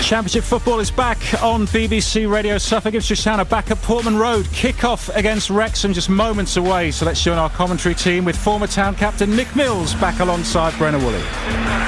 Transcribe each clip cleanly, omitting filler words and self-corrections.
Championship football is back on BBC Radio Suffolk. Ipswich Town are back at Portman Road. Kick-off against Wrexham just moments away. So let's join our commentary team with former Town captain Nick Mills back alongside Brenna Woolley.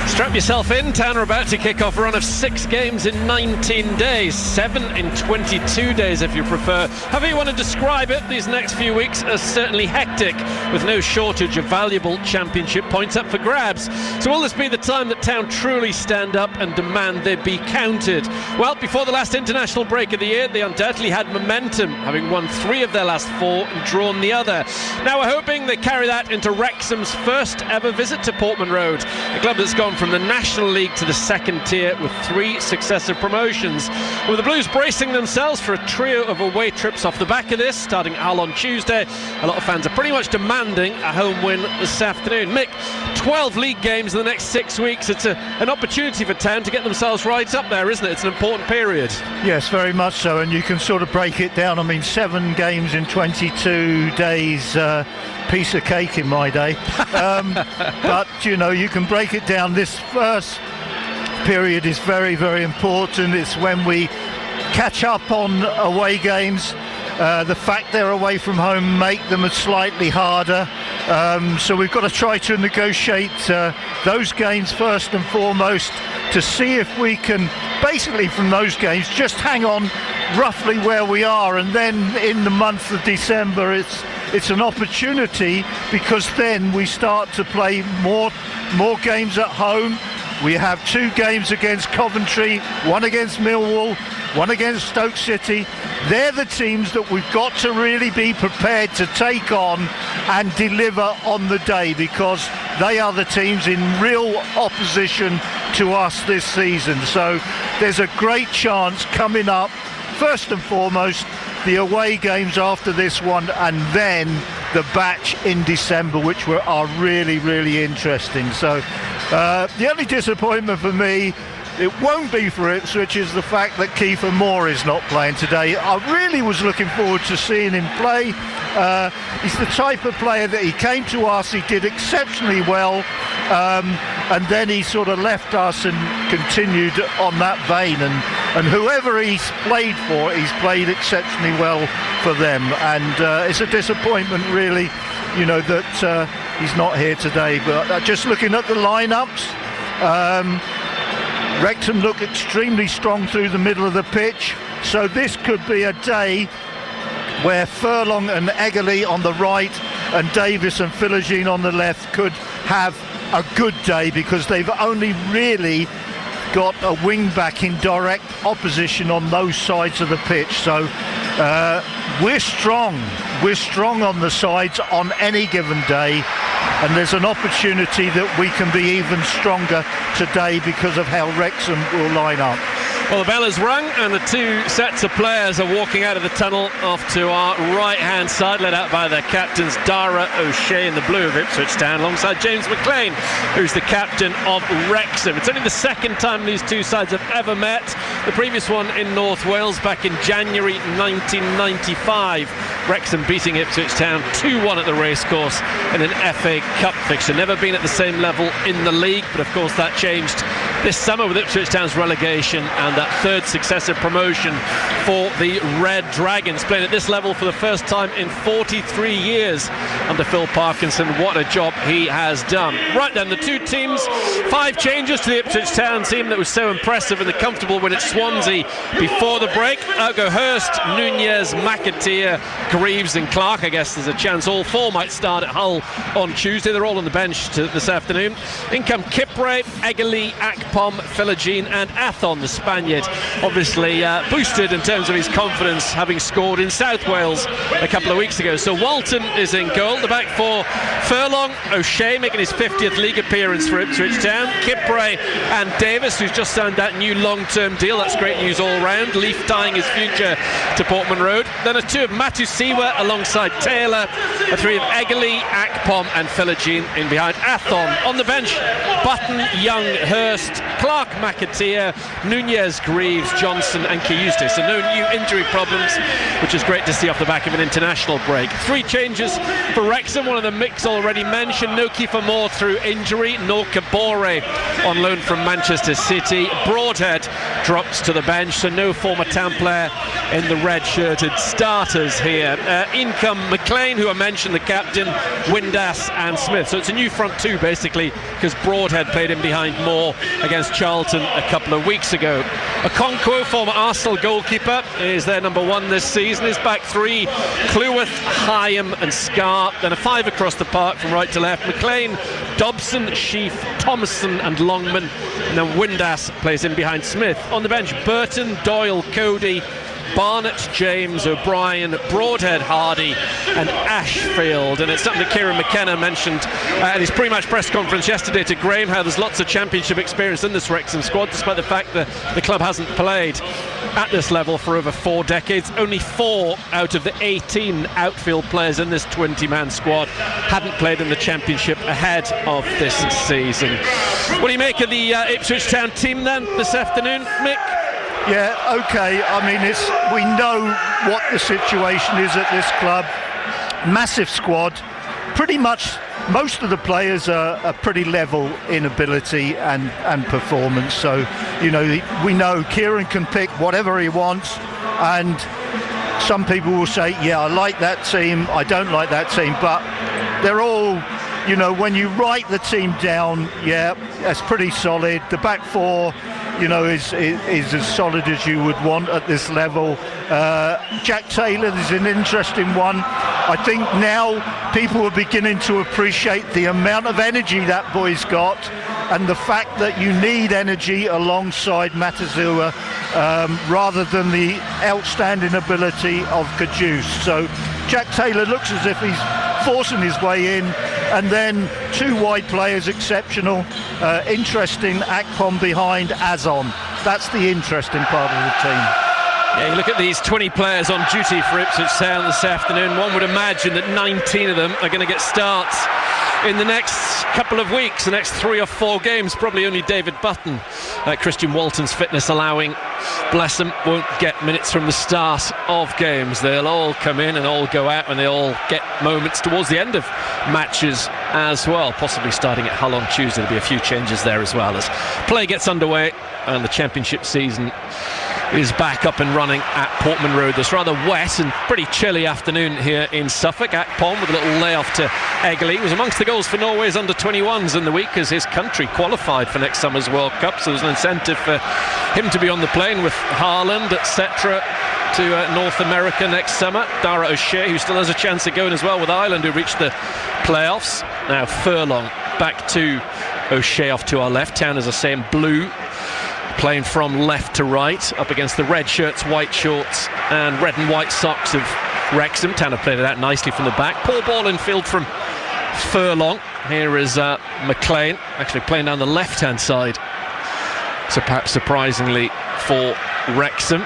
Strap yourself in. Town are about to kick off a run of 6 games in 19 days. 7 in 22 days if you prefer. However you want to describe it, these next few weeks are certainly hectic, with no shortage of valuable Championship points up for grabs. So will this be the time that Town truly stand up and demand they be counted? Well, before the last international break of the year, they undoubtedly had momentum, having won 3 of their last 4 and drawn the other. Now we're hoping they carry that into Wrexham's first ever visit to Portman Road, a club that's gone from the National League to the second tier with 3 successive promotions. With the Blues bracing themselves for a trio of away trips off the back of this, starting Hull on Tuesday, a lot of fans are pretty much demanding a home win this afternoon. Mick, 12 league games in the next 6 weeks. It's an opportunity for Town to get themselves right up there, isn't it? It's an important period. Yes, very much so, and you can sort of break it down. I mean, 7 games in 22 days, piece of cake in my day. But, you know, you can break it down. This first period is very, very important. It's when we catch up on away games. The fact they're away from home make them slightly harder. So we've got to try to negotiate those games first and foremost, to see if we can basically from those games just hang on roughly where we are, and then in the month of December it's an opportunity, because then we start to play more games at home. We have 2 games against Coventry, 1 against Millwall, 1 against Stoke City. They're the teams that we've got to really be prepared to take on and deliver on the day, because they are the teams in real opposition to us this season. So there's a great chance coming up, first and foremost, the away games after this one, and then the batch in December, which are really, really interesting. So the only disappointment for me, it won't be for Ipswich, is the fact that Kiefer Moore is not playing today. I really was looking forward to seeing him play. He's the type of player that he came to us, he did exceptionally well, and then he sort of left us and continued on that vein. And whoever he's played for, he's played exceptionally well for them. And it's a disappointment, really, you know, that he's not here today. But just looking at the lineups, Wrexham look extremely strong through the middle of the pitch, so this could be a day where Furlong and Eggerly on the right and Davis and Philogene on the left could have a good day, because they've only really got a wing back in direct opposition on those sides of the pitch. So we're strong on the sides on any given day, and there's an opportunity that we can be even stronger today because of how Wrexham will line up. Well, the bell is rung and the 2 sets of players are walking out of the tunnel off to our right-hand side, led out by their captains Dara O'Shea in the blue of Ipswich Town, alongside James McLean, who's the captain of Wrexham. It's only the second time these 2 sides have ever met. The previous one in North Wales back in January 1995. Wrexham beating Ipswich Town 2-1 at the racecourse in an FA Cup fixture. Never been at the same level in the league, but of course that changed this summer with Ipswich Town's relegation and that 3rd successive promotion for the Red Dragons, playing at this level for the first time in 43 years under Phil Parkinson. What a job he has done. Right then, the 2 teams, 5 changes to the Ipswich Town team that was so impressive in the comfortable win at Swansea before the break. Out go Hurst, Nunez, McAteer, Greaves and Clark. I guess there's a chance all 4 might start at Hull on Tuesday. They're all on the bench this afternoon. In come Kipre, Eggerly, Akpom, Philogene and Athon, the Spaniard. Obviously boosted in terms of his confidence, having scored in South Wales a couple of weeks ago. So Walton is in goal. The back 4, Furlong, O'Shea making his 50th league appearance for Ipswich Town, Kipre and Davis, who's just signed that new long-term deal. That's great news all round. Leaf tying his future to Portman Road. Then a 2 of Matusiwa alongside Taylor, a 3 of Eggerly, Akpom and Philogene in behind Athon. On the bench, Button, Young, Hurst, Clark, McAteer, Nunez, Greaves, Johnson and Kiyuste. So no new injury problems, which is great to see off the back of an international break. 3 changes for Wrexham, one of them Mick's already mentioned. No Kiefer Moore through injury, no Kabore on loan from Manchester City. Broadhead drops to the bench, so no former Town player in the red-shirted starters here. In come McLean, who I mentioned, the captain, Windass and Smith. So it's a new front two basically, because Broadhead played in behind Moore against Charlton a couple of weeks ago. Okonkwo, former Arsenal goalkeeper, is their number 1 this season. His back 3, Cleworth, Hyam and Scar. Then a 5 across the park from right to left. McLean, Dobson, Sheaf, Thomason and Longman. And then Windass plays in behind Smith. On the bench, Burton, Doyle, Cody, Barnett, James, O'Brien, Broadhead, Hardy and Ashfield. And it's something that Kieran McKenna mentioned at his pre-match press conference yesterday to Graham, how there's lots of championship experience in this Wrexham squad, despite the fact that the club hasn't played at this level for over 4 decades. Only 4 out of the 18 outfield players in this 20-man squad hadn't played in the championship ahead of this season. What do you make of the Ipswich Town team then this afternoon, Mick? Yeah, okay. I mean, we know what the situation is at this club. Massive squad. Pretty much most of the players are pretty level in ability and performance. So, you know, we know Kieran can pick whatever he wants, and some people will say, yeah, I like that team, I don't like that team, but they're all, you know, when you write the team down, yeah, that's pretty solid. The back 4, you know, is as solid as you would want at this level. Jack Taylor is an interesting one. I think now people are beginning to appreciate the amount of energy that boy's got, and the fact that you need energy alongside Matazua rather than the outstanding ability of Kajus. So Jack Taylor looks as if he's forcing his way in, and then 2 wide players exceptional. Interesting Akpom behind Azon. That's the interesting part of the team. Yeah, you look at these 20 players on duty for Ipswich Town this afternoon. One would imagine that 19 of them are going to get starts in the next couple of weeks, the next 3 or 4 games. Probably only David Button, Christian Walton's fitness allowing, bless them, won't get minutes from the start of games. They'll all come in and all go out, and they all get moments towards the end of matches as well, possibly starting at Hull on Tuesday. There'll be a few changes there as well as play gets underway and the championship season is back up and running at Portman Road. This rather wet and pretty chilly afternoon here in Suffolk. Akpom with a little layoff to Eggley. He was amongst the goals for Norway's under-21s in the week as his country qualified for next summer's World Cup, so there's an incentive for him to be on the plane with Haaland, etc., to North America next summer. Dara O'Shea, who still has a chance of going as well with Ireland, who reached the playoffs. Now Furlong back to O'Shea off to our left. Town, as I say, in blue, playing from left to right, up against the red shirts, white shorts and red and white socks of Wrexham. Town have played it out nicely from the back. Poor ball in field from Furlong. Here is McLean, actually playing down the left-hand side, so perhaps surprisingly for Wrexham.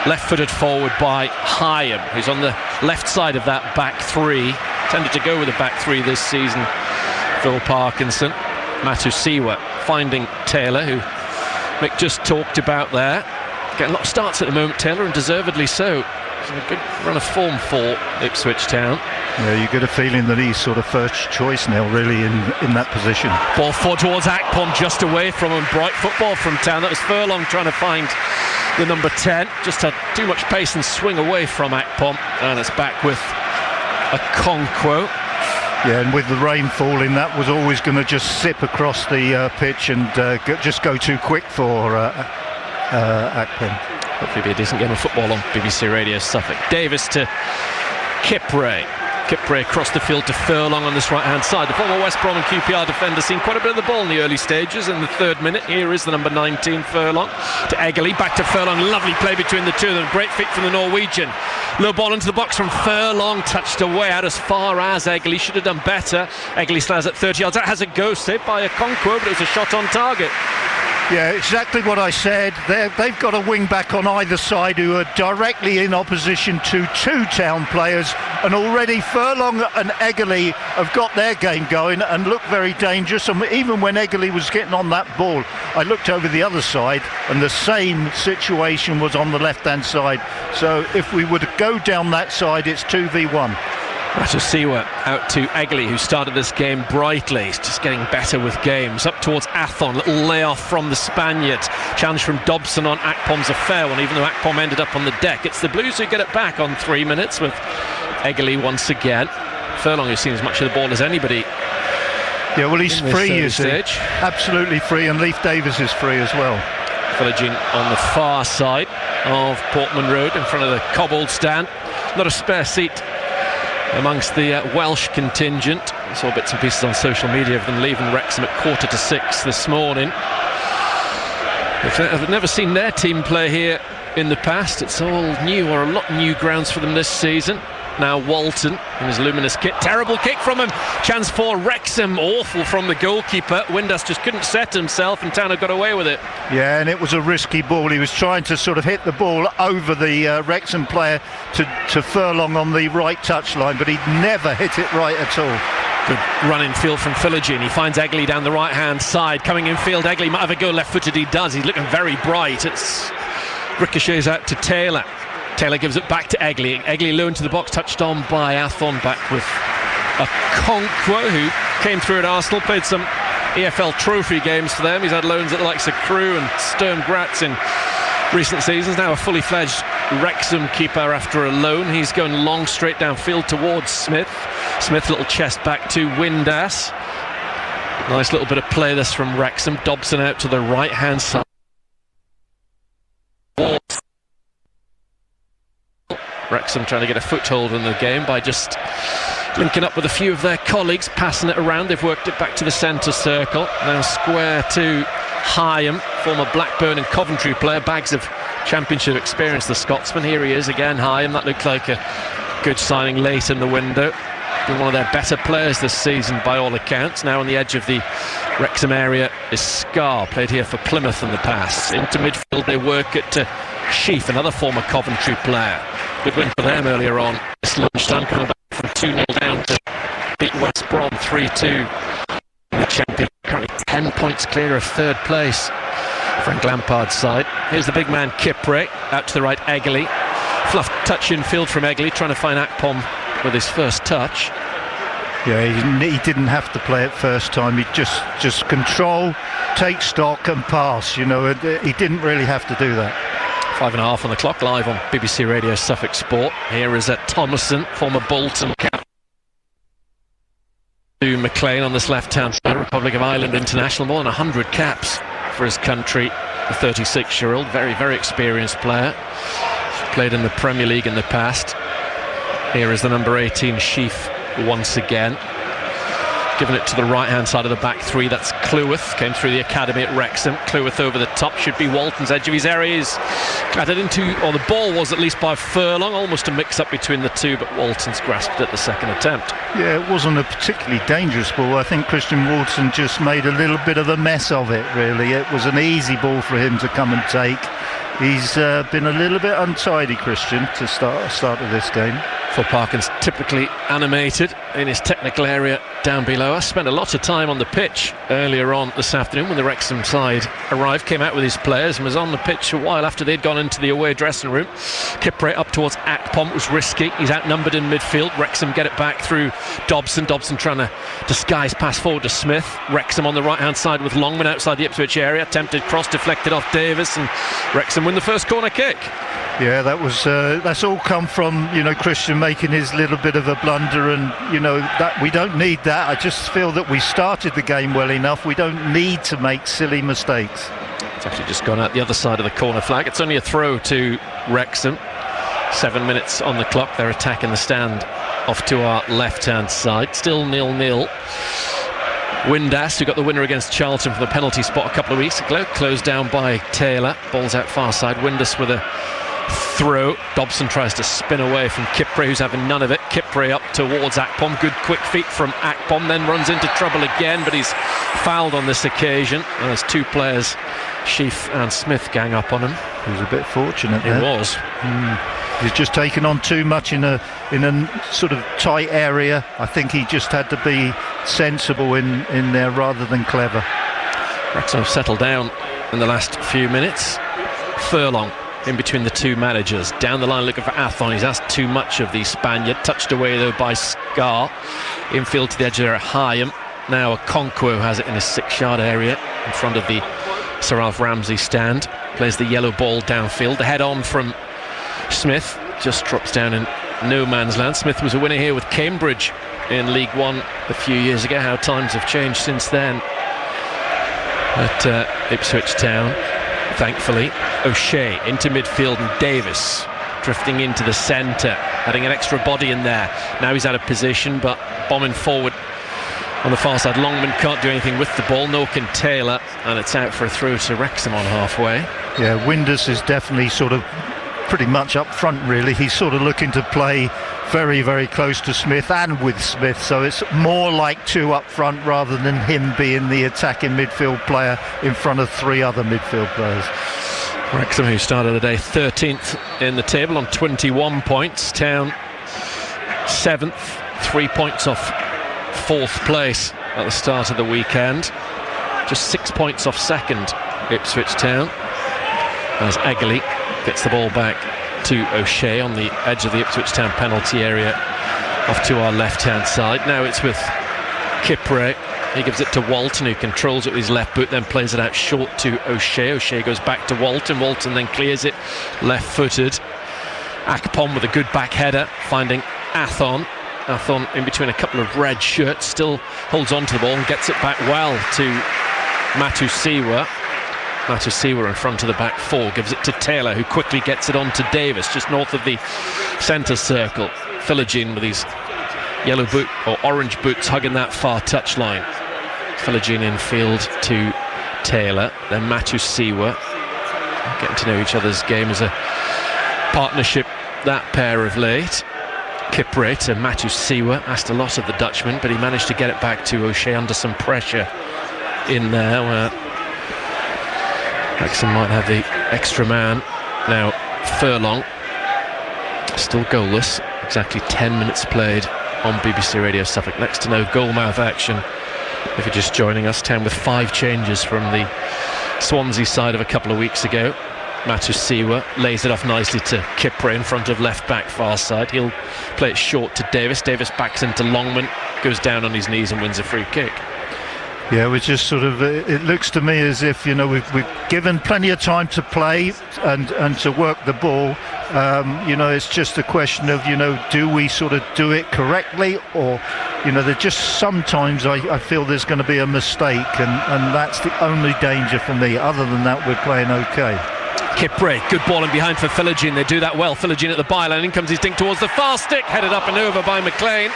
Left-footed forward by Hyam, who's on the left side of that back 3. Tended to go with a back 3 this season. Phil Parkinson, Matusiwa finding Taylor, who Mick just talked about there. Getting a lot of starts at the moment, Taylor, and deservedly so. It's a good run of form for Ipswich Town. Yeah, you get a feeling that he's sort of first choice now, really, in that position. Ball forward towards Akpom, just away from him. Bright football from Town. That was Furlong trying to find the number 10. Just had too much pace and swing away from Akpom. And it's back with Okonkwo. Yeah, and with the rain falling, that was always going to just sip across the pitch and just go too quick for Akpom. Hopefully be a decent game of football on BBC Radio Suffolk. Davis to Kipre. Kipre across the field to Furlong on this right-hand side. The former West Brom and QPR defender seen quite a bit of the ball in the early stages. In the 3rd minute, here is the number 19, Furlong, to Eggley, back to Furlong. Lovely play between the two of them. Great fit from the Norwegian. Low ball into the box from Furlong, touched away out as far as Eggley. Should have done better. Eggley stands at 30 yards. That has a go, saved by Okonkwo, but it was a shot on target. Yeah, exactly what I said. They've got a wing back on either side who are directly in opposition to two Town players, and already Furlong and Eggerly have got their game going and look very dangerous. And even when Eggerly was getting on that ball, I looked over the other side and the same situation was on the left-hand side. So if we were to go down that side, it's 2v1. Ratasiwa out to Eggerly, who started this game brightly. He's just getting better with games. Up towards Athon, little layoff from the Spaniard. Challenge from Dobson on Akpom's a fair one, even though Akpom ended up on the deck. It's the Blues who get it back on 3 minutes with Eggerly once again. Furlong has seen as much of the ball as anybody. Yeah, well, he's free, you see. Absolutely free, and Leif Davis is free as well. Villaging on the far side of Portman Road in front of the cobbled stand. Not a spare seat amongst the Welsh contingent. I saw bits and pieces on social media of them leaving Wrexham at 5:45 this morning. I've never seen their team play here in the past. It's all new, or a lot new grounds for them this season. Now Walton in his luminous kit. Terrible kick from him. Chance for Wrexham. Awful from the goalkeeper. Windass just couldn't set himself, and Tanner got away with it. Yeah, and it was a risky ball. He was trying to sort of hit the ball over the Wrexham player to Furlong on the right touchline, but he never hit it right at all. Good run in field from Philogene. He finds Eggerly down the right hand side. Coming in field, Eggerly might have a go left footed. He does. He's looking very bright. It's ricochets out to Taylor. Taylor gives it back to Eggerly. Eggerly low into the box, touched on by Athon, back with a Conquo, who came through at Arsenal, played some EFL trophy games for them. He's had loans at the likes of Crewe and Sturm Graz in recent seasons. Now a fully fledged Wrexham keeper after a loan. He's going long straight downfield towards Smith. Smith, little chest back to Windass. Nice little bit of play this from Wrexham. Dobson out to the right hand side. Wrexham trying to get a foothold in the game by just linking up with a few of their colleagues, passing it around. They've worked it back to the centre circle. Now square to Hyam, former Blackburn and Coventry player, bags of championship experience, the Scotsman. Here he is again, Hyam. That looked like a good signing late in the window. Been one of their better players this season by all accounts. Now on the edge of the Wrexham area is Scar, played here for Plymouth in the past. Into midfield they work it to Sheaf, another former Coventry player. Good win for them earlier on this lunchtime, coming back from 2-0 down to beat West Brom 3-2. The champion currently 10 points clear of third place. Frank Lampard's side. Here's the big man Kipre, out to the right Eggerly. Fluff touch in field from Eggerly, trying to find Akpom with his first touch. Yeah, he didn't have to play it first time. He just control, take stock and pass. You know, he didn't really have to do that. 5:30 on the clock, live on BBC Radio Suffolk Sport. Here is Thomason, former Bolton cap. To McLean on this left-hand side, Republic of Ireland international, more than 100 caps for his country. A 36-year-old, very, very experienced player. Played in the Premier League in the past. Here is the number 18, Sheaf, once again. Giving it to the right-hand side of the back three, that's Cleworth, came through the academy at Wrexham. Cleworth over the top, should be Walton's edge of his area. He's clattered into, or the ball was at least by Furlong, almost a mix-up between the two, but Walton's grasped at the second attempt. Yeah, it wasn't a particularly dangerous ball. I think Christian Walton just made a little bit of a mess of it, really. It was an easy ball for him to come and take. He's been a little bit untidy, Christian, to start of this game. Phil Parkin's typically animated in his technical area down below. I spent a lot of time on the pitch earlier on this afternoon when the Wrexham side arrived, came out with his players and was on the pitch a while after they'd gone into the away dressing room. Kipre up towards Akpom, was risky. He's outnumbered in midfield. Wrexham get it back through Dobson. Dobson trying to disguise pass forward to Smith. Wrexham on the right hand side with Longman outside the Ipswich area. Attempted cross deflected off Davis, and Wrexham win the first corner kick. Yeah, that's all come from, you know, Christian making his little bit of a blunder, and you know that we don't need that. I just feel that we started the game well enough. We don't need to make silly mistakes. It's actually just gone out the other side of the corner flag. It's only a throw to Wrexham. 7 minutes on the clock. They're attacking the stand off to our left-hand side. Still 0-0. Windass, who got the winner against Charlton from the penalty spot a couple of weeks ago, closed down by Taylor. Ball's out far side. Windass with a throw. Dobson tries to spin away from Kipre, who's having none of it. Kipre up towards Akpom. Good quick feet from Akpom, then runs into trouble again, but he's fouled on this occasion. And there's two players, Sheaf and Smith, gang up on him. He was a bit fortunate there. He was. He's just taken on too much in a sort of tight area. I think he just had to be sensible in there rather than clever. Wrexham have settled down in the last few minutes. Furlong in between the two managers, down the line looking for Athon. He's asked too much of the Spaniard, touched away though by Scar. Infield to the edge there at Hyam. Now Okonkwo has it in his 6-yard area in front of the Sir Ralph Ramsey stand. Plays the yellow ball downfield. The head on from Smith just drops down in no man's land. Smith was a winner here with Cambridge in League One a few years ago. How times have changed since then at Ipswich Town. Thankfully, O'Shea into midfield and Davis drifting into the centre, adding an extra body in there. Now he's out of position, but bombing forward on the far side. Longman can't do anything with the ball, nor can Taylor, and it's out for a throw to Wrexham on halfway. Yeah, Windus is definitely sort of pretty much up front really. He's sort of looking to play very, very close to Smith and with Smith, so it's more like two up front rather than him being the attacking midfield player in front of three other midfield players. Wrexham, who started the day 13th in the table on 21 points. Town 7th, 3 points off 4th place at the start of the weekend. Just 6 points off second, Ipswich Town, as Eggley gets the ball back to O'Shea on the edge of the Ipswich Town penalty area off to our left hand side. Now it's with Kipre. He gives it to Walton, who controls it with his left boot, then plays it out short to O'Shea. O'Shea goes back to Walton. Walton then clears it left footed. Akpom with a good back header, finding Athon. Athon in between a couple of red shirts, still holds on to the ball and gets it back well to Matusiwa. Matusiwa in front of the back four, gives it to Taylor, who quickly gets it on to Davis just north of the centre circle. Philogene with his yellow boot or orange boots hugging that far touchline. Philogene infield to Taylor, then Matusiwa. Getting to know each other's game as a partnership, that pair of late. Kipre to Matusiwa, asked a lot of the Dutchman, but he managed to get it back to O'Shea under some pressure in there, where Wrexham might have the extra man. Now Furlong still goalless, exactly 10 minutes played on BBC Radio Suffolk. Next to no goalmouth action if you're just joining us. Town with 5 changes from the Swansea side of a couple of weeks ago. Matusiwa lays it off nicely to Kipre in front of left back far side. He'll play it short to Davis. Davis backs into Longman, goes down on his knees and wins a free kick. Yeah, we're just sort of, it looks to me as if, you know, we've given plenty of time to play and to work the ball. You know, it's just a question of, you know, do we sort of do it correctly, or, you know, there's just sometimes I feel there's going to be a mistake, and that's the only danger for me. Other than that, we're playing okay. Kipre, good ball in behind for Philogene. They do that well. Philogene at the byline. In comes his dink towards the far stick, headed up and over by McLean.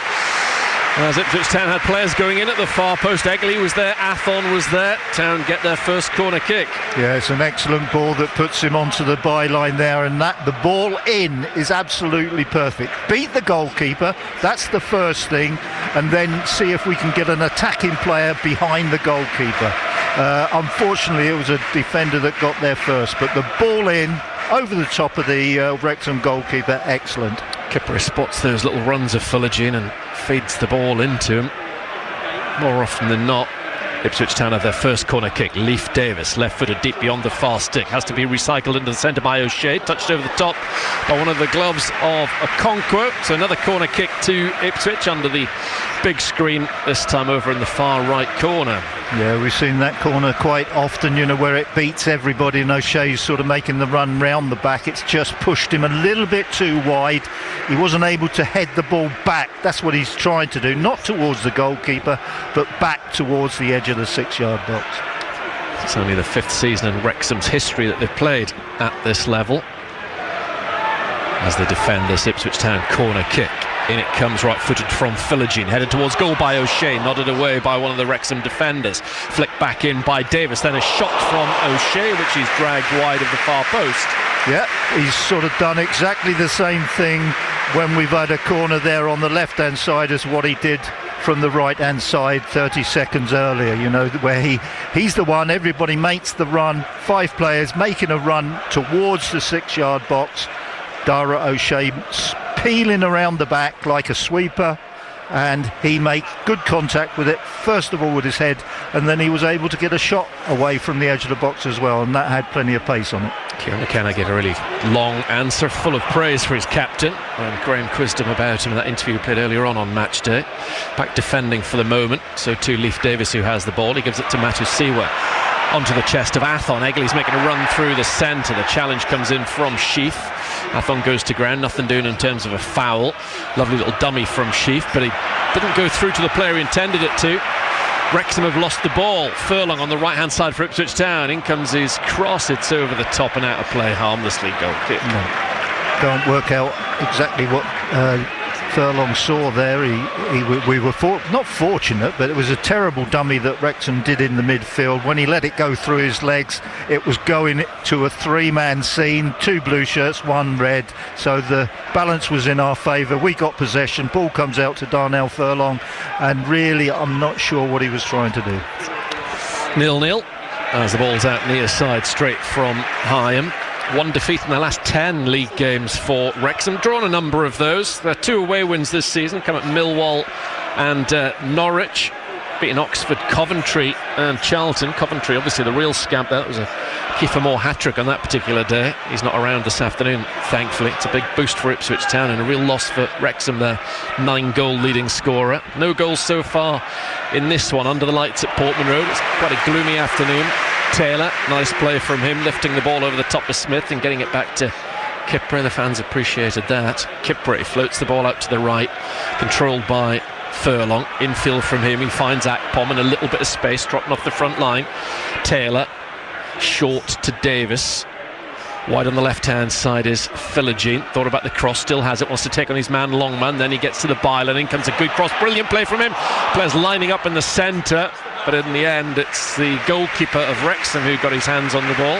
As Ipswich Town had players going in at the far post. Eggley was there, Athon was there. Town get their first corner kick. Yeah, it's an excellent ball that puts him onto the byline there, and that the ball in is absolutely perfect. Beat the goalkeeper, that's the first thing, and then see if we can get an attacking player behind the goalkeeper. Unfortunately, it was a defender that got there first, but the ball in over the top of the Wrexham goalkeeper, excellent. Kipre spots those little runs of Philogene and feeds the ball into him. More often than not, Ipswich Town have their first corner kick. Leif Davis, left-footed deep beyond the far stick, has to be recycled into the centre by O'Shea, touched over the top by one of the gloves of Okonkwo. So another corner kick to Ipswich under the big screen, this time over in the far right corner. Yeah, we've seen that corner quite often, you know, where it beats everybody and O'Shea's sort of making the run round the back. It's just pushed him a little bit too wide. He wasn't able to head the ball back. That's what he's trying to do, not towards the goalkeeper, but back towards the edge of the 6-yard box. It's only the 5th season in Wrexham's history that they've played at this level as they defend this Ipswich Town corner kick. In it comes, right-footed from Philogene, headed towards goal by O'Shea, nodded away by one of the Wrexham defenders. Flicked back in by Davis, then a shot from O'Shea, which he's dragged wide of the far post. Yeah, he's sort of done exactly the same thing when we've had a corner there on the left-hand side as what he did from the right-hand side 30 seconds earlier, you know, where he's the one, everybody makes the run, 5 players making a run towards the 6-yard box. Dara O'Shea peeling around the back like a sweeper, and he made good contact with it, first of all with his head, and then he was able to get a shot away from the edge of the box as well, and that had plenty of pace on it. Kieran McKenna gave a really long answer, full of praise for his captain, and Graham quizzed him about him in that interview we played earlier on match day. Back defending for the moment, so too Leif Davis, who has the ball. He gives it to Matu Siwa onto the chest of Athon. Egley's making a run through the centre. The challenge comes in from Sheaf. Athon goes to ground, nothing doing in terms of a foul. Lovely little dummy from Sheaf, but he didn't go through to the player he intended it to. Wrexham have lost the ball. Furlong on the right hand side for Ipswich Town. In comes his cross, it's over the top and out of play, harmlessly. Goal kick. No. Don't work out exactly what Furlong saw there. We were not fortunate, but it was a terrible dummy that Wrexham did in the midfield. When he let it go through his legs, it was going to a 3-man scene, 2 blue shirts, 1 red, so the balance was in our favour. We got possession, ball comes out to Darnell Furlong, and really I'm not sure what he was trying to do. 0-0 as the ball's out near side, straight from Hyam. 1 defeat in the last 10 league games for Wrexham. Drawn a number of those. There are 2 away wins this season, come at Millwall and Norwich. Beating Oxford, Coventry and Charlton. Coventry obviously the real scamp. That was a Kiefer Moore hat-trick on that particular day. He's not around this afternoon, thankfully. It's a big boost for Ipswich Town and a real loss for Wrexham, their 9-goal leading scorer. No goals so far in this one under the lights at Portman Road. It's quite a gloomy afternoon. Taylor, nice play from him, lifting the ball over the top of Smith and getting it back to Kipre. The fans appreciated that. Kipre floats the ball out to the right, controlled by Furlong. Infield from him, he finds Akpom and a little bit of space, dropping off the front line. Taylor, short to Davis. Wide on the left-hand side is Philogene. Thought about the cross, still has it, wants to take on his man Longman. Then he gets to the byline, in comes a good cross. Brilliant play from him. Players lining up in the centre, but in the end it's the goalkeeper of Wrexham who got his hands on the ball.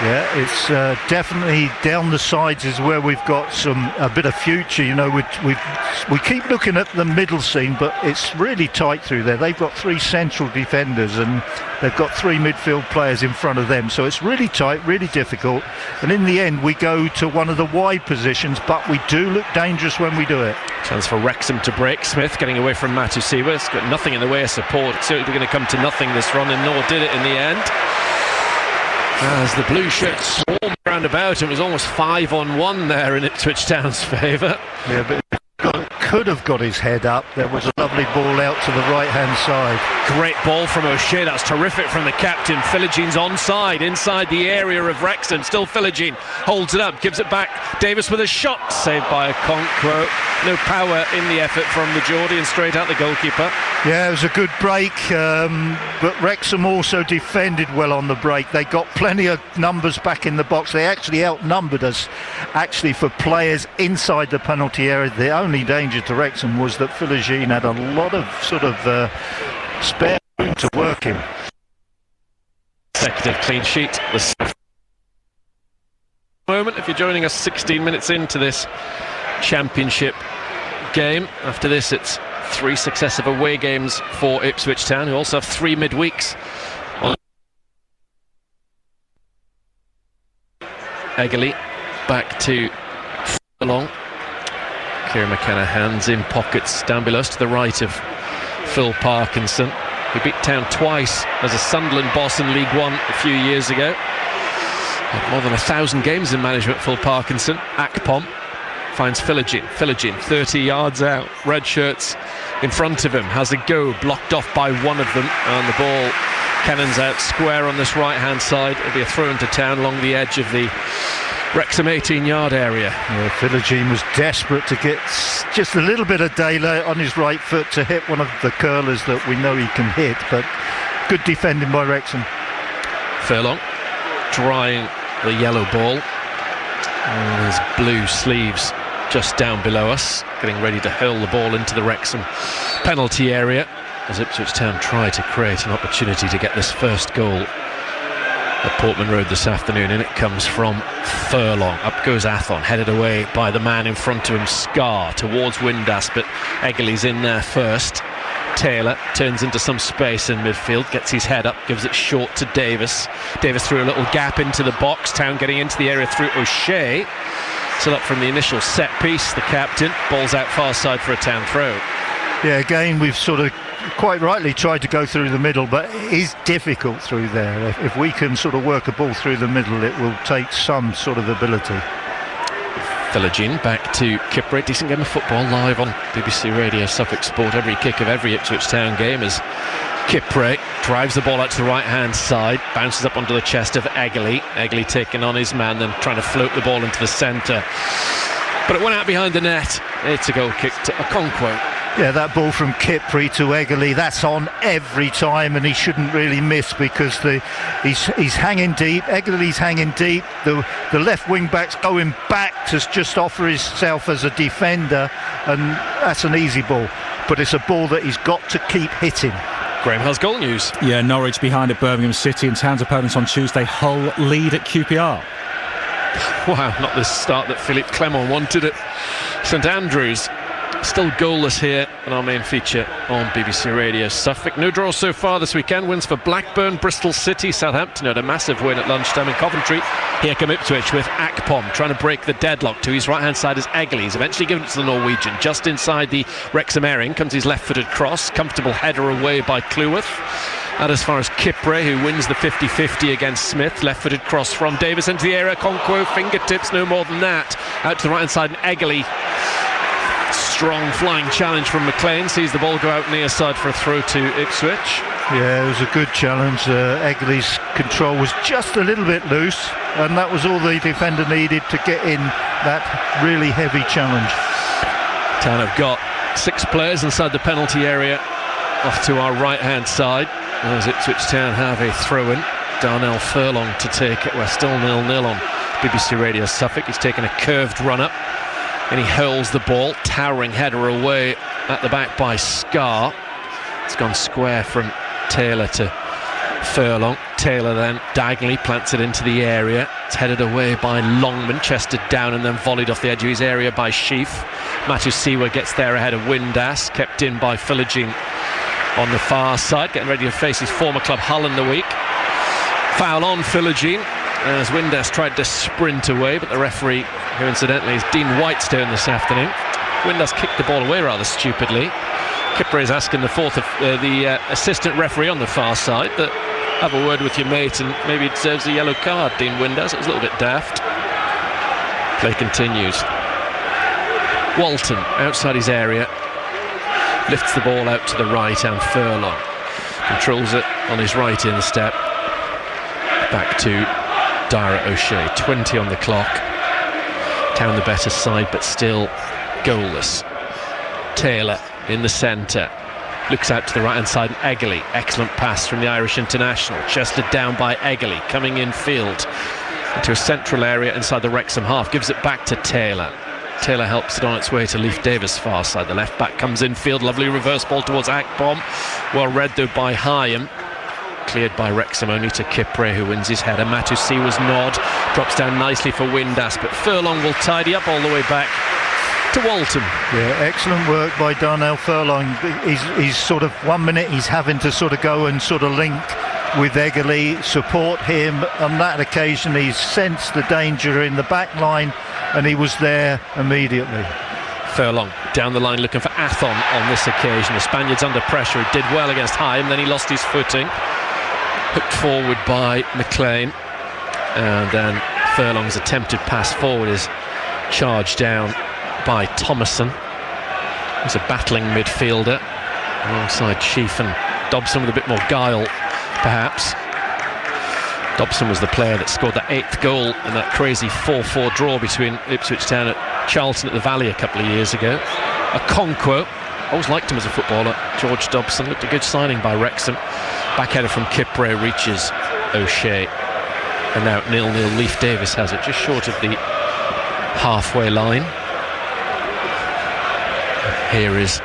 Yeah, it's definitely down the sides is where we've got a bit of future. You know, we keep looking at the middle scene, but it's really tight through there. They've got 3 central defenders and they've got 3 midfield players in front of them, so it's really tight, really difficult. And in the end, we go to one of the wide positions, but we do look dangerous when we do it. Chance for Wrexham to break. Smith getting away from Matu Siwa. It's got nothing in the way of support. It's certainly going to come to nothing this run, and nor did it in the end. As the blue shirts swarmed round about, it was almost 5-on-1 there in Ipswich Town's favour. Yeah, but could have got his head up. There was a lovely ball out to the right-hand side. Great ball from O'Shea. That's terrific from the captain. Philogene's onside, inside the area of Wrexham. Still Philogene holds it up, gives it back. Davis with a shot, saved by a Okonkwo. No power in the effort from the Geordie, and straight out the goalkeeper. Yeah, it was a good break, but Wrexham also defended well on the break. They got plenty of numbers back in the box. They actually outnumbered us, for players inside the penalty area. The only danger to Wrexham was that Philogene had a lot of spare room to work in. Consecutive clean sheet. The moment, if you're joining us 16 minutes into this championship game. After this, it's 3 successive away games for Ipswich Town, who also have 3 midweeks. Egley back to Furlong. Kieran McKenna hands in pockets down below us to the right of Phil Parkinson, who beat Town twice as a Sunderland boss in League One a few years ago. Had more than 1,000 games in management, Phil Parkinson. Akpom finds Philogene. Philogene 30 yards out, red shirts in front of him, has a go, blocked off by one of them, and the ball cannons out square on this right hand side. It'll be a throw into Town along the edge of the Wrexham 18-yard area. Yeah, Philogene was desperate to get just a little bit of daylight on his right foot to hit one of the curlers that we know he can hit, but good defending by Wrexham. Furlong drying the yellow ball, and his blue sleeves just down below us, getting ready to hurl the ball into the Wrexham penalty area as Ipswich Town try to create an opportunity to get this first goal at Portman Road this afternoon, and it comes from Furlong. Up goes Athon, headed away by the man in front of him, Scar, towards Windass, but Eggely's in there first. Taylor turns into some space in midfield, gets his head up, gives it short to Davis. Davis through a little gap into the box. Town getting into the area through O'Shea. Still up from the initial set piece, the captain. Ball's out far side for a Town throw. Yeah, again, we've sort of quite rightly tried to go through the middle, but it is difficult through there. If we can sort of work a ball through the middle, it will take some sort of ability. Philogene back to Kipre. Decent game of football live on BBC Radio Suffolk Sport. Every kick of every Ipswich Town game as Kipre drives the ball out to the right hand side, bounces up onto the chest of Eggely. Eggely taking on his man, then trying to float the ball into the centre, but it went out behind the net. It's a goal kick to Okonkwo. Yeah, that ball from Kipre to Eggely, that's on every time, and he shouldn't really miss because he's hanging deep. Eggely's hanging deep. The left wing back's going back to just offer himself as a defender, and that's an easy ball. But it's a ball that he's got to keep hitting. Graham has goal news. Yeah, Norwich behind at Birmingham City, and Town's opponents on Tuesday, Hull lead at QPR. Wow, not the start that Philippe Clement wanted at St Andrews. Still goalless here on our main feature on BBC Radio Suffolk. No draws so far this weekend. Wins for Blackburn, Bristol City, Southampton had a massive win at lunchtime in Coventry. Here come Ipswich with Akpom trying to break the deadlock. To his right hand side is Eggely. He's eventually given it to the Norwegian. Just inside the Wrexham airing comes his left-footed cross. Comfortable header away by Cleworth. And as far as Kipre, who wins the 50-50 against Smith, left-footed cross from Davis into the area. Okonkwo, fingertips, no more than that. Out to the right hand side and Eggely. Strong flying challenge from McLean, sees the ball go out near side for a throw to Ipswich. Yeah, it was a good challenge. Eggely's control was just a little bit loose, and that was all the defender needed to get in that really heavy challenge. Town have got 6 players inside the penalty area off to our right hand side, as Ipswich Town have a throw-in. Darnell Furlong to take it. We're still 0-0 on BBC Radio Suffolk. He's taken a curved run up and he hurls the ball, towering header away at the back by Scar. It's gone square from Taylor to Furlong. Taylor then diagonally plants it into the area. It's headed away by Longman, chested down and then volleyed off the edge of his area by Sheaf. Matusiwa gets there ahead of Windass, kept in by Philogene on the far side, getting ready to face his former club Hull in the week. Foul on Philogene as Windass tried to sprint away, but the referee, who incidentally is Dean Whitestone this afternoon, Windass kicked the ball away rather stupidly. Kipre is asking the assistant referee on the far side that have a word with your mate and maybe it deserves a yellow card. Dean Windass, it was a little bit daft. Play continues. Walton outside his area, lifts the ball out to the right, and Furlong controls it on his right instep. Back to Dara O'Shea, 20 on the clock. Town the better side, but still goalless. Taylor in the centre, looks out to the right hand side, and Eggely, excellent pass from the Irish international, chested down by Eggely, coming in field into a central area inside the Wrexham half, gives it back to Taylor. Taylor helps it on its way to Leif Davis far side. The left back comes in field, lovely reverse ball towards Akpom, well read though by Hyam. Cleared by Wrexham only to Kipre, who wins his header. Matusiwa's nod drops down nicely for Windass, but Furlong will tidy up all the way back to Walton. Yeah, excellent work by Darnell Furlong. He's sort of 1 minute he's having to sort of go and sort of link with Eggely, support him. On that occasion he's sensed the danger in the back line and he was there immediately. Furlong down the line looking for Athon on this occasion. The Spaniard's under pressure. He did well against Hyam, then he lost his footing. Hooked forward by McLean, and then Furlong's attempted pass forward is charged down by Thomason. He's a battling midfielder alongside Sheaf and Dobson with a bit more guile perhaps. Dobson was the player that scored that 8th goal in that crazy 4-4 draw between Ipswich Town at Charlton at the Valley a couple of years ago. Okonkwo, always liked him as a footballer. George Dobson looked a good signing by Wrexham. Backheader from Kipre reaches O'Shea, and now 0-0. Leif Davis has it just short of the halfway line. Here is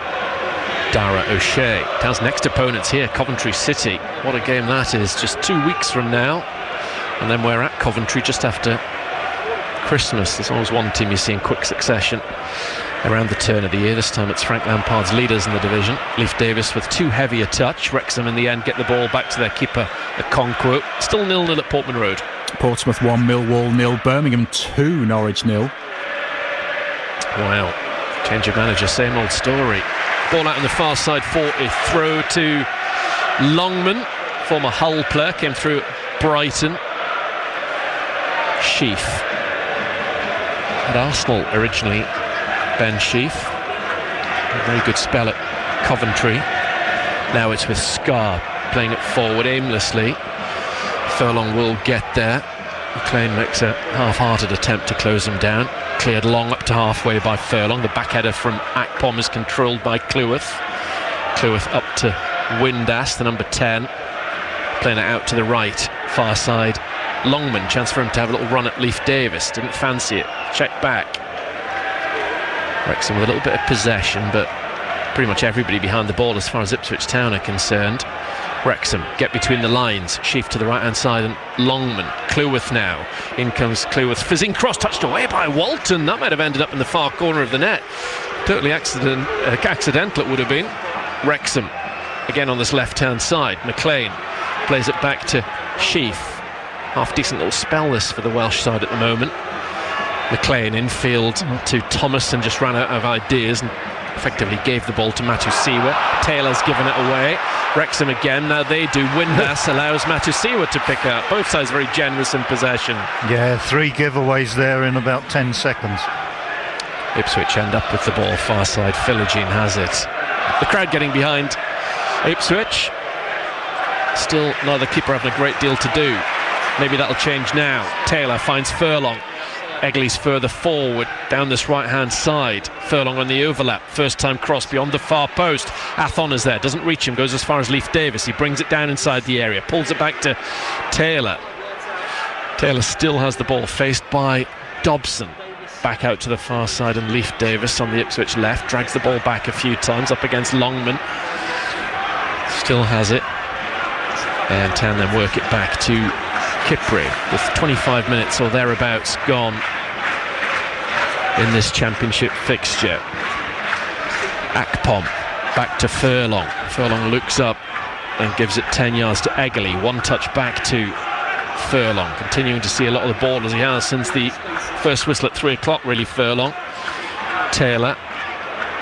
Dara O'Shea. Town's next opponents here, Coventry City. What a game that is, just 2 weeks from now. And then we're at Coventry just after Christmas. There's always one team you see in quick succession around the turn of the year. This time it's Frank Lampard's leaders in the division. Leif Davis with too heavy a touch. Wrexham in the end get the ball back to their keeper, Okonkwo. Still 0-0 at Portman Road. Portsmouth 1, Millwall 0, Birmingham 2, Norwich 0. Wow, change of manager, same old story. Ball out on the far side for a throw to Longman, former Hull player, came through Brighton. Sheaf at Arsenal originally. Ben Sheaf, a very good spell at Coventry. Now it's with Scar playing it forward aimlessly. Furlong will get there. McLean makes a half-hearted attempt to close him down. Cleared long up to halfway by Furlong. The backheader from Akpom is controlled by Cleworth. Cleworth up to Windass, the number 10. Playing it out to the right, far side. Longman, chance for him to have a little run at Leif Davis. Didn't fancy it. Check back. Wrexham with a little bit of possession, but pretty much everybody behind the ball as far as Ipswich Town are concerned. Wrexham get between the lines. Sheaf to the right hand side and Longman. Cleworth now. In comes Cleworth. Fizzing cross touched away by Walton. That might have ended up in the far corner of the net. Totally accidental it would have been. Wrexham again on this left hand side. McLean plays it back to Sheaf. Half decent little spell this for the Welsh side at the moment. McLean infield to Thomas and just ran out of ideas and effectively gave the ball to Matusiwa. Taylor's given it away. Wrexham again, now they do. Windass allows Matusiwa to pick up. Both sides very generous in possession. Yeah, 3 giveaways there in about 10 seconds. Ipswich end up with the ball far side. Philogene has it. The crowd getting behind Ipswich. Still neither keeper having a great deal to do. Maybe that'll change now. Taylor finds Furlong. Egley's further forward down this right hand side. Furlong on the overlap, first time cross beyond the far post. Athon is there, doesn't reach him, goes as far as Leif Davis. He brings it down inside the area, pulls it back to Taylor. Taylor still has the ball, faced by Dobson. Back out to the far side, and Leif Davis on the Ipswich left drags the ball back a few times up against Longman. Still has it, and Town then work it back to Kipri with 25 minutes or thereabouts gone in this championship fixture. Akpom back to Furlong. Furlong looks up and gives it 10 yards to Egley. One touch back to Furlong. Continuing to see a lot of the ball as he has since the first whistle at 3 o'clock, really. Furlong. Taylor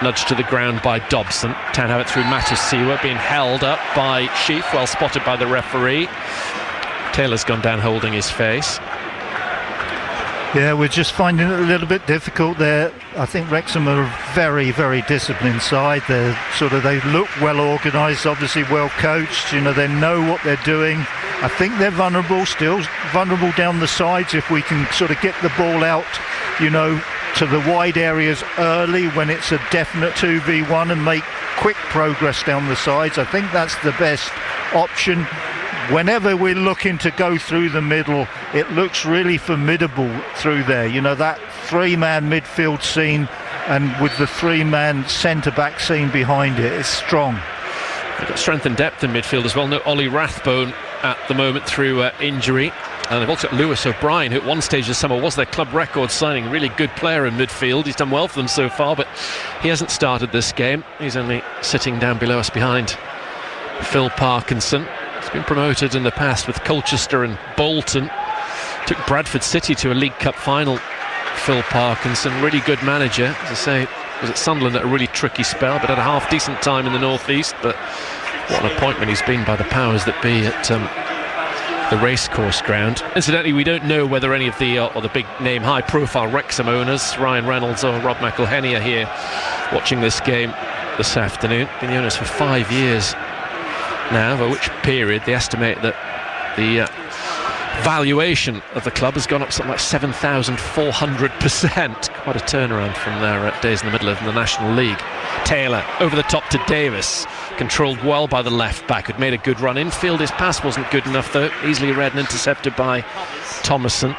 nudged to the ground by Dobson. Town have it through Matusiwa, being held up by Sheaf, well spotted by the referee. Taylor's gone down holding his face. Yeah, we're just finding it a little bit difficult there. I think Wrexham are a very, very disciplined side. They look well organised, obviously well coached. You know, they know what they're doing. I think they're still vulnerable down the sides. If we can sort of get the ball out, you know, to the wide areas early when it's a definite 2v1 and make quick progress down the sides, I think that's the best option. Whenever we're looking to go through the middle, it looks really formidable through there. You know, that 3-man midfield scene, and with the 3-man centre-back scene behind it, it's strong. They've got strength and depth in midfield as well. No Ollie Rathbone at the moment through injury. And they've also got Lewis O'Brien, who at one stage this summer was their club record signing. Really good player in midfield. He's done well for them so far, but he hasn't started this game. He's only sitting down below us behind Phil Parkinson. He's been promoted in the past with Colchester and Bolton. Took Bradford City to a League Cup final. Phil Parkinson, really good manager. As I say, was at Sunderland at a really tricky spell, but had a half-decent time in the North East. But what an appointment he's been by the powers that be at the racecourse ground. Incidentally, we don't know whether any of the big-name, high-profile Wrexham owners, Ryan Reynolds or Rob McElhenney, are here watching this game this afternoon. Been the owners for 5 years now, over which period they estimate that the valuation of the club has gone up something like 7,400%. Quite a turnaround from their days in the middle of the National League. Taylor over the top to Davis, controlled well by the left back, who'd made a good run infield. His pass wasn't good enough though, easily read and intercepted by Thomason.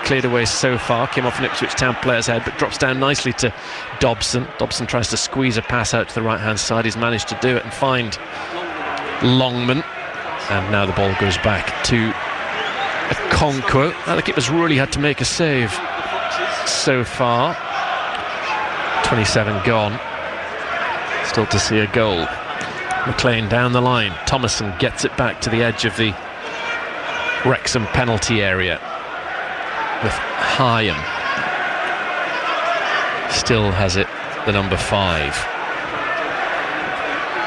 Cleared away so far, came off an Ipswich Town player's head, but drops down nicely to Dobson. Dobson tries to squeeze a pass out to the right hand side. He's managed to do it and find Longman, and now the ball goes back to Okonkwo. Now the keeper's really had to make a save so far. 27 gone. Still to see a goal. McLean down the line. Thomason gets it back to the edge of the Wrexham penalty area with Hyam. Still has it, the number 5.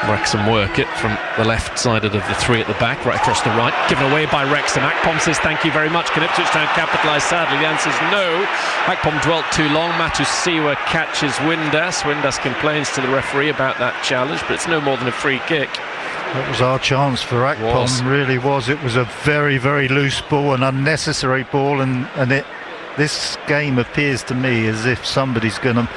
Wrexham work it from the left side of the 3 at the back, right across the right. Given away by Wrexham. Akpom says thank you very much. Can Ipswich Town capitalise? Sadly, the answer is no. Akpom dwelt too long. Matusiwa catches Windass. Windass complains to the referee about that challenge, but it's no more than a free kick. That was our chance for Akpom, really was. It was a very, very loose ball, an unnecessary ball, and this game appears to me as if somebody's going to...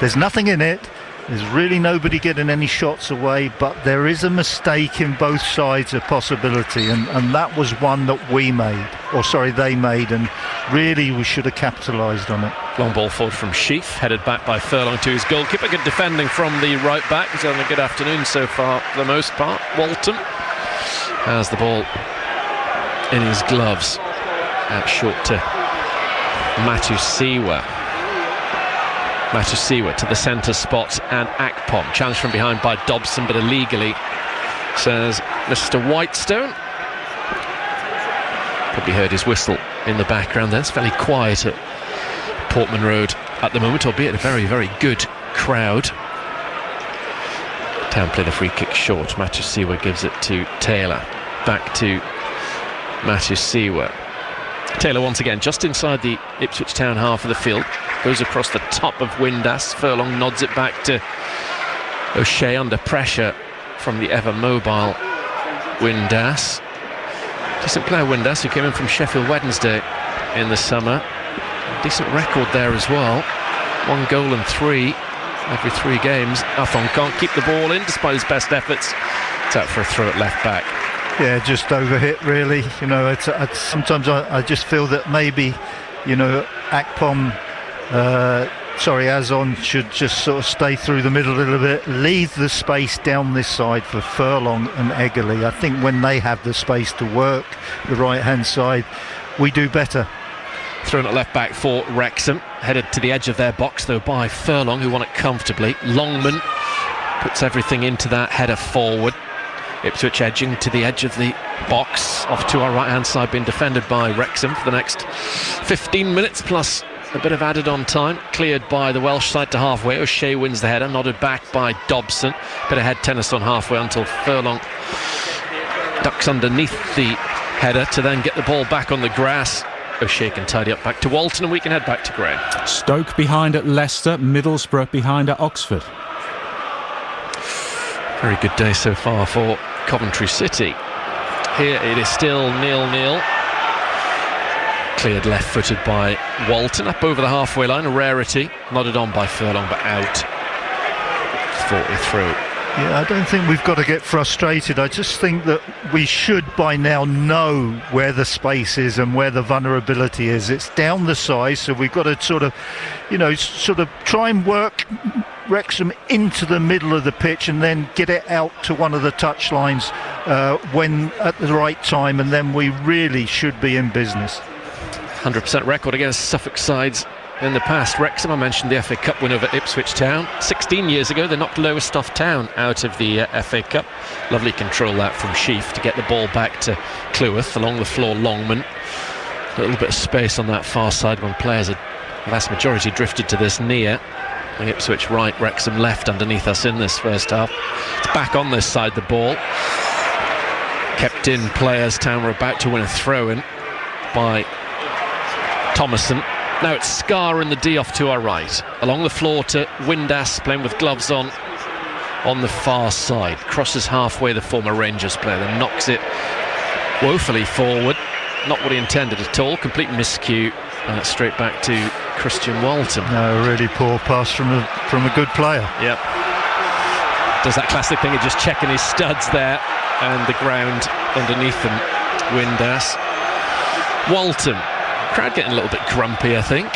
There's nothing in it. There's really nobody getting any shots away, but there is a mistake in both sides, a possibility, and that was one that they made, and really we should have capitalised on it. Long ball forward from Sheaf, headed back by Furlong to his goalkeeper. Good defending from the right back. He's having a good afternoon so far for the most part. Walton has the ball in his gloves. Out short to Matusiwa to the centre spot, and Akpom. Challenge from behind by Dobson, but illegally, says Mr. Whitestone. Probably heard his whistle in the background there. It's fairly quiet at Portman Road at the moment, albeit a very, very good crowd. Town play the free kick short. Matusiwa gives it to Taylor. Back to Matusiwa. Taylor once again just inside the Ipswich Town half of the field. Goes across the top of Windass. Furlong nods it back to O'Shea under pressure from the ever-mobile Windass. Decent player Windass, who came in from Sheffield Wednesday in the summer. Decent record there as well. 1 goal and 3 every 3 games. Athon can't keep the ball in despite his best efforts. It's out for a throw at left back. Yeah, just overhit really. You know, sometimes I just feel that maybe, you know, Akpom, Azon should just sort of stay through the middle a little bit, leave the space down this side for Furlong and Eggerly. I think when they have the space to work the right-hand side, we do better. Thrown at left back for Wrexham, headed to the edge of their box though by Furlong, who won it comfortably. Longman puts everything into that header forward. Ipswich edging to the edge of the box, off to our right hand side, being defended by Wrexham for the next 15 minutes plus a bit of added on time. Cleared by the Welsh side to halfway. O'Shea wins the header, nodded back by Dobson. Bit of head tennis on halfway until Furlong ducks underneath the header to then get the ball back on the grass. O'Shea can tidy up back to Walton, and we can head back to Graham. Stoke behind at Leicester, Middlesbrough behind at Oxford. Very good day so far for Coventry City. Here it is still 0-0. Cleared left-footed by Walton up over the halfway line, a rarity. Nodded on by Furlong, but out. 40 through. Yeah, I don't think we've got to get frustrated. I just think that we should by now know where the space is and where the vulnerability is. It's down the side, so we've got to sort of try and work Wrexham into the middle of the pitch and then get it out to one of the touch lines when at the right time, and then we really should be in business. 100% record against Suffolk sides in the past. Wrexham, I mentioned the FA Cup win over Ipswich Town 16 years ago. They knocked Lowestoft Town out of the FA Cup. Lovely control that from Sheaf to get the ball back to Cleworth. Along the floor, Longman. A little bit of space on that far side when players had, the vast majority, drifted to this near. Ipswich right, Wrexham left underneath us in this first half. It's back on this side, the ball. Kept in players. Town were about to win a throw-in by Thomason. Now it's Scar in the D off to our right. Along the floor to Windass, playing with gloves on the far side. Crosses halfway, the former Rangers player, then knocks it woefully forward. Not what he intended at all. Complete miscue. And it's straight back to Christian Walton. No, really poor pass from a good player. Yep. Does that classic thing of just checking his studs there, and the ground underneath him. Windass. Walton. Crowd getting a little bit grumpy, I think.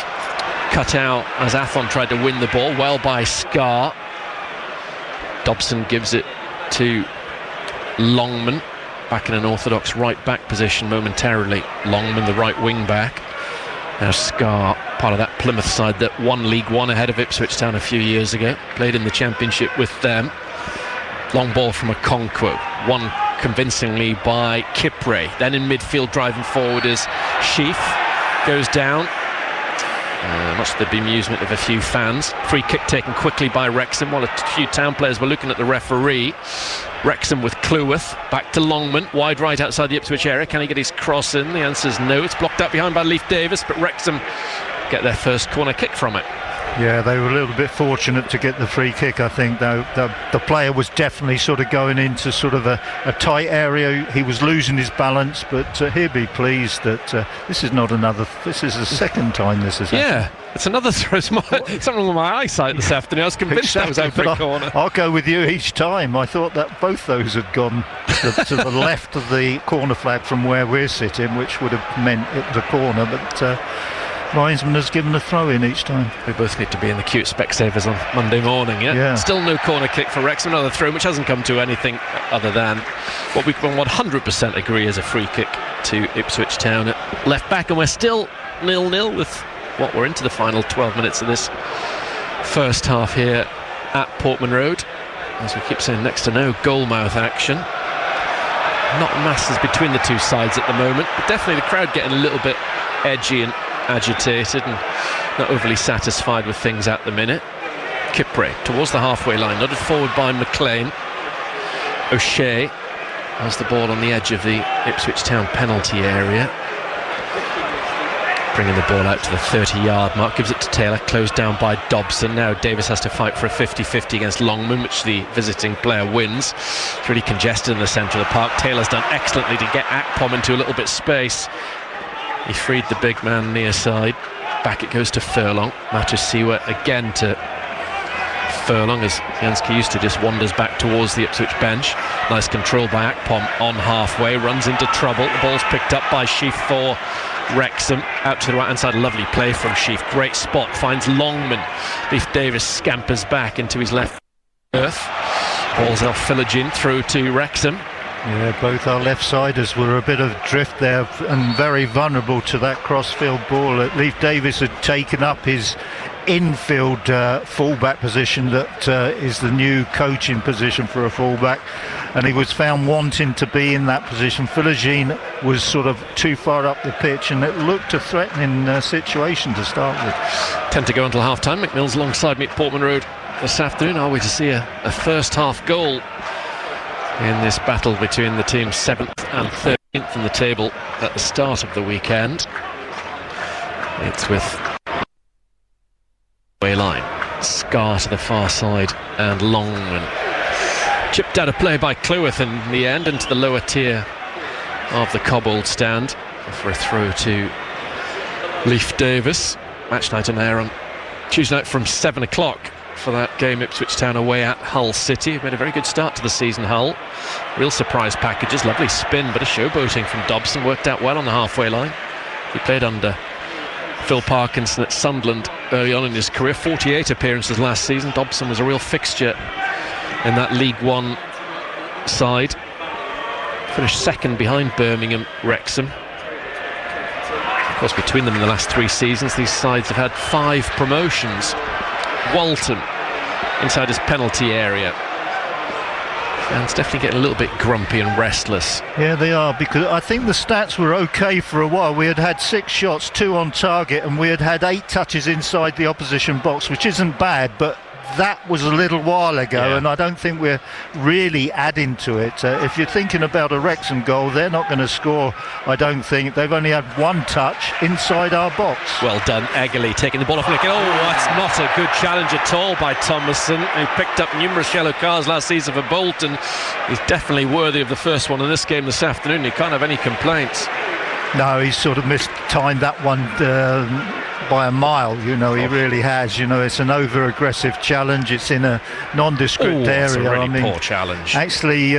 Cut out as Athon tried to win the ball, well by Scar. Dobson gives it to Longman. back in an orthodox right-back position momentarily. Longman, the right wing-back. Now Scar, part of that Plymouth side that won League One ahead of Ipswich Town a few years ago. Played in the Championship with them. Long ball from Okonkwo. Won convincingly by Kipre. Then in midfield driving forward is Sheaf. Goes down. Much to the bemusement of a few fans. Free kick taken quickly by Wrexham while a few Town players were looking at the referee. Wrexham with Cleworth. Back to Longman. Wide right outside the Ipswich area. Can he get his cross in? The answer is no. It's blocked out behind by Leif Davis, but Wrexham get their first corner kick from it. Yeah, they were a little bit fortunate to get the free kick, I think, though. The player was definitely sort of going into sort of a tight area. He was losing his balance, but he'll be pleased that this is the second time this has happened. Yeah, it's another throw. Something wrong with my eyesight this afternoon. I was convinced that was out for a corner. I'll go with you each time. I thought that both those had gone to the left of the corner flag from where we're sitting, which would have meant it was a corner, but linesman has given a throw in each time. We both need to be in the queue at Specsavers on Monday morning, yeah? Still no corner kick for Wrexham, another throw which hasn't come to anything other than what we can 100% agree is a free kick to Ipswich Town at left back, and we're still 0-0 with what we're into the final 12 minutes of this first half here at Portman Road. As we keep saying, next to no goalmouth action. Not masses between the two sides at the moment, but definitely the crowd getting a little bit edgy and agitated and not overly satisfied with things at the minute. Kipre towards the halfway line, nodded forward by McLean. O'Shea has the ball on the edge of the Ipswich Town penalty area, bringing the ball out to the 30-yard mark, gives it to Taylor, closed down by Dobson. Now Davis has to fight for a 50-50 against Longman, which the visiting player wins. It's really congested in the centre of the park. Taylor's done excellently to get Akpom into a little bit of space. He freed the big man near side. Back it goes to Furlong. Matosiwa again to Furlong as Jansky used to just wanders back towards the Ipswich bench. Nice control by Akpom on halfway. Runs into trouble. The ball's picked up by Sheaf for Wrexham. Out to the right hand side. Lovely play from Sheaf. Great spot. Finds Longman. Leif Davis scampers back into his left earth. Ball's off Philogene through to Wrexham. Yeah, both our left-siders were a bit of drift there and very vulnerable to that cross-field ball. Leif Davis had taken up his infield fullback position that is the new coaching position for a fullback, and he was found wanting to be in that position. Philogene was sort of too far up the pitch, and it looked a threatening situation to start with. 10 to go until half-time. McMills alongside me at Portman Road this afternoon. Are we to see a first-half goal in this battle between the teams 7th and 13th in the table at the start of the weekend? It's with way line, Scar to the far side, and Longman chipped out of play by Cleworth in the end into the lower tier of the cobbled stand for a throw to Leif Davis. Match night on air on Tuesday night from 7 o'clock for that game, Ipswich Town away at Hull City. Made a very good start to the season, Hull. Real surprise packages, lovely spin, but a showboating from Dobson worked out well on the halfway line. He played under Phil Parkinson at Sunderland early on in his career. 48 appearances last season. Dobson was a real fixture in that League One side. Finished second behind Birmingham, Wrexham. Of course, between them in the last 3 seasons, these sides have had 5 promotions. Walton inside his penalty area. Fans definitely getting a little bit grumpy and restless. Yeah, they are, because I think the stats were okay for a while. We had 6 shots, 2 on target, and we had 8 touches inside the opposition box, which isn't bad, but that was a little while ago, and I don't think we're really adding to it. If you're thinking about a Wrexham goal, they're not going to score, I don't think. They've only had 1 touch inside our box. Well done, Eggerly taking the ball off. Oh, that's not a good challenge at all by Thomason, who picked up numerous yellow cards last season for Bolton. He's definitely worthy of the first one in this game this afternoon. He can't have any complaints. No, he's sort of mistimed that one by a mile, he really has. It's an over-aggressive challenge. It's in a nondescript area. It's a really poor challenge. Actually,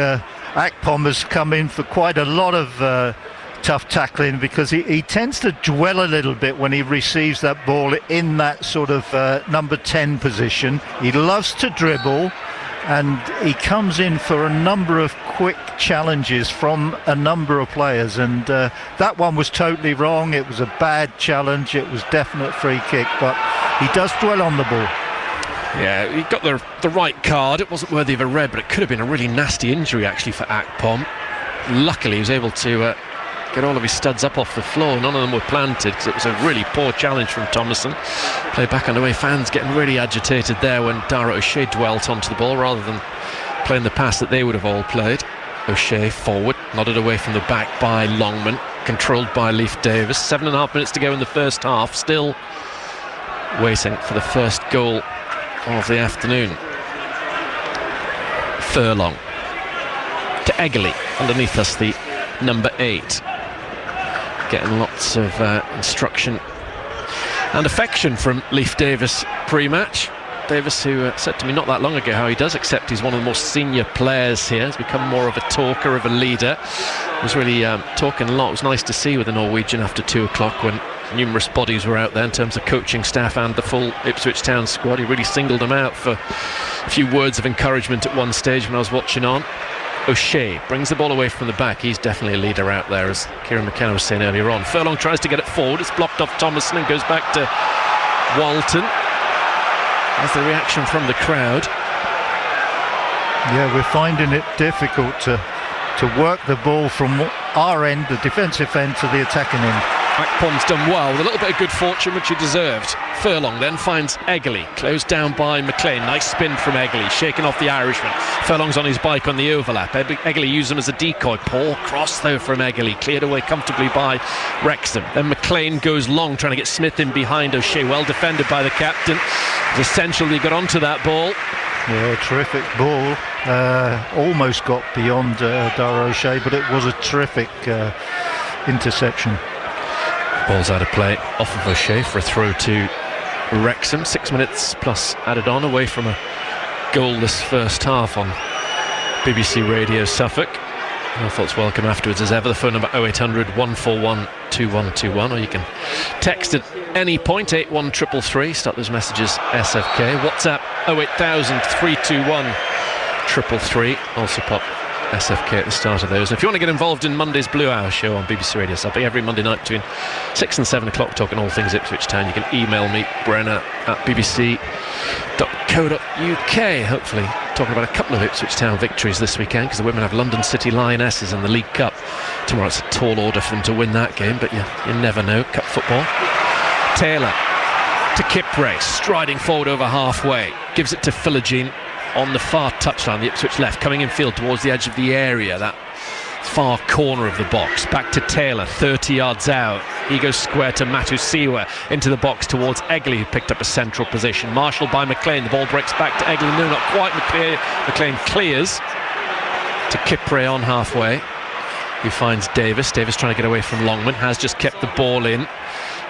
Akpom has come in for quite a lot of tough tackling, because he tends to dwell a little bit when he receives that ball in that sort of number 10 position. He loves to dribble, and he comes in for a number of quick challenges from a number of players, and that one was totally wrong. It was a bad challenge. It was definite free kick, but he does dwell on the ball. Yeah, he got the right card. It wasn't worthy of a red, but it could have been a really nasty injury actually for Akpom. Luckily he was able to get all of his studs up off the floor. None of them were planted because it was a really poor challenge from Thomason. Play back underway, fans getting really agitated there when Dara O'Shea dwelt onto the ball rather than playing the pass that they would have all played. O'Shea forward, nodded away from the back by Longman, controlled by Leif Davis. 7.5 minutes to go in the first half, still waiting for the first goal of the afternoon. Furlong to Eggerly, underneath us the number 8, getting lots of instruction and affection from Leif Davis pre-match. Davis, who said to me not that long ago how he does accept he's one of the most senior players here, has become more of a talker, of a leader, was really talking a lot. It was nice to see with the Norwegian after 2 o'clock when numerous bodies were out there in terms of coaching staff and the full Ipswich Town squad. He really singled them out for a few words of encouragement at one stage when I was watching on. O'Shea brings the ball away from the back. He's definitely a leader out there, as Kieran McKenna was saying earlier on. Furlong tries to get it forward. It's blocked off Thomason and goes back to Walton. That's the reaction from the crowd. Yeah, we're finding it difficult to work the ball from our end, the defensive end, to the attacking end. Akpom's done well with a little bit of good fortune, which he deserved. Furlong then finds Eggerly, closed down by McLean. Nice spin from Eggerly, shaking off the Irishman. Furlong's on his bike on the overlap. Eggerly used him as a decoy. Poor cross though from Eggerly, cleared away comfortably by Wrexham. Then McLean goes long, trying to get Smith in behind O'Shea. Well defended by the captain. It's essential he got onto that ball. Yeah, terrific ball. Almost got beyond Dara O'Shea, but it was a terrific interception. Ball's out of play off of O'Shea for a throw to Wrexham. 6 minutes plus added on away from a goalless first half on BBC Radio Suffolk. Your thoughts welcome afterwards as ever. The phone number 0800 141 2121, or you can text at any point 81333. Start those messages SFK. WhatsApp 08000 321 333. Also pop SFK at the start of those. And if you want to get involved in Monday's Blue Hour show on BBC Radio Suffolk every Monday night between 6 and 7 o'clock, talking all things Ipswich Town, you can email me, Brenner at bbc.co.uk. Hopefully talking about a couple of Ipswich Town victories this weekend, because the women have London City Lionesses in the League Cup tomorrow. It's a tall order for them to win that game, but you never know. Cup football. Taylor to Kipre, striding forward over halfway, gives it to Philogene on the far touchline, the Ipswich left, coming in field towards the edge of the area, that far corner of the box. Back to Taylor, 30 yards out. He goes square to Matusiwa, into the box towards Eggerly, who picked up a central position. Marshall by McLean, the ball breaks back to Eggerly. No, not quite. McLean clears to Kipre on halfway. He finds Davis. Davis trying to get away from Longman, has just kept the ball in.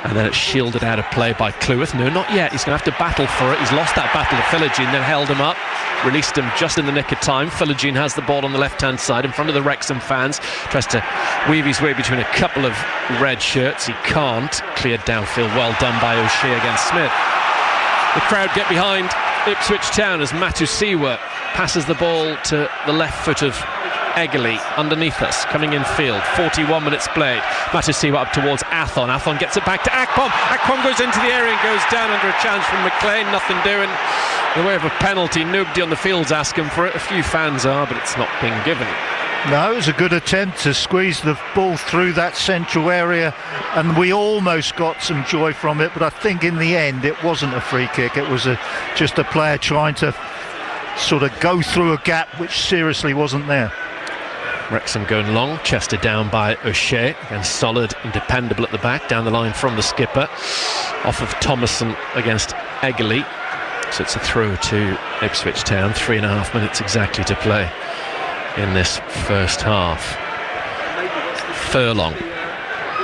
And then it's shielded out of play by Cleworth. No, not yet. He's going to have to battle for it. He's lost that battle to Philogene, then held him up, released him just in the nick of time. Philogene has the ball on the left-hand side in front of the Wrexham fans. Tries to weave his way between a couple of red shirts. He can't. Cleared downfield. Well done by O'Shea against Smith. The crowd get behind Ipswich Town as Matusiwa passes the ball to the left foot of Eggerly underneath us, coming in field. 41 minutes played. Matusiwa up towards Athon. Athon gets it back to Akpom. Akpom goes into the area and goes down under a challenge from McLean. Nothing doing in the way of a penalty. Nobody on the field's asking for it. A few fans are, but it's not being given. No, it was a good attempt to squeeze the ball through that central area, and we almost got some joy from it, but I think in the end it wasn't a free kick. It was just a player trying to sort of go through a gap which seriously wasn't there. Wrexham going long, chested down by O'Shea, again solid and dependable at the back, down the line from the skipper, off of Thomason against Eggerly. So it's a throw to Ipswich Town. 3.5 minutes exactly to play in this first half. Furlong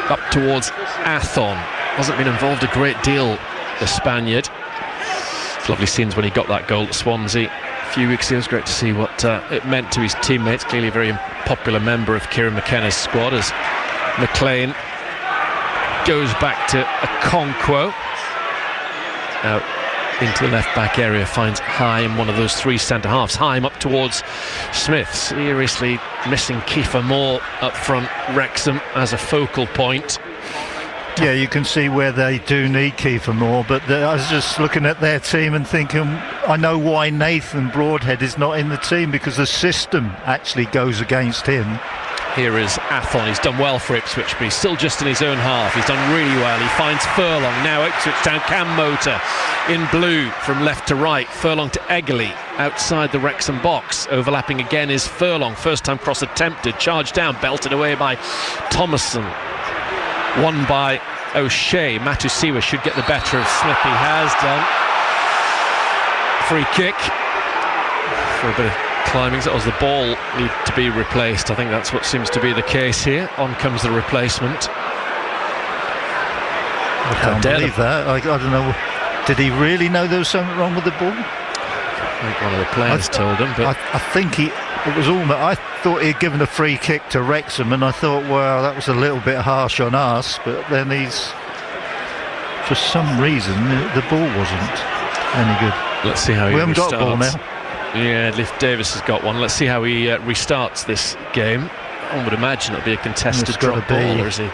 up towards Athon, hasn't been involved a great deal, the Spaniard. It's lovely scenes when he got that goal at Swansea a few weeks ago. It was great to see what it meant to his teammates. Clearly a very popular member of Kieran McKenna's squad, as McLean goes back to Okonkwo. Now into the left back area, finds Haim, one of those three centre-halves. Haim up towards Smith, seriously missing Kiefer Moore up front. Wrexham as a focal point. Yeah, you can see where they do need Kiefer Moore, but I was just looking at their team and thinking, I know why Nathan Broadhead is not in the team, because the system actually goes against him. Here is Athon. He's done well for Ipswich, but he's still just in his own half. He's done really well. He finds Furlong. Now Ipswich Town, Cam Motor in blue from left to right. Furlong to Egley outside the Wrexham box. Overlapping again is Furlong. First time cross attempted. Charged down, belted away by Thomason. Won by O'Shea. Matusiwa should get the better of Smith. He has done. Free kick for a bit of climbing. That was the ball need to be replaced. I think that's what seems to be the case here. On comes the replacement. I can't believe that. I don't know. Did he really know there was something wrong with the ball? I think one of the players told him. But I think it was almost. I thought he'd given a free kick to Wrexham, and I thought, well, that was a little bit harsh on us. But then for some reason, the ball wasn't any good. Let's see how he restarts. We haven't got a ball now. Yeah, Liff Davis has got one. Let's see how he restarts this game. One would imagine it'll be a contested drop ball, or is he?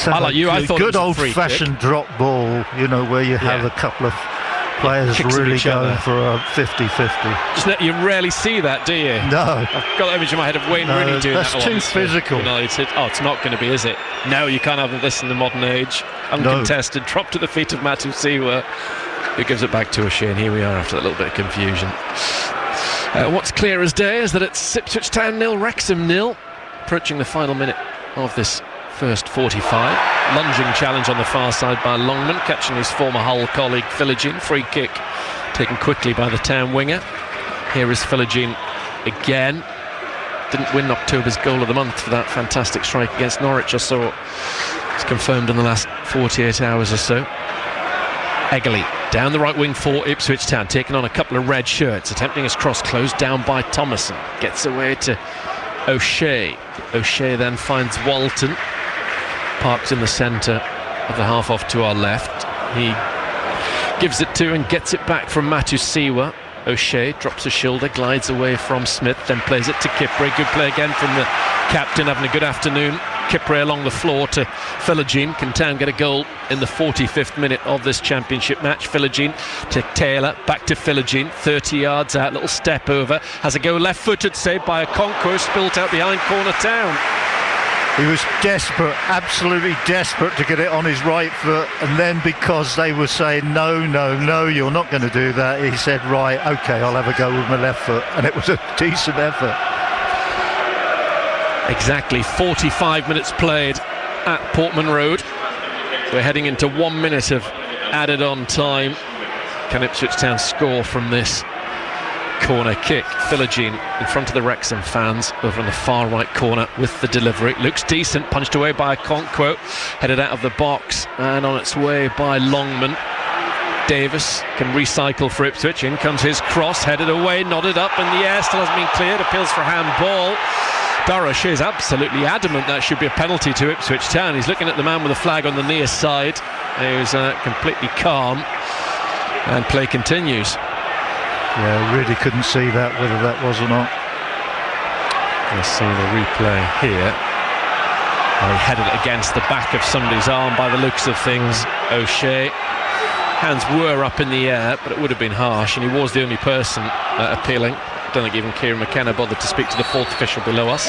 I like you. I thought good old-fashioned drop ball. You know, where you have a couple of players really going for a 50-50. You rarely see that, do you? No. I've got the image in my head of Wayne Rooney doing that. That's too physical. It's not going to be, is it? No, you can't have this in the modern age. Uncontested, drop to the feet of Matusiwa, who gives it back to O'Shea, and here we are after that little bit of confusion. What's clear as day is that it's Ipswich Town 0, Wrexham 0, approaching the final minute of this first 45. Lunging challenge on the far side by Longman, catching his former Hull colleague Philogene. Free kick taken quickly by the Town winger. Here is Philogene again. Didn't win October's goal of the month for that fantastic strike against Norwich. I saw it's confirmed in the last 48 hours or so. Egley down the right wing for Ipswich Town, taking on a couple of red shirts, attempting his cross, closed down by Thomason. Gets away to O'Shea. O'Shea then finds Walton, parked in the centre of the half off to our left. He gives it to and gets it back from Matusiwa. O'Shea drops a shoulder, glides away from Smith, then plays it to Kipre. Good play again from the captain, having a good afternoon. Kipre along the floor to Philogene. Can Town get a goal in the 45th minute of this championship match? Philogene to Taylor, back to Philogene, 30 yards out, little step over, has a go left-footed, saved by Okonkwo, spilt out behind corner Town. He was desperate, absolutely desperate to get it on his right foot, and then because they were saying no, you're not going to do that, he said, right, okay, I'll have a go with my left foot, and it was a decent effort. Exactly 45 minutes played at Portman Road. We're heading into 1 minute of added on time. Can Ipswich Town score from this corner kick? Philogene in front of the Wrexham fans over on the far right corner with the delivery. Looks decent, punched away by Okonkwo, headed out of the box and on its way by Longman. Davis can recycle for Ipswich. In comes his cross, headed away, nodded up in the air, still hasn't been cleared. Appeals for handball. Dara O'Shea is absolutely adamant that should be a penalty to Ipswich Town. He's looking at the man with the flag on the near side. He was completely calm, and play continues. Yeah, really couldn't see that, whether that was or not. We'll see the replay here. He headed it against the back of somebody's arm by the looks of things. O'Shea. Hands were up in the air, but it would have been harsh, and he was the only person appealing. I don't think even Kieran McKenna bothered to speak to the fourth official below us.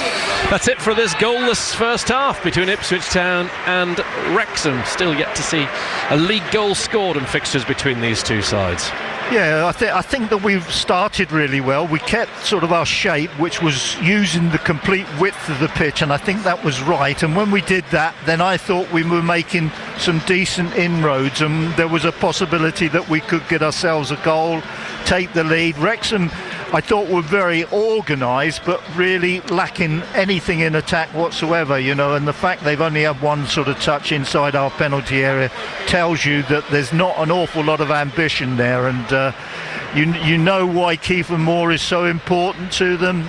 That's it for this goalless first half between Ipswich Town and Wrexham. Still yet to see a league goal scored in fixtures between these two sides. Yeah, I think that we've started really well. We kept sort of our shape, which was using the complete width of the pitch, and I think that was right. And when we did that, then I thought we were making some decent inroads, and there was a possibility that we could get ourselves a goal, take the lead. Wrexham, I thought, were very organised, but really lacking anything in attack whatsoever, you know, and the fact they've only had one sort of touch inside our penalty area tells you that there's not an awful lot of ambition there, and you know why Kiefer Moore is so important to them.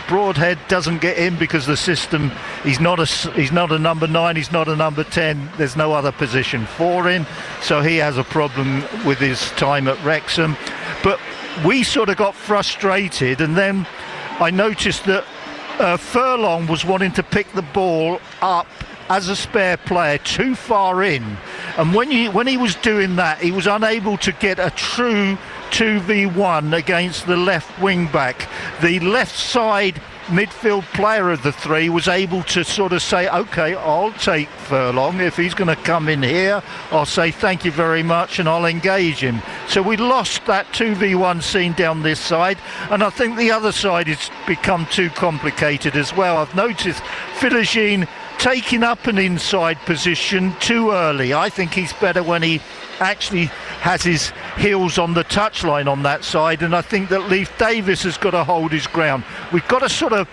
Broadhead doesn't get in because the system, he's not a number 9, he's not a number 10, there's no other position for him, so he has a problem with his time at Wrexham. But we sort of got frustrated, and then I noticed that Furlong was wanting to pick the ball up as a spare player too far in, and when he was doing that, he was unable to get a true 2v1 against the left wing back. The left side midfield player of the three was able to sort of say, okay, I'll take Furlong. If he's going to come in here, I'll say thank you very much and I'll engage him. So we lost that 2v1 scene down this side, and I think the other side has become too complicated as well. I've noticed Philogene taking up an inside position too early. I think he's better when he actually has his heels on the touchline on that side, and I think that Leif Davis has got to hold his ground. We've got to sort of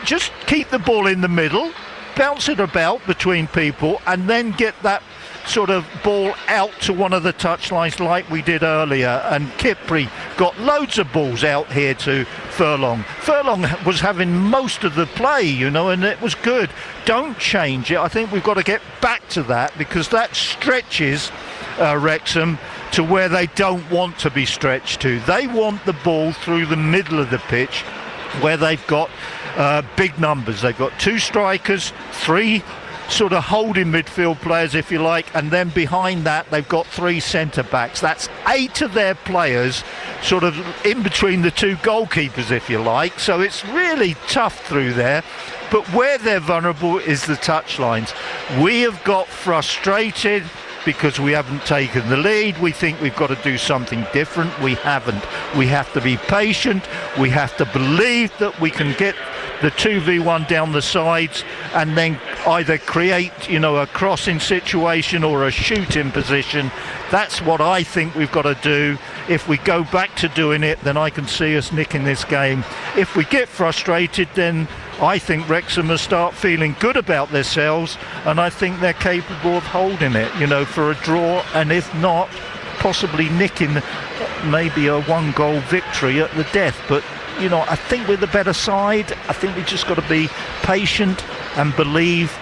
just keep the ball in the middle, bounce it about between people, and then get that sort of ball out to one of the touchlines like we did earlier. And Kipri got loads of balls out here to Furlong. Furlong was having most of the play, you know, and it was good. Don't change it. I think we've got to get back to that, because that stretches Wrexham to where they don't want to be stretched to. They want the ball through the middle of the pitch where they've got big numbers. They've got 2 strikers, 3 sort of holding midfield players, if you like, and then behind that they've got 3 centre backs. That's 8 of their players sort of in between the 2 goalkeepers, if you like. So it's really tough through there. But where they're vulnerable is the touchlines. We have got frustrated because we haven't taken the lead. We think we've got to do something different. We haven't. We have to be patient. We have to believe that we can get the 2v1 down the sides and then either create, you know, a crossing situation or a shooting position. That's what I think we've got to do. If we go back to doing it, then I can see us nicking this game. If we get frustrated, then I think Wrexham will start feeling good about themselves, and I think they're capable of holding it, you know, for a draw, and if not, possibly nicking maybe a 1-goal victory at the death. But, you know, I think we're the better side. I think we just got to be patient and believe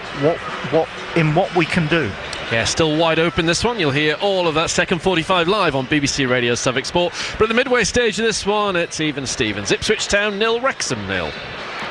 in what we can do. Yeah, still wide open this one. You'll hear all of that second 45 live on BBC Radio Suffolk Sport. But at the midway stage of this one, it's even Stevens. Ipswich Town 0, Wrexham 0.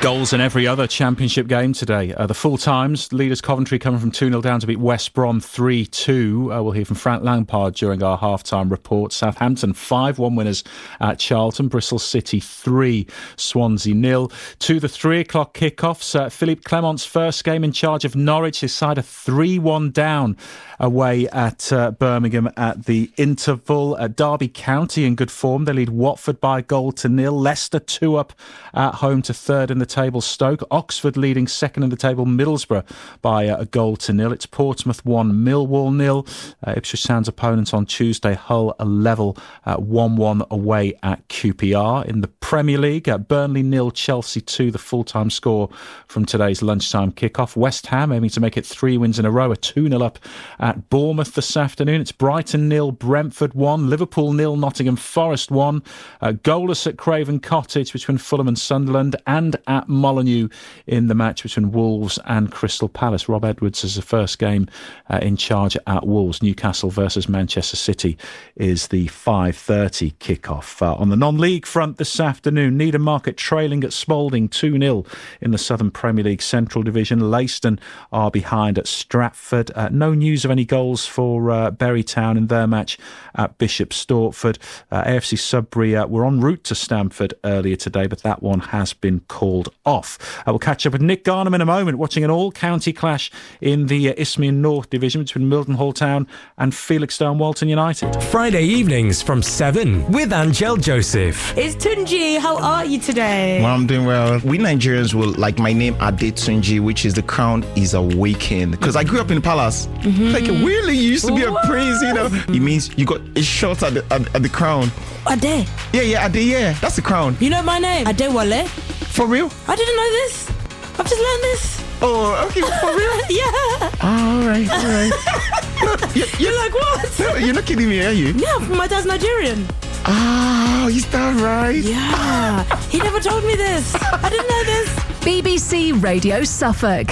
Goals in every other championship game today. The full times, leaders Coventry coming from 2-0 down to beat West Brom 3-2. We'll hear from Frank Lampard during our half-time report. Southampton 5-1 winners at Charlton. Bristol City 3, Swansea 0. To the 3 o'clock kickoffs, Philippe Clement's first game in charge of Norwich. His side are 3-1 down away at Birmingham at the interval. Derby County in good form. They lead Watford by 1-0. Leicester 2 up at home to 3rd in the table, Stoke. Oxford leading 2nd in the table, Middlesbrough by 1-0. It's Portsmouth 1, Millwall 0. Ipswich Town's opponents on Tuesday, Hull a level at 1-1 away at QPR. In the Premier League, Burnley 0, Chelsea 2, the full-time score from today's lunchtime kickoff. West Ham aiming to make it 3 wins in a row, a 2-0 up at Bournemouth this afternoon. It's Brighton 0, Brentford 1, Liverpool 0, Nottingham Forest 1. Goalless at Craven Cottage between Fulham and Sunderland, and at Molineux in the match between Wolves and Crystal Palace. Rob Edwards is the first game in charge at Wolves. Newcastle versus Manchester City is the 5:30 kickoff. On the non-league front this afternoon, Needham Market trailing at Spalding 2-0 in the Southern Premier League Central Division. Leiston are behind at Stratford. No news of any goals for Bury Town in their match at Bishop Stortford. AFC Sudbury were en route to Stamford earlier today, but that one has been called off. We'll catch up with Nick Garnham in a moment, watching an all-county clash in the Isthmian North Division between Mildenhall Town and Felixstowe Walton United. Friday evenings from 7 with Angel Joseph. It's Tunji. How are you today? Well, I'm doing well. We Nigerians will like my name Ade Tunji, which is the crown is awakened. Because I grew up in the palace. Mm-hmm. Like really used to be a praise, you know. It means you got a shot at the crown. Ade? Yeah, Ade, yeah. That's the crown. You know my name? Ade Wale. For real? I didn't know this. I've just learned this. Oh, okay, for real? Yeah. All right. You're like, what? No, you're not kidding me, are you? Yeah, my dad's Nigerian. Oh, is that right? Yeah. He never told me this. I didn't know this. BBC Radio Suffolk.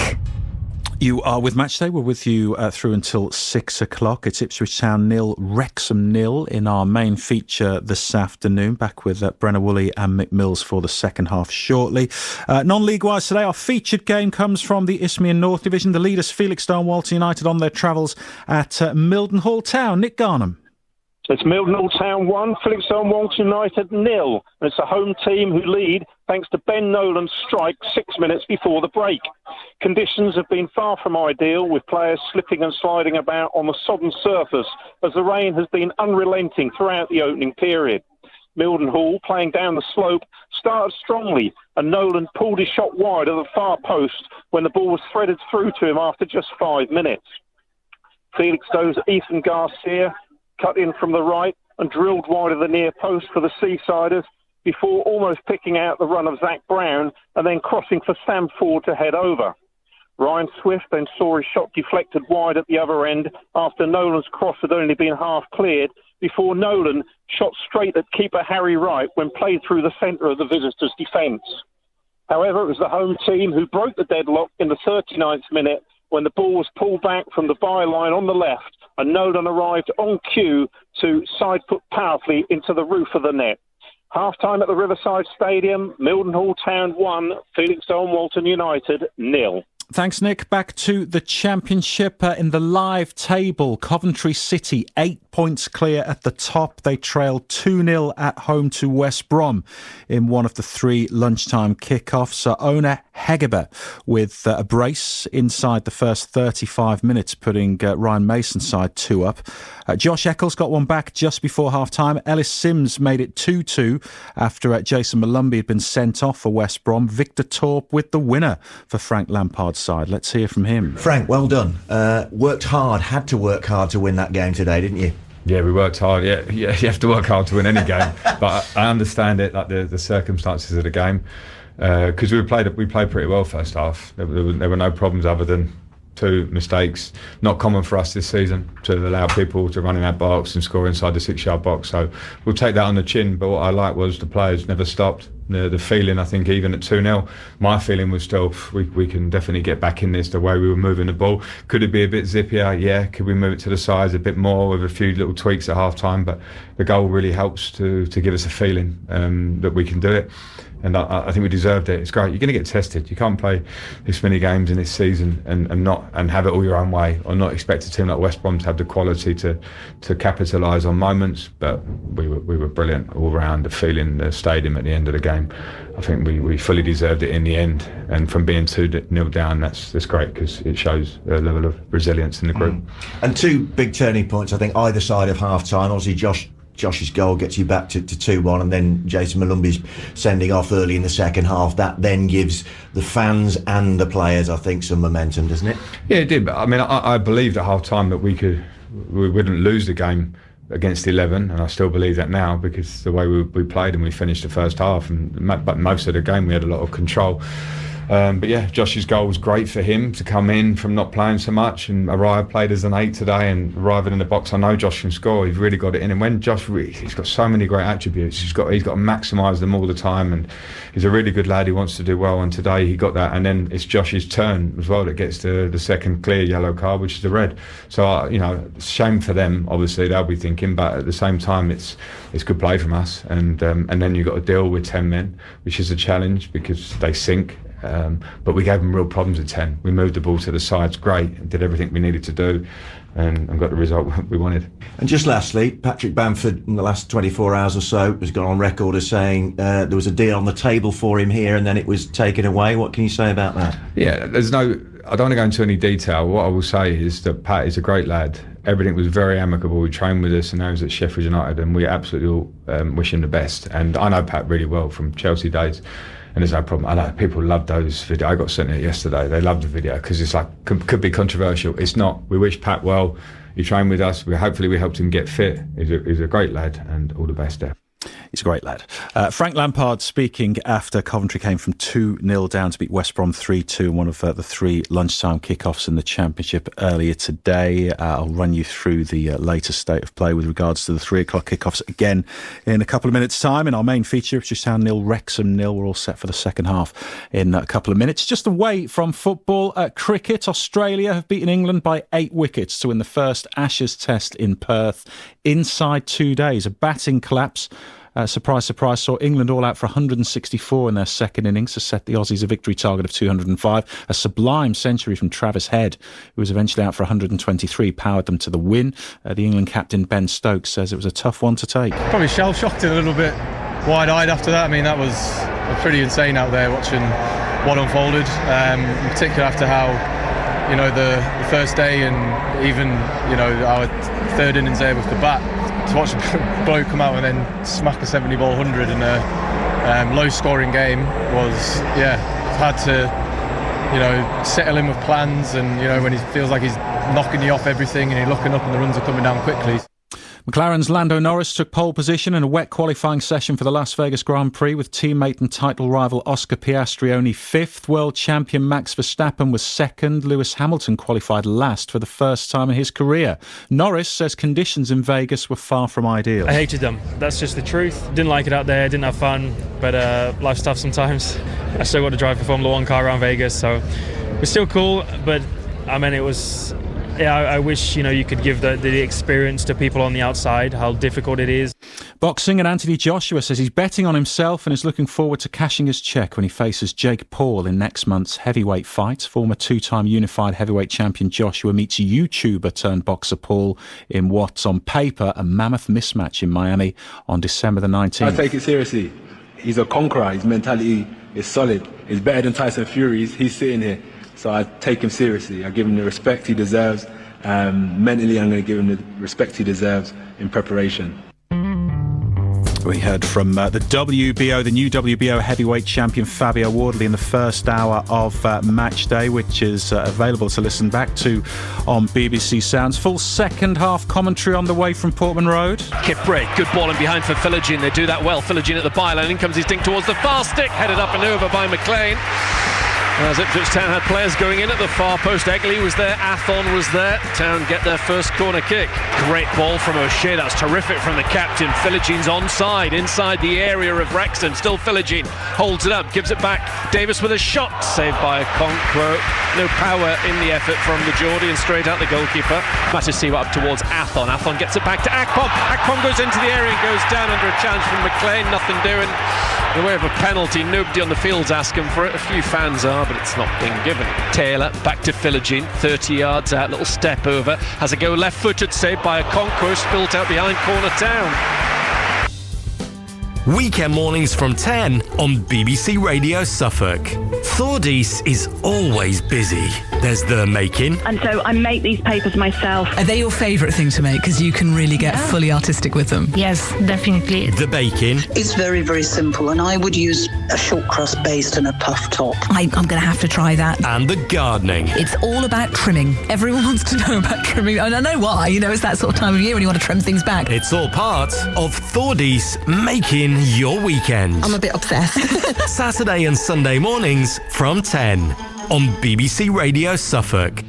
You are with Matchday. We're with you through until 6 o'clock. It's Ipswich Town 0, Wrexham 0 in our main feature this afternoon. Back with Brenna Woolley and Mick Mills for the second half shortly. Non-league-wise today, our featured game comes from the Isthmian North Division. The leaders, Felixstowe Walton United, on their travels at Mildenhall Town. Nick Garnham. It's Mildenhall Town 1, Felixstowe Walton United 0. And it's the home team who lead thanks to Ben Nolan's strike 6 minutes before the break. Conditions have been far from ideal, with players slipping and sliding about on the sodden surface as the rain has been unrelenting throughout the opening period. Mildenhall, playing down the slope, started strongly, and Nolan pulled his shot wide at the far post when the ball was threaded through to him after just 5 minutes. Felixstowe's Ethan Garcia cut in from the right and drilled wide of the near post for the Seasiders before almost picking out the run of Zach Brown and then crossing for Sam Ford to head over. Ryan Swift then saw his shot deflected wide at the other end after Nolan's cross had only been half cleared before Nolan shot straight at keeper Harry Wright when played through the centre of the visitors' defence. However, it was the home team who broke the deadlock in the 39th minute when the ball was pulled back from the byline on the left and Nolan arrived on cue to side foot powerfully into the roof of the net. Half-time at the Riverside Stadium, Mildenhall Town 1, Felixstowe Walton United 0. Thanks, Nick. Back to the Championship in the live table. Coventry City, 8 points clear at the top. They trailed 2-0 at home to West Brom in one of the 3 lunchtime kickoffs. Owner Hegerber with a brace inside the first 35 minutes, putting Ryan Mason's side 2 up. Josh Eccles got one back just before half-time. Ellis Sims made it 2-2 after Jason Malumbi had been sent off for West Brom. Victor Torp with the winner for Frank Lampard's side. Let's hear from him. Frank, well done. Worked hard, had to work hard to win that game today, didn't you? Yeah, we worked hard. Yeah, you have to work hard to win any game. But I understand it, like the circumstances of the game, because we played pretty well first half. There were no problems other than 2 mistakes. Not common for us this season to allow people to run in our box and score inside the 6-yard box. So we'll take that on the chin. But what I like was the players never stopped. The feeling, I think, even at 2-0, my feeling was still we can definitely get back in this, the way we were moving the ball. Could it be a bit zippier? Yeah. Could we move it to the sides a bit more with a few little tweaks at half time? But the goal really helps to give us a feeling that we can do it. And I think we deserved it. It's great. You're going to get tested. You can't play this many games in this season and have it all your own way, or not expect a team like West Brom to have the quality to capitalise on moments. But we were brilliant all round. The feeling, the stadium at the end of the game, I think we fully deserved it in the end. And from being 2-0 down, that's great, because it shows a level of resilience in the group. And 2 big turning points, I think, either side of half time. Obviously, Josh's goal gets you back to 2-1, and then Jason Malumbi's sending off early in the second half. That then gives the fans and the players, I think, some momentum, doesn't it? Yeah, it did. But I mean, I believed at half time that we wouldn't lose the game against 11, and I still believe that now, because the way we played and we finished the first half, but most of the game we had a lot of control. But yeah, Josh's goal was great for him to come in from not playing so much, and Araya played as an 8 today and arriving in the box. I know Josh can score. He's really got it in, and when Josh, he's got so many great attributes. He's got to maximise them all the time, and he's a really good lad. He wants to do well, and today he got that. And then it's Josh's turn as well that gets the second clear yellow card, which is the red. So shame for them. Obviously they'll be thinking, but at the same time it's good play from us. And then you've got to deal with 10 men, which is a challenge because they sink. But we gave them real problems at 10. We moved the ball to the sides, great, did everything we needed to do, and got the result we wanted. And just lastly, Patrick Bamford, in the last 24 hours or so, has gone on record as saying there was a deal on the table for him here and then it was taken away. What can you say about that? Yeah, I don't want to go into any detail. What I will say is that Pat is a great lad. Everything was very amicable. He trained with us and now he's at Sheffield United, and we absolutely all wish him the best. And I know Pat really well from Chelsea days. And there's no problem. I know people love those videos. I got sent it yesterday. They loved the video because it's like could be controversial. It's not. We wish Pat well. He trained with us. Hopefully we helped him get fit. He's a great lad, and all the best there. He's a great lad. Frank Lampard speaking after Coventry came from 2-0 down to beat West Brom 3-2 in one of the 3 lunchtime kickoffs in the Championship earlier today. I'll run you through the latest state of play with regards to the 3 o'clock kickoffs again in a couple of minutes' time. In our main feature, Ipswich Town 0, Wrexham 0. We're all set for the second half in a couple of minutes. Just away from football, cricket, Australia have beaten England by 8 wickets to win the first Ashes Test in Perth inside 2 days. A batting collapse. Surprise, surprise, saw England all out for 164 in their second innings to set the Aussies a victory target of 205. A sublime century from Travis Head, who was eventually out for 123, powered them to the win. The England captain Ben Stokes says it was a tough one to take. Probably shell-shocked a little bit, wide-eyed after that. I mean, that was pretty insane out there watching what unfolded, in particular after how, you know, the first day and even, you know, our third innings there with the bat. To watch a bloke come out and then smack a 70-ball 100 in a low-scoring game was, had to, you know, settle in with plans, and, you know, when he feels like he's knocking you off everything and you're looking up and the runs are coming down quickly. McLaren's Lando Norris took pole position in a wet qualifying session for the Las Vegas Grand Prix, with teammate and title rival Oscar Piastri only 5th. World champion Max Verstappen was 2nd. Lewis Hamilton qualified last for the first time in his career. Norris says conditions in Vegas were far from ideal. I hated them. That's just the truth. Didn't like it out there, didn't have fun, but life's tough sometimes. I still got to drive a Formula 1 car around Vegas, so it was still cool, but I mean, it was... Yeah, I wish, you know, you could give the experience to people on the outside, how difficult it is. Boxing, and Anthony Joshua says he's betting on himself and is looking forward to cashing his cheque when he faces Jake Paul in next month's heavyweight fight. Former 2-time unified heavyweight champion Joshua meets YouTuber turned boxer Paul in what's on paper a mammoth mismatch in Miami on December the 19th. I take it seriously. He's a conqueror. His mentality is solid. He's better than Tyson Fury. He's sitting here. So I take him seriously. I give him the respect he deserves. Mentally, I'm going to give him the respect he deserves in preparation. We heard from the WBO, the new WBO heavyweight champion Fabio Wardley in the first hour of Match Day, which is available to listen back to on BBC Sounds. Full second half commentary on the way from Portman Road. Kip break, good ball in behind for Philogene. They do that well. Philogene at the byline. In comes his dink towards the far stick, headed up and over by McLean. As Ipswich Town had players going in at the far post. Egley was there, Athon was there. Town get their first corner kick. Great ball from O'Shea, that's terrific from the captain. Philogene's onside, inside the area of Wrexham. Still Philogene, holds it up, gives it back. Davis with a shot, saved by Okonkwo. No power in the effort from the Geordie, and straight out the goalkeeper. Matasiwa up towards Athon. Athon gets it back to Akpom. Akpom goes into the area and goes down under a challenge from McLean. Nothing doing. In the way of a penalty, nobody on the field's asking for it. A few fans are, but it's not being given. Taylor back to Philogene, 30 yards out, little step over, has a go left-footed, saved by a concourse, spilt out behind corner Town. Weekend mornings from 10 on BBC Radio Suffolk. Thordis is always busy. There's the making. And so I make these papers myself. Are they your favourite thing to make? Because you can really get fully artistic with them. Yes, definitely. The baking. It's very, very simple, and I would use a short crust based and a puff top. I'm going to have to try that. And the gardening. It's all about trimming. Everyone wants to know about trimming. And I know why. You know, it's that sort of time of year when you want to trim things back. It's all part of Thordis making your weekend. I'm a bit obsessed. Saturday and Sunday mornings from 10 on BBC Radio Suffolk.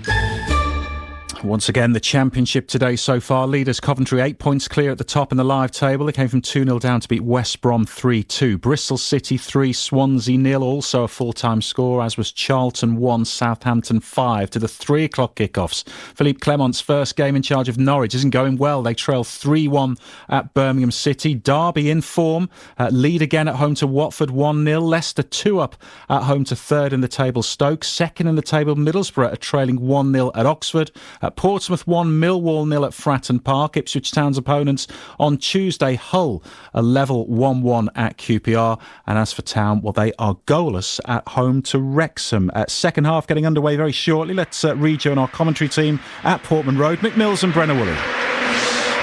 Once again, the Championship today so far. Leaders Coventry 8 points clear at the top in the live table. They came from 2-0 down to beat West Brom 3-2. Bristol City 3, Swansea 0. Also a full-time score, as was Charlton 1, Southampton 5 to the 3 o'clock kickoffs. Philippe Clement's first game in charge of Norwich isn't going well. They trail 3-1 at Birmingham City. Derby in form. Lead again at home to Watford 1-0. Leicester 2-up at home to third in the table Stoke. Second in the table Middlesbrough are trailing 1-0 at Oxford. Portsmouth 1, Millwall 0 at Fratton Park. Ipswich Town's opponents on Tuesday, Hull, a level 1-1 at QPR. And as for Town, well, they are goalless at home to Wrexham. Second half getting underway very shortly. Let's rejoin our commentary team at Portman Road, Mick Mills and Brenna Woolley.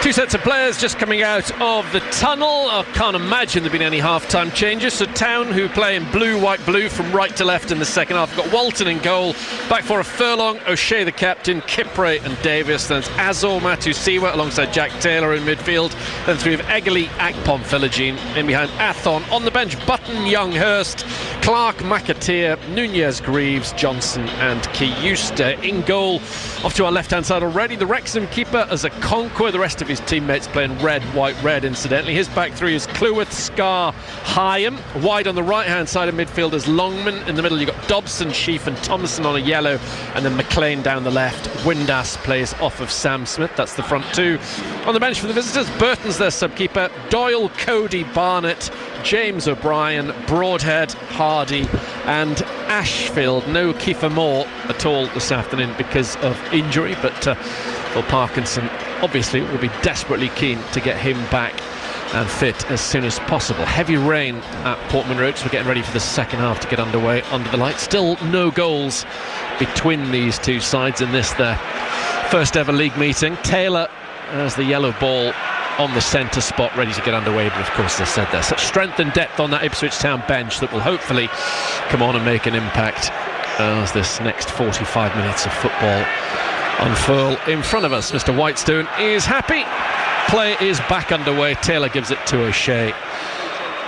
Two sets of players just coming out of the tunnel. I can't imagine there have been any half-time changes. So Town, who play in blue, white, blue from right to left in the second half. We've got Walton in goal. Back for a Furlong, O'Shea the captain, Kipre and Davis. Then it's Azor, Matusiwa alongside Jack Taylor in midfield. Then three of Egerly, Akpom, Philogene. In behind Athon. On the bench, Button, Young-Hurst, Clark, McAteer, Nunez, Greaves, Johnson and Kiyusta. In goal, off to our left-hand side already, the Wrexham keeper as a Conquer. The rest of his teammates playing red, white, red incidentally. His back three is Cleworth, Scar, Hyam. Wide on the right hand side of midfield is Longman. In the middle you've got Dobson, Sheaf and Thomason on a yellow, and then McLean down the left. Windass plays off of Sam Smith. That's the front two. On the bench for the visitors, Burton's their sub-keeper, Doyle, Cody, Barnett, James O'Brien, Broadhead, Hardy and Ashfield. No Kiefer Moore at all this afternoon because of injury, but Phil Parkinson obviously will be desperately keen to get him back and fit as soon as possible. Heavy rain at Portman Road, so we're getting ready for the second half to get underway under the lights. Still no goals between these two sides in this, their first ever league meeting. Taylor has the yellow ball on the centre spot, ready to get underway, but of course, as I said, there's such strength and depth on that Ipswich Town bench that will hopefully come on and make an impact as this next 45 minutes of football unfurl in front of us. Mr. Whitestone is happy. Play is back underway. Taylor gives it to O'Shea,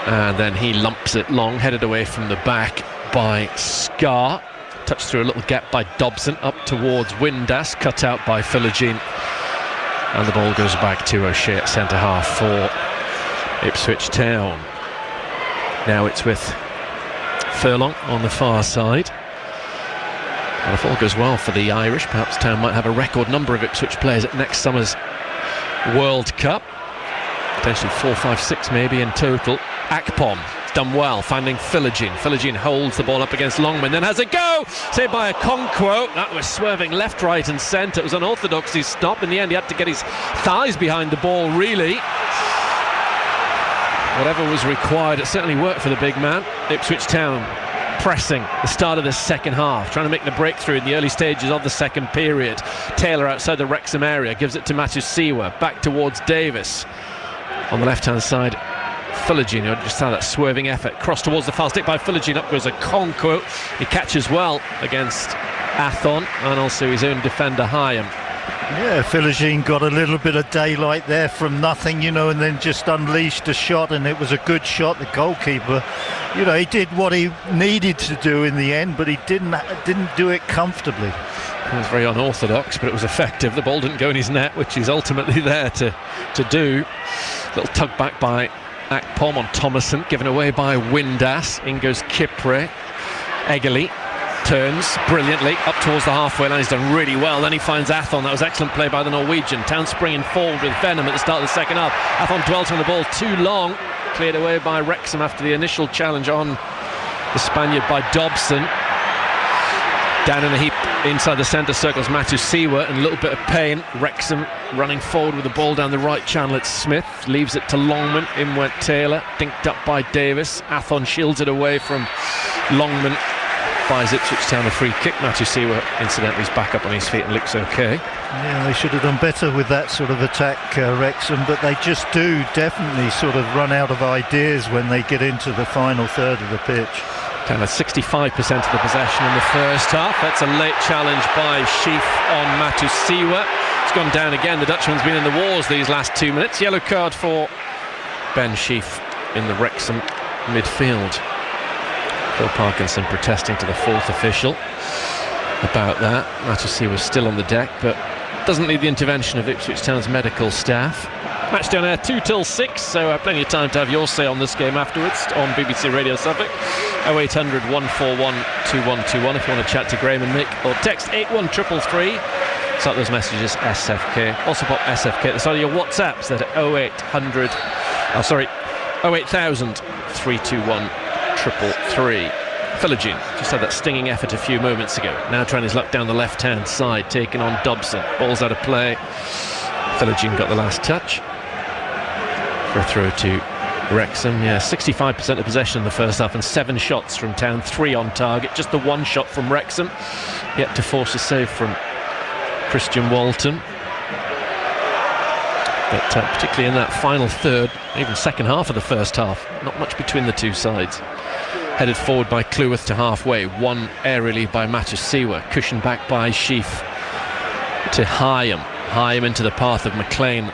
and then he lumps it long, headed away from the back by Scar. Touched through a little gap by Dobson, up towards Windass, cut out by Philogene, and the ball goes back to O'Shea at centre half for Ipswich Town. Now it's with Furlong on the far side. And if all goes well for the Irish, perhaps Town might have a record number of Ipswich players at next summer's World Cup. Potentially 4, 5, 6 maybe in total. Akpom has done well, finding Philogene. Philogene holds the ball up against Longman, then has a go! Saved by a Conquo. That was swerving left, right and centre. It was unorthodox, his stop. In the end, he had to get his thighs behind the ball, really. Whatever was required, it certainly worked for the big man. Ipswich Town pressing the start of the second half, trying to make the breakthrough in the early stages of the second period. Taylor outside the Wrexham area gives it to Matusiwa, back towards Davis. On the left hand side, Philogene, just saw that swerving effort, cross towards the far stick by Philogene, up goes a Conquo. He catches well against Athon and also his own defender Hyam. Yeah, Philogene got a little bit of daylight there from nothing, you know, and then just unleashed a shot, and it was a good shot. The goalkeeper, you know, he did what he needed to do in the end, but he didn't do it comfortably. It was very unorthodox, but it was effective. The ball didn't go in his net, which he's ultimately there to do. Little tug back by Akpom on Thomason, given away by Windass. In goes Kipre. Egerly turns brilliantly up towards the halfway line. He's done really well. Then he finds Athon. That was excellent play by the Norwegian. Town springing forward with venom at the start of the second half. Athon dwelt on the ball too long. Cleared away by Wrexham after the initial challenge on the Spaniard by Dobson. Down in a heap inside the centre circles Matusiwa in a little bit of pain. Wrexham running forward with the ball down the right channel. It's Smith, leaves it to Longman. In went Taylor, dinked up by Davis. Athon shields it away from Longman. Buys Ipswich Town a free kick. Matusiwa incidentally is back up on his feet and looks okay. Yeah, they should have done better with that sort of attack, Wrexham, but they just do definitely sort of run out of ideas when they get into the final third of the pitch. Town had 65% of the possession in the first half. That's a late challenge by Sheaf on Matusiwa. It's gone down again. The Dutchman's been in the wars these last 2 minutes. Yellow card for Ben Sheaf in the Wrexham midfield. Phil Parkinson protesting to the fourth official about that. Matusiwa was still on the deck, but doesn't need the intervention of Ipswich Town's medical staff. Match down air 2 till 6, so plenty of time to have your say on this game afterwards on BBC Radio Suffolk. 0800 141 2121 if you want to chat to Graham and Mick, or text 81333. Start those messages SFK. Also pop SFK at the side of your WhatsApps. That at 0800 321 333. Philogene just had that stinging effort a few moments ago. Now trying his luck down the left-hand side, taking on Dobson. Ball's out of play. Philogene got the last touch for a throw to Wrexham. Yeah, 65% of possession in the first half and 7 shots from Town, 3 on target. Just the 1 shot from Wrexham, yet to force a save from Christian Walton. But particularly in that final third, even second half of the first half, not much between the two sides. Headed forward by Cleworth to halfway, one aerially by Matusiwa, cushioned back by Sheaf to Hyam into the path of McLean,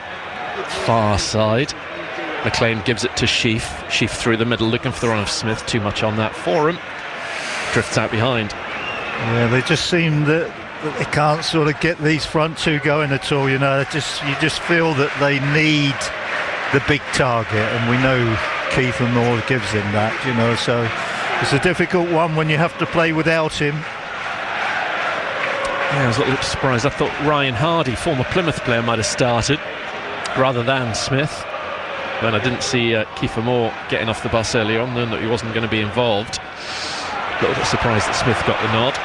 far side. McLean gives it to Sheaf through the middle, looking for the run of Smith, too much on that for him, drifts out behind. Yeah, they just seem that they can't sort of get these front two going at all, you know. You just feel that they need the big target, and we know Kiefer Moore gives him that, you know, so it's a difficult one when you have to play without him. Yeah, I was a little surprised. I thought Ryan Hardy, former Plymouth player, might have started rather than Smith. Then I didn't see Kiefer Moore getting off the bus early on, knowing that he wasn't going to be involved. A little bit surprised that Smith got the nod.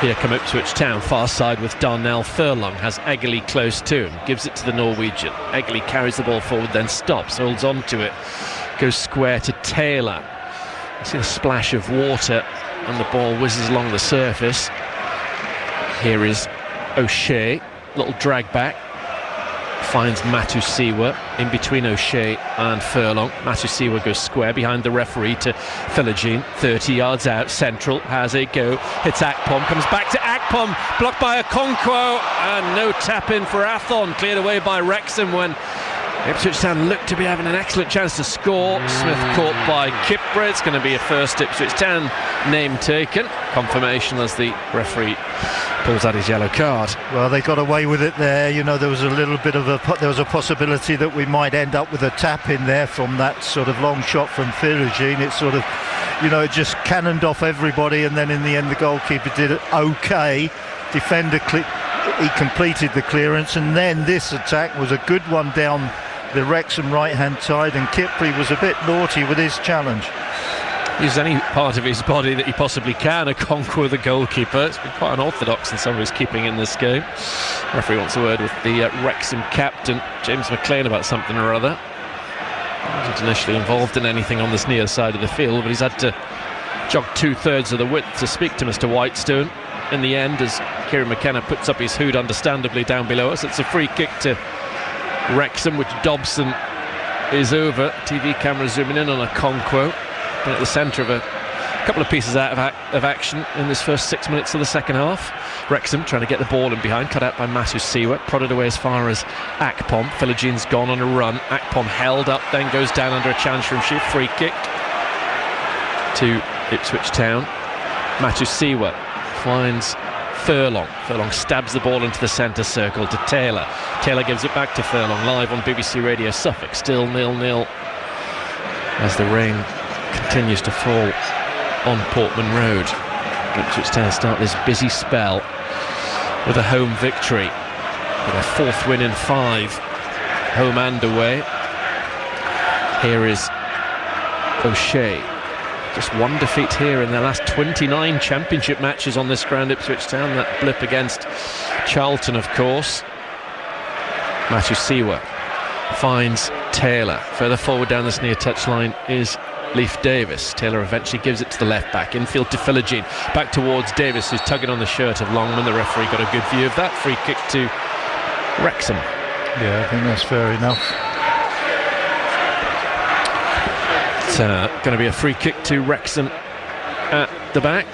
Here come Ipswich Town, far side with Darnell Furlong, has Eggerly close to him, gives it to the Norwegian. Eggerly carries the ball forward, then stops, holds on to it, goes square to Taylor. You see the splash of water and the ball whizzes along the surface. Here is O'Shea, little drag back, finds Matusiwa in between O'Shea and Furlong. Matusiwa goes square behind the referee to Philogene, 30 yards out, central, has a go, hits Akpom, comes back to Akpom, blocked by Okonkwo, and no tap in for Athon, cleared away by Wrexham when Ipswich Town looked to be having an excellent chance to score. Smith caught by Kipper. It's going to be a first Ipswich Town name taken. Confirmation as the referee pulls out his yellow card. Well, they got away with it there. You know, there was a little bit of there was a possibility that we might end up with a tap in there from that sort of long shot from Philogene. It sort of, you know, it just cannoned off everybody, and then in the end the goalkeeper did it okay. Defender he completed the clearance, and then this attack was a good one down the Wrexham right-hand side, and Kipri was a bit naughty with his challenge. Uses any part of his body that he possibly can. Okonkwo, the goalkeeper. It's been quite unorthodox in some of his keeping in this game. The referee wants a word with the Wrexham captain, James McLean, about something or other. He wasn't initially involved in anything on this near side of the field, but he's had to jog 2/3 of the width to speak to Mr. Whitestone. In the end, as Kieran McKenna puts up his hood understandably down below us, it's a free kick to Wrexham, which Dobson is over. TV camera zooming in on Okonkwo, been at the centre of a couple of pieces out of action in this first 6 minutes of the second half. Wrexham trying to get the ball in behind, cut out by Matusiwa, prodded away as far as Akpom. Philogene's gone on a run. Akpom held up, then goes down under a challenge from Sheaf. Free kick to Ipswich Town. Matusiwa finds Furlong. Furlong stabs the ball into the centre circle to Taylor. Taylor gives it back to Furlong, live on BBC Radio Suffolk. Still 0-0 as the rain continues to fall on Portman Road. Ipswich Town start this busy spell with a home victory, with a fourth win in 5, home and away. Here is O'Shea. Just one defeat here in their last 29 championship matches on this ground, Ipswich Town. That blip against Charlton, of course. Matusiwa finds Taylor. Further forward down this near touchline is Leif Davis. Taylor eventually gives it to the left back. Infield to Philogene. Back towards Davis, who's tugging on the shirt of Longman. The referee got a good view of that. Free kick to Wrexham. Yeah, I think that's fair enough. It's going to be a free kick to Wrexham at the back.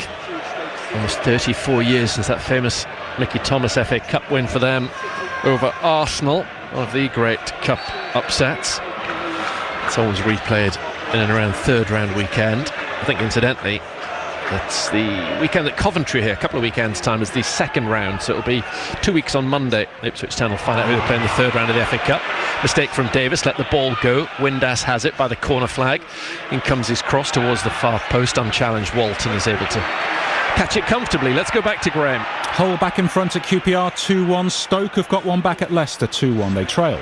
Almost 34 years since that famous Mickey Thomas FA Cup win for them over Arsenal. One of the great cup upsets. It's always replayed in and around third round weekend. I think incidentally that's the weekend at Coventry here, a couple of weekends time, is the second round, so it'll be 2 weeks on Monday. Ipswich Town will find out who they're playing the third round of the FA Cup. Mistake from Davis, let the ball go. Windass has it by the corner flag. In comes his cross towards the far post, unchallenged. Walton is able to catch it comfortably. Let's go back to Graham. Hull back in front at QPR 2-1. Stoke have got one back at Leicester 2-1. They trail.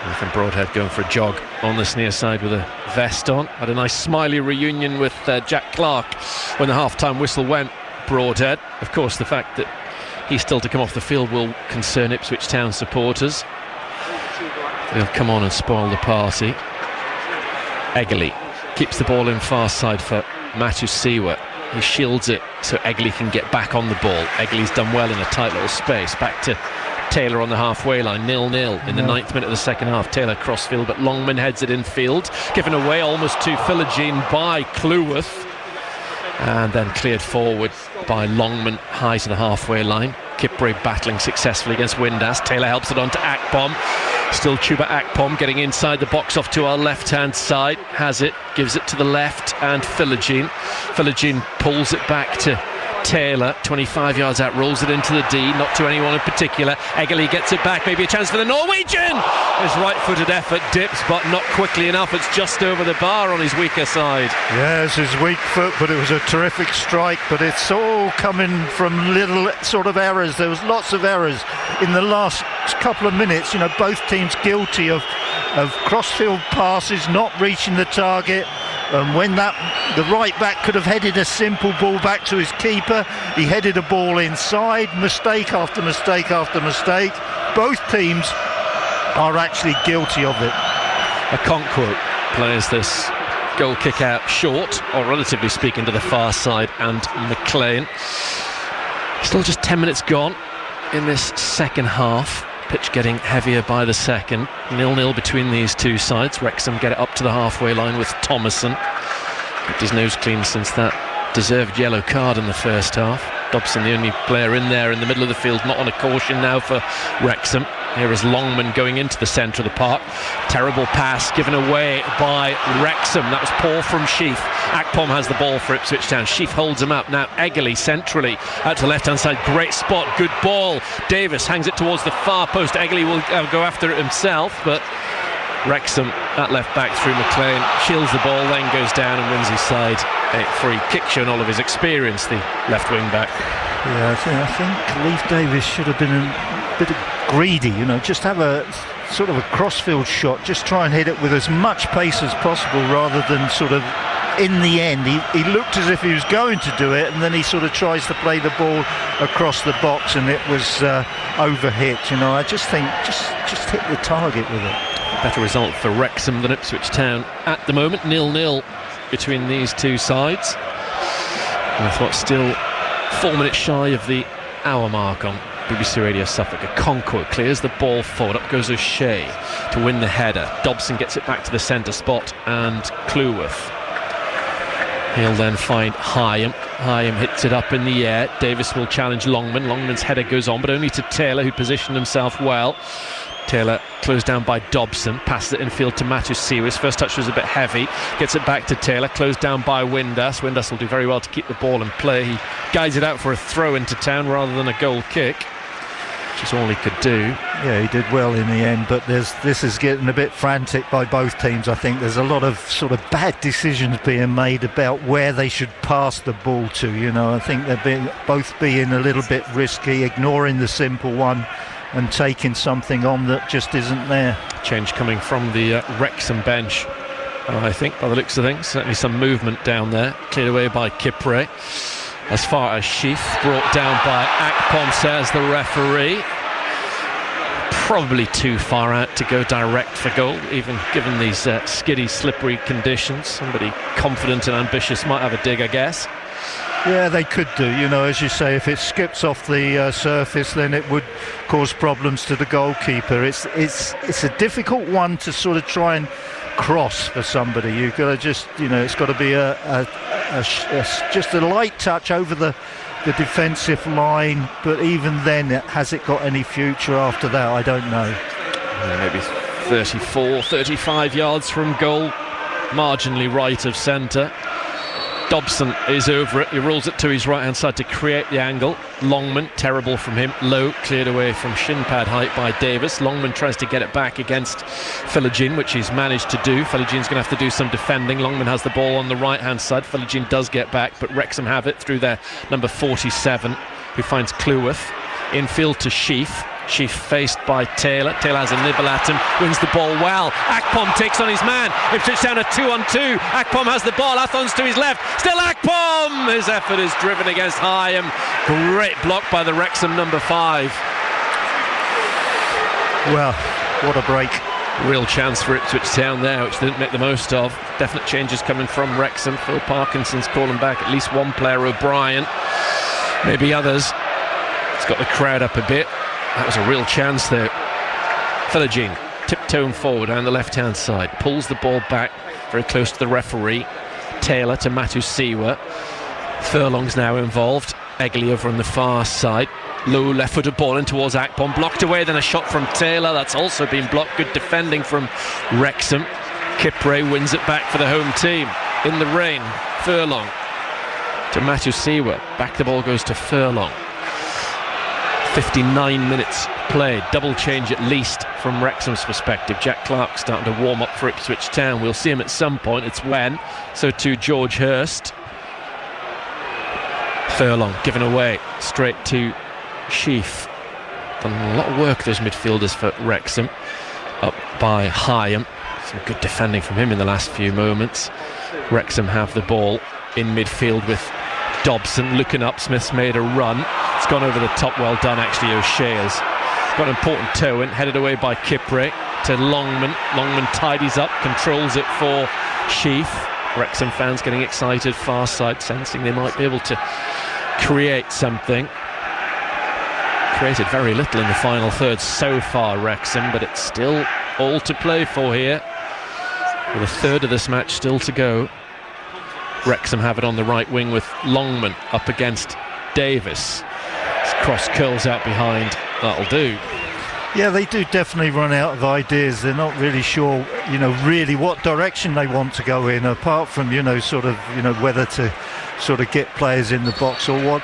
Nathan Broadhead going for a jog on this near side with a vest on. Had a nice smiley reunion with Jack Clark when the half-time whistle went. Broadhead, of course, the fact that he's still to come off the field will concern Ipswich Town supporters. They'll come on and spoil the party. Eggerly keeps the ball in far side for Matusiwa. He shields it so Eggerly can get back on the ball. Eggerly's done well in a tight little space. Back to Taylor on the halfway line, 0-0 in the 9th minute of the second half. Taylor crossfield, but Longman heads it infield, given away almost to Philogene by Cleworth, and then cleared forward by Longman high to the halfway line. Kipre battling successfully against Windass. Taylor helps it on to Akpom. Still Chuba Akpom getting inside the box off to our left-hand side. Has it, gives it to the left, and Philogene. Philogene pulls it back to Taylor, 25 yards out, rolls it into the D, not to anyone in particular. Eggerly gets it back, maybe a chance for the Norwegian. His right-footed effort dips, but not quickly enough. It's just over the bar on his weaker side. Yeah, it's his weak foot, but it was a terrific strike. But it's all coming from little sort of errors. There was lots of errors in the last couple of minutes. You know, both teams guilty of crossfield passes, not reaching the target. And when the right back could have headed a simple ball back to his keeper, he headed a ball inside, mistake after mistake after mistake. Both teams are actually guilty of it. Okonkwo plays this goal kick out short, or relatively speaking, to the far side, and McLean. Still just 10 minutes gone in this second half. Pitch getting heavier by the second. 0-0 between these two sides. Wrexham get it up to the halfway line with Thomason. Kept his nose clean since that deserved yellow card in the first half. Dobson, the only player in there in the middle of the field, not on a caution now for Wrexham. Here is Longman going into the centre of the park. Terrible pass given away by Wrexham. That was poor from Sheaf. Akpom has the ball for Ipswich Town. Sheaf holds him up. Now Eggerly centrally out to the left-hand side. Great spot, good ball. Davis hangs it towards the far post. Eggerly will go after it himself, but Wrexham at left back through McLean shields the ball, then goes down and wins his side a free kick, showing all of his experience, the left wing back. Yeah, I think Leif Davis should have been a bit greedy, you know, just have a sort of a crossfield shot, just try and hit it with as much pace as possible, rather than sort of, in the end he looked as if he was going to do it, and then he sort of tries to play the ball across the box, and it was overhit. You know, I just think just hit the target with it. Better result for Wrexham than Ipswich Town at the moment. 0-0 between these two sides, with what's still 4 minutes shy of the hour mark on BBC Radio Suffolk. Okonkwo clears the ball forward. Up goes O'Shea to win the header. Dobson gets it back to the centre spot, and Cleworth. He'll then find Hyam. Hyam hits it up in the air. Davis will challenge Longman. Longman's header goes on, but only to Taylor, who positioned himself well. Taylor closed down by Dobson, passes it infield to Matthew Sewis. First touch was a bit heavy, gets it back to Taylor, closed down by Windass. Windass will do very well to keep the ball in play. He guides it out for a throw into Town rather than a goal kick, which is all he could do. Yeah, he did well in the end, but this is getting a bit frantic by both teams. I think there's a lot of sort of bad decisions being made about where they should pass the ball to. You know, I think they're both being a little bit risky, ignoring the simple one and taking something on that just isn't there. Change coming from the Wrexham bench, I think, by the looks of things. Certainly some movement down there. Cleared away by Kipre. As far as Sheaf, brought down by Akpom, says the referee. Probably too far out to go direct for goal, even given these skiddy, slippery conditions. Somebody confident and ambitious might have a dig, I guess. Yeah, they could do. You know, as you say, if it skips off the surface, then it would cause problems to the goalkeeper. It's a difficult one to sort of try and cross for somebody. You've got to just, you know, it's got to be just a light touch over the defensive line. But even then, has it got any future after that? I don't know. Maybe 34, 35 yards from goal, marginally right of centre. Dobson is over it. He rolls it to his right hand side to create the angle. Longman, terrible from him, low, cleared away from shin pad height by Davis. Longman tries to get it back against Philogene, which he's managed to do. Philogene's going to have to do some defending. Longman has the ball on the right hand side. Philogene does get back, but Wrexham have it through their number 47, who finds Cleworth. Infield to Sheaf. Sheaf faced by Taylor. Taylor has a nibble at him, wins the ball well. Akpom takes on his man. Ipswich down a 2-on-2. Akpom has the ball. Athon's to his left. Still Akpom! His effort is driven against Hyam. Great block by the Wrexham number 5. Well, what a break. Real chance for Ipswich Town there, which they didn't make the most of. Definite changes coming from Wrexham. Phil Parkinson's calling back at least one player, O'Brien. Maybe others. It's got the crowd up a bit. That was a real chance there. Philogene tiptoeing forward on the left-hand side, pulls the ball back very close to the referee. Taylor to Matusiwa. Furlong's now involved. Egley over on the far side. Low left-footed ball in towards Akpom, blocked away, then a shot from Taylor, that's also been blocked. Good defending from Wrexham. Kipre wins it back for the home team. In the rain, Furlong to Matusiwa. Back the ball goes to Furlong. 59 minutes played, double change at least from Wrexham's perspective. Jack Clark starting to warm up for Ipswich Town. We'll see him at some point, it's when. So to George Hurst. Furlong given away straight to Sheaf. Done a lot of work, those midfielders for Wrexham. Up by Hyam. Some good defending from him in the last few moments. Wrexham have the ball in midfield with Dobson looking up. Smith's made a run. It's gone over the top. Well done, actually. O'Shea has got an important toe in. Headed away by Kipre to Longman. Longman tidies up, controls it for Sheaf. Wrexham fans getting excited. Far side sensing they might be able to create something. Created very little in the final third so far, Wrexham, but it's still all to play for here. With a third of this match still to go. Wrexham have it on the right wing with Longman up against Davis. This cross curls out behind. That'll do. Yeah, they do definitely run out of ideas. They're not really sure, really what direction they want to go in, apart from, whether to sort of get players in the box or what.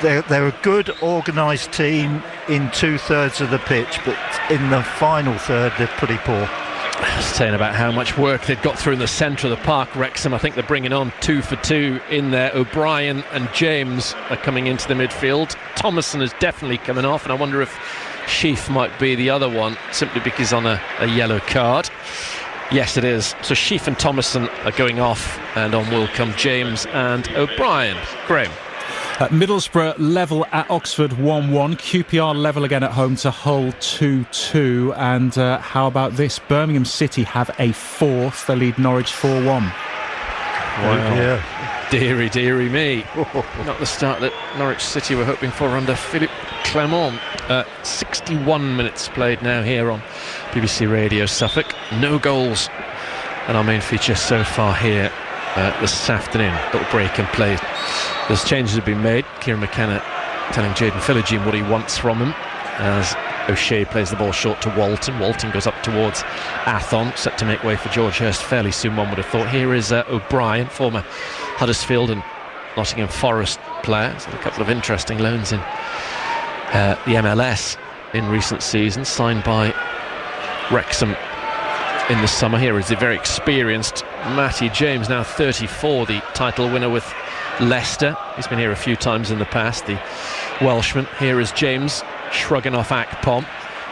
They're a good organised team in 2/3 of the pitch, but in the final third they're pretty poor. Saying about how much work they've got through in the centre of the park, Wrexham, I think they're bringing on 2 for 2 in there. O'Brien and James are coming into the midfield. Thomason is definitely coming off, and I wonder if Sheaf might be the other one, simply because on a yellow card. Yes, it is. So Sheaf and Thomason are going off, and on will come James and O'Brien. Graham. Middlesbrough level at Oxford 1-1. QPR level again at home to Hull 2-2. And how about this? Birmingham City have a fourth. They lead Norwich 4-1. Wow. Yeah. Deary me. Not the start that Norwich City were hoping for under Philippe Clement. 61 minutes played now here on BBC Radio Suffolk. No goals. And our main feature so far here this afternoon. Little break and play. Those changes have been made. Kieran McKenna telling Jayden Philogene what he wants from him as O'Shea plays the ball short to Walton. Walton goes up towards Athon, set to make way for George Hurst fairly soon, one would have thought. Here is O'Brien, former Huddersfield and Nottingham Forest player. He's had a couple of interesting loans in the MLS in recent seasons, signed by Wrexham in the summer. Here is the very experienced Matty James, now 34, the title winner with Leicester. He's been here a few times in the past, the Welshman. Here is James shrugging off Akpom,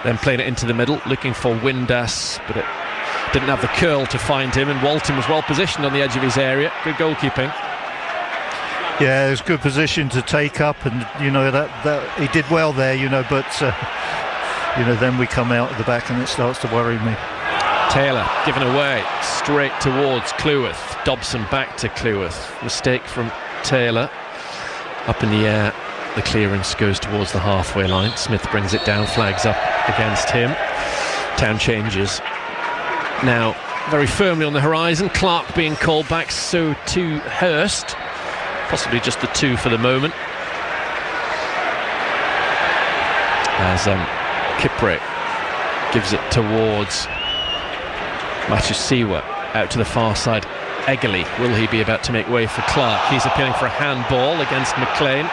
then playing it into the middle, looking for Windass, but it didn't have the curl to find him, and Walton was well positioned on the edge of his area. Good goalkeeping. Yeah, it was good position to take up, and that he did well there, but then we come out at the back and it starts to worry me. Taylor given away straight towards Cleworth. Dobson back to Cleworth. Mistake from Taylor. Up in the air, the clearance goes towards the halfway line. Smith brings it down, flags up against him. Town changes now very firmly on the horizon. Clark being called back, so to Hurst. Possibly just the 2 for the moment. As Kipre gives it towards Matusiwa, out to the far side. Egley, will he be about to make way for Clark? He's appealing for a handball against McLean.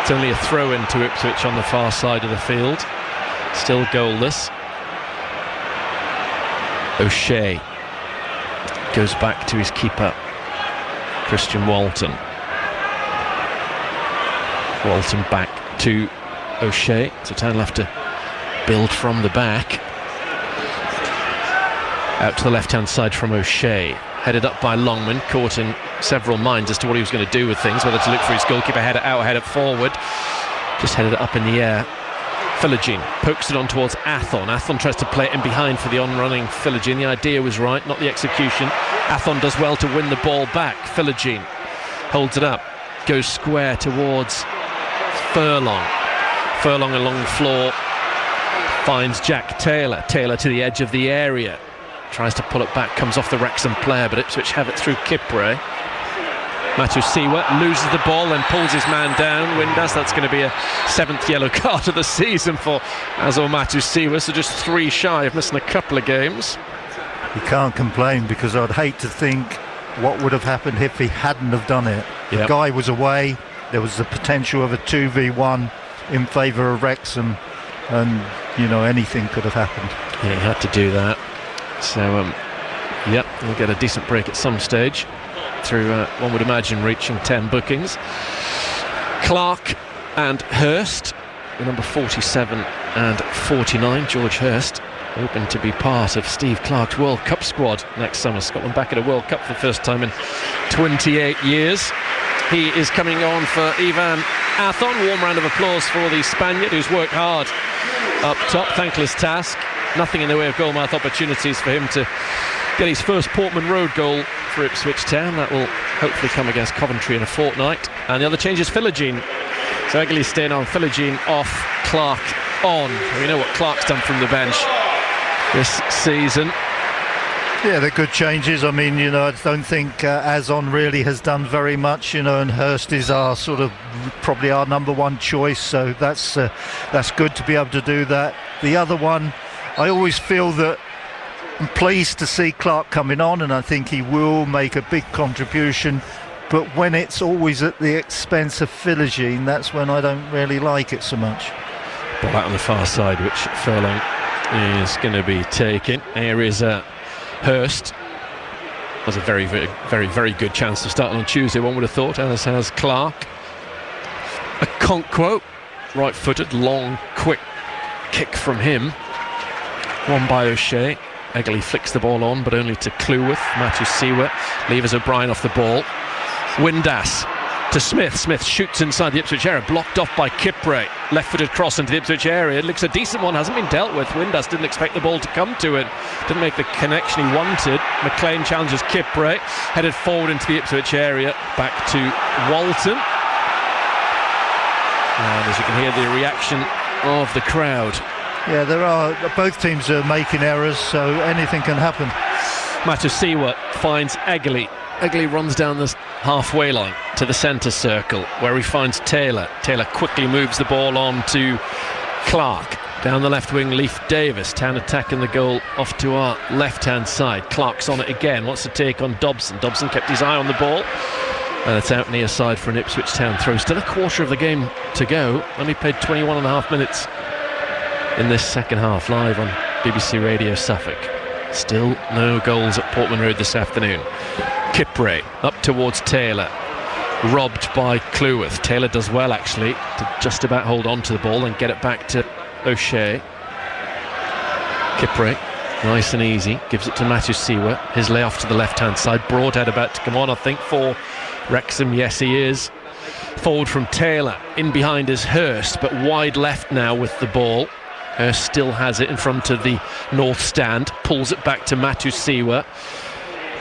It's only a throw-in to Ipswich on the far side of the field. Still goalless. O'Shea goes back to his keeper, Christian Walton. Walton back to O'Shea. So Town will have to build from the back. Out to the left-hand side from O'Shea. Headed up by Longman, caught in several minds as to what he was going to do with things, whether to look for his goalkeeper, header out, header forward. Just headed it up in the air. Philogene pokes it on towards Athon. Athon tries to play it in behind for the on-running Philogene. The idea was right, not the execution. Athon does well to win the ball back. Philogene holds it up, goes square towards Furlong. Furlong along the floor finds Jack Taylor. Taylor to the edge of the area. Tries to pull it back, comes off the Wrexham player, but Ipswich have it through Kipre. Matusiwa loses the ball and pulls his man down. Windass, that's going to be a 7th yellow card of the season for Azor Matusiwa, so just 3 shy of missing a couple of games. You can't complain, because I'd hate to think what would have happened if he hadn't have done it. Yep. The guy was away, there was the potential of a 2v1 in favour of Wrexham, and anything could have happened. Yeah, he had to do that. So we'll get a decent break at some stage through, one would imagine, reaching 10 bookings. Clark and Hurst, number 47 and 49, George Hurst, hoping to be part of Steve Clark's World Cup squad next summer. Scotland back at a World Cup for the first time in 28 years. He is coming on for Ivan Athon. Warm round of applause for the Spaniard, who's worked hard up top. Thankless task. Nothing in the way of goal-mouth opportunities for him to get his first Portman Road goal for Ipswich Town. That will hopefully come against Coventry in a fortnight. And the other change is Philogene. So Egley staying on, Philogene off, Clark on. We know what Clark's done from the bench this season. Yeah, they're good changes. I mean, I don't think Azon really has done very much, and Hurst is our probably our number 1 choice, so that's good to be able to do that. The other one, I always feel that I'm pleased to see Clark coming on, and I think he will make a big contribution, but when it's always at the expense of Philogene, that's when I don't really like it so much. Ball out on the far side, which Furlong is going to be taking. Here is Hurst. Was a very, very, very, very good chance to start on Tuesday, one would have thought, as has Clark. A Conquo, right-footed, long, quick kick from him. One by O'Shea. Egley flicks the ball on, but only to Cleworth. Matusiwa levers O'Brien off the ball. Windass to Smith. Smith shoots inside the Ipswich area, blocked off by Kipre. Left-footed cross into the Ipswich area. It looks a decent one, hasn't been dealt with. Windass didn't expect the ball to come to it. Didn't make the connection he wanted. McLean challenges Kipre. Headed forward into the Ipswich area. Back to Walton. And as you can hear, the reaction of the crowd. Yeah, both teams are making errors, so anything can happen. Matusiwa finds Egley. Egley runs down the halfway line to the centre circle, where he finds Taylor. Taylor quickly moves the ball on to Clark. Down the left wing, Leif Davis. Town attacking the goal off to our left-hand side. Clark's on it again, wants to take on Dobson. Dobson kept his eye on the ball, and it's out near side for an Ipswich Town throw. Still a quarter of the game to go. Only played 21.5 minutes in this second half, live on BBC Radio Suffolk. Still no goals at Portman Road this afternoon. Kipre up towards Taylor, robbed by Cleworth. Taylor does well, actually, to just about hold on to the ball and get it back to O'Shea. Kipre, nice and easy, gives it to Matusiwa. His layoff to the left-hand side. Broadhead about to come on, I think, for Wrexham. Yes, he is. Forward from Taylor. In behind is Hurst, but wide left now with the ball. Hurst still has it in front of the north stand. Pulls it back to Matusiwa.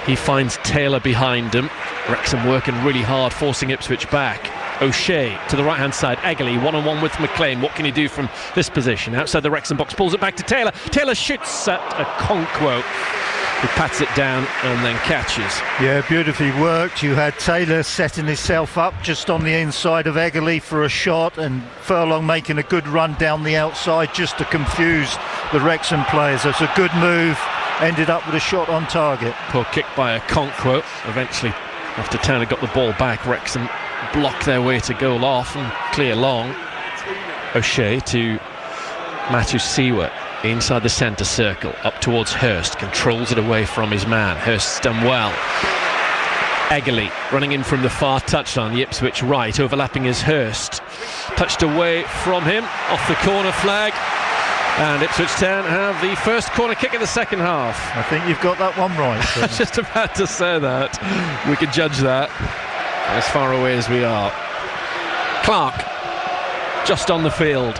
He finds Taylor behind him. Wrexham working really hard, forcing Ipswich back. O'Shea to the right-hand side. Egley one-on-one with McLean. What can he do from this position? Outside the Wrexham box, pulls it back to Taylor. Taylor shoots at a Conquo, who pats it down and then catches. Yeah, beautifully worked. You had Taylor setting himself up just on the inside of Egley for a shot, and Furlong making a good run down the outside just to confuse the Wrexham players. It's a good move. Ended up with a shot on target. Poor kick by a Conquo. Eventually, after Town had got the ball back, Wrexham blocked their way to goal off and clear long. O'Shea to Matusiwa inside the centre circle, up towards Hurst, controls it away from his man. Hurst's done well. Egley running in from the far touchline, the Ipswich right, overlapping is Hurst. Touched away from him, off the corner flag. And Ipswich Town have the first corner kick in the second half. I think you've got that one right. I was just about to say that. We could judge that as far away as we are. Clark, just on the field.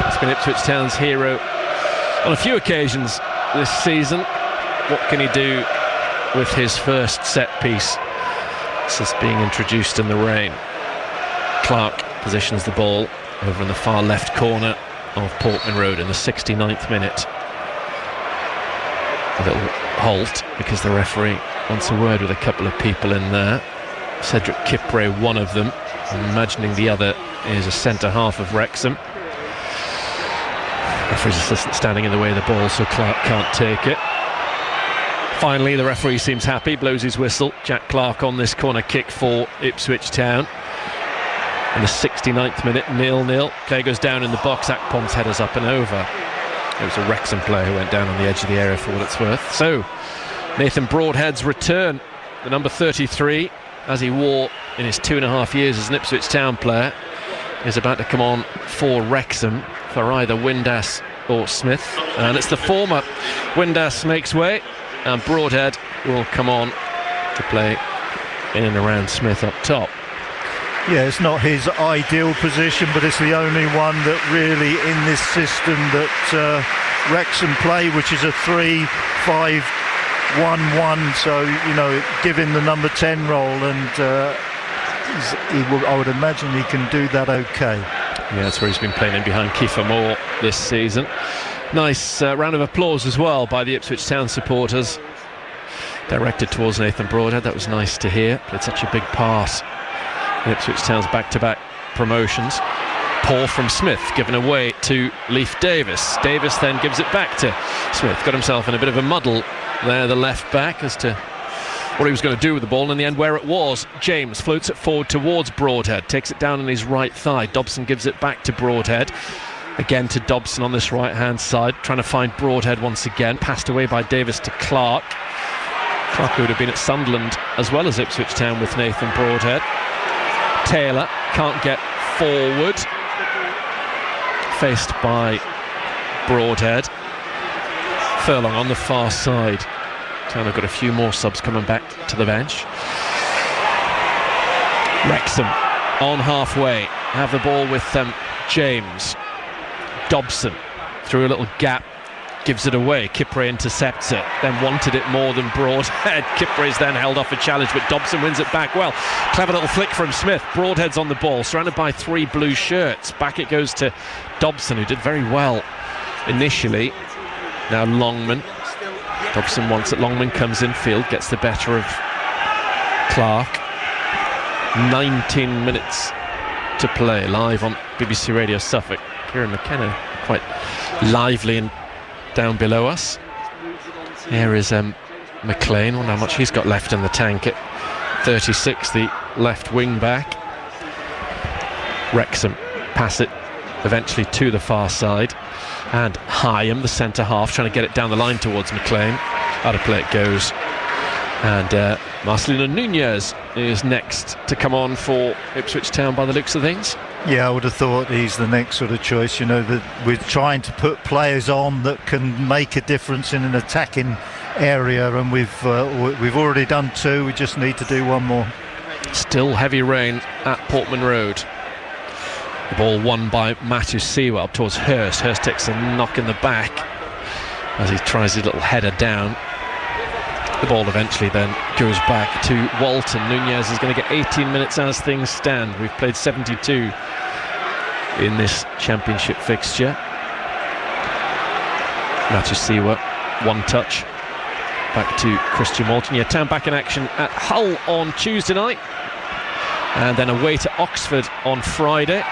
It's been Ipswich Town's hero on a few occasions this season. What can he do with his first set piece? This is being introduced in the rain. Clark positions the ball over in the far left corner of Portman Road in the 69th minute. A little halt because the referee wants a word with a couple of people in there. Cedric Kipre, one of them. I'm imagining the other is a centre half of Wrexham. Referee's assistant standing in the way of the ball, so Clark can't take it. Finally, the referee seems happy, blows his whistle. Jack Clark on this corner kick for Ipswich Town. In the 69th minute, 0-0. Play goes down in the box. Akpom's headers up and over. It was a Wrexham player who went down on the edge of the area for what it's worth. So, Nathan Broadhead's return, the number 33, as he wore in his 2.5 years as an Ipswich Town player, is about to come on for Wrexham for either Windass or Smith. And it's the former. Windass makes way, and Broadhead will come on to play in and around Smith up top. Yeah, it's not his ideal position, but it's the only one that really in this system that Wrexham play, which is a 3-5-1-1, so, you know, given the number 10 role, and I would imagine he can do that okay. Yeah, that's where he's been playing in behind Kiefer Moore this season. Nice round of applause as well by the Ipswich Town supporters, directed towards Nathan Broadhead. That was nice to hear. Played such a big part in Ipswich Town's back-to-back promotions. Poor from Smith, given away to Leif Davis. Davis then gives it back to Smith. Got himself in a bit of a muddle there, the left back, as to what he was going to do with the ball, and in the end where it was. James floats it forward towards Broadhead, takes it down on his right thigh. Dobson gives it back to Broadhead. Again to Dobson on this right-hand side, trying to find Broadhead once again. Passed away by Davis to Clark. Clark would have been at Sunderland as well as Ipswich Town with Nathan Broadhead. Taylor can't get forward, faced by Broadhead. Furlong on the far side. Town have got a few more subs coming back to the bench. Wrexham on halfway have the ball with James. Dobson through a little gap, gives it away. Kipre intercepts it, then wanted it more than Broadhead. Kipre's then held off a challenge, but Dobson wins it back well. Clever little flick from Smith. Broadhead's on the ball, surrounded by 3 blue shirts. Back it goes to Dobson, who did very well initially. Now Longman. Dobson wants it. Longman comes in field, gets the better of Clark. 19 minutes to play, live on BBC Radio Suffolk. Kieran McKenna quite lively and down below us. Here is McLean. Wonder how much he's got left in the tank at 36, the left wing back. Wrexham pass it eventually to the far side, and Hyam, the centre half, trying to get it down the line towards McLean. Out of play it goes, and Marcelino Nunez is next to come on for Ipswich Town by the looks of things. Yeah, I would have thought he's the next sort of choice. You know, that we're trying to put players on that can make a difference in an attacking area, and we've already done 2. We just need to do 1 more. Still heavy rain at Portman Road. The ball won by Matthew Seawell up towards Hurst. Hurst takes a knock in the back as he tries his little header down. The ball eventually then goes back to Walton. Nunez is going to get 18 minutes as things stand. We've played 72 in this championship fixture. Matthew Seawell, 1 touch. Back to Christian Walton. Yeah, Town back in action at Hull on Tuesday night, and then away to Oxford on Friday,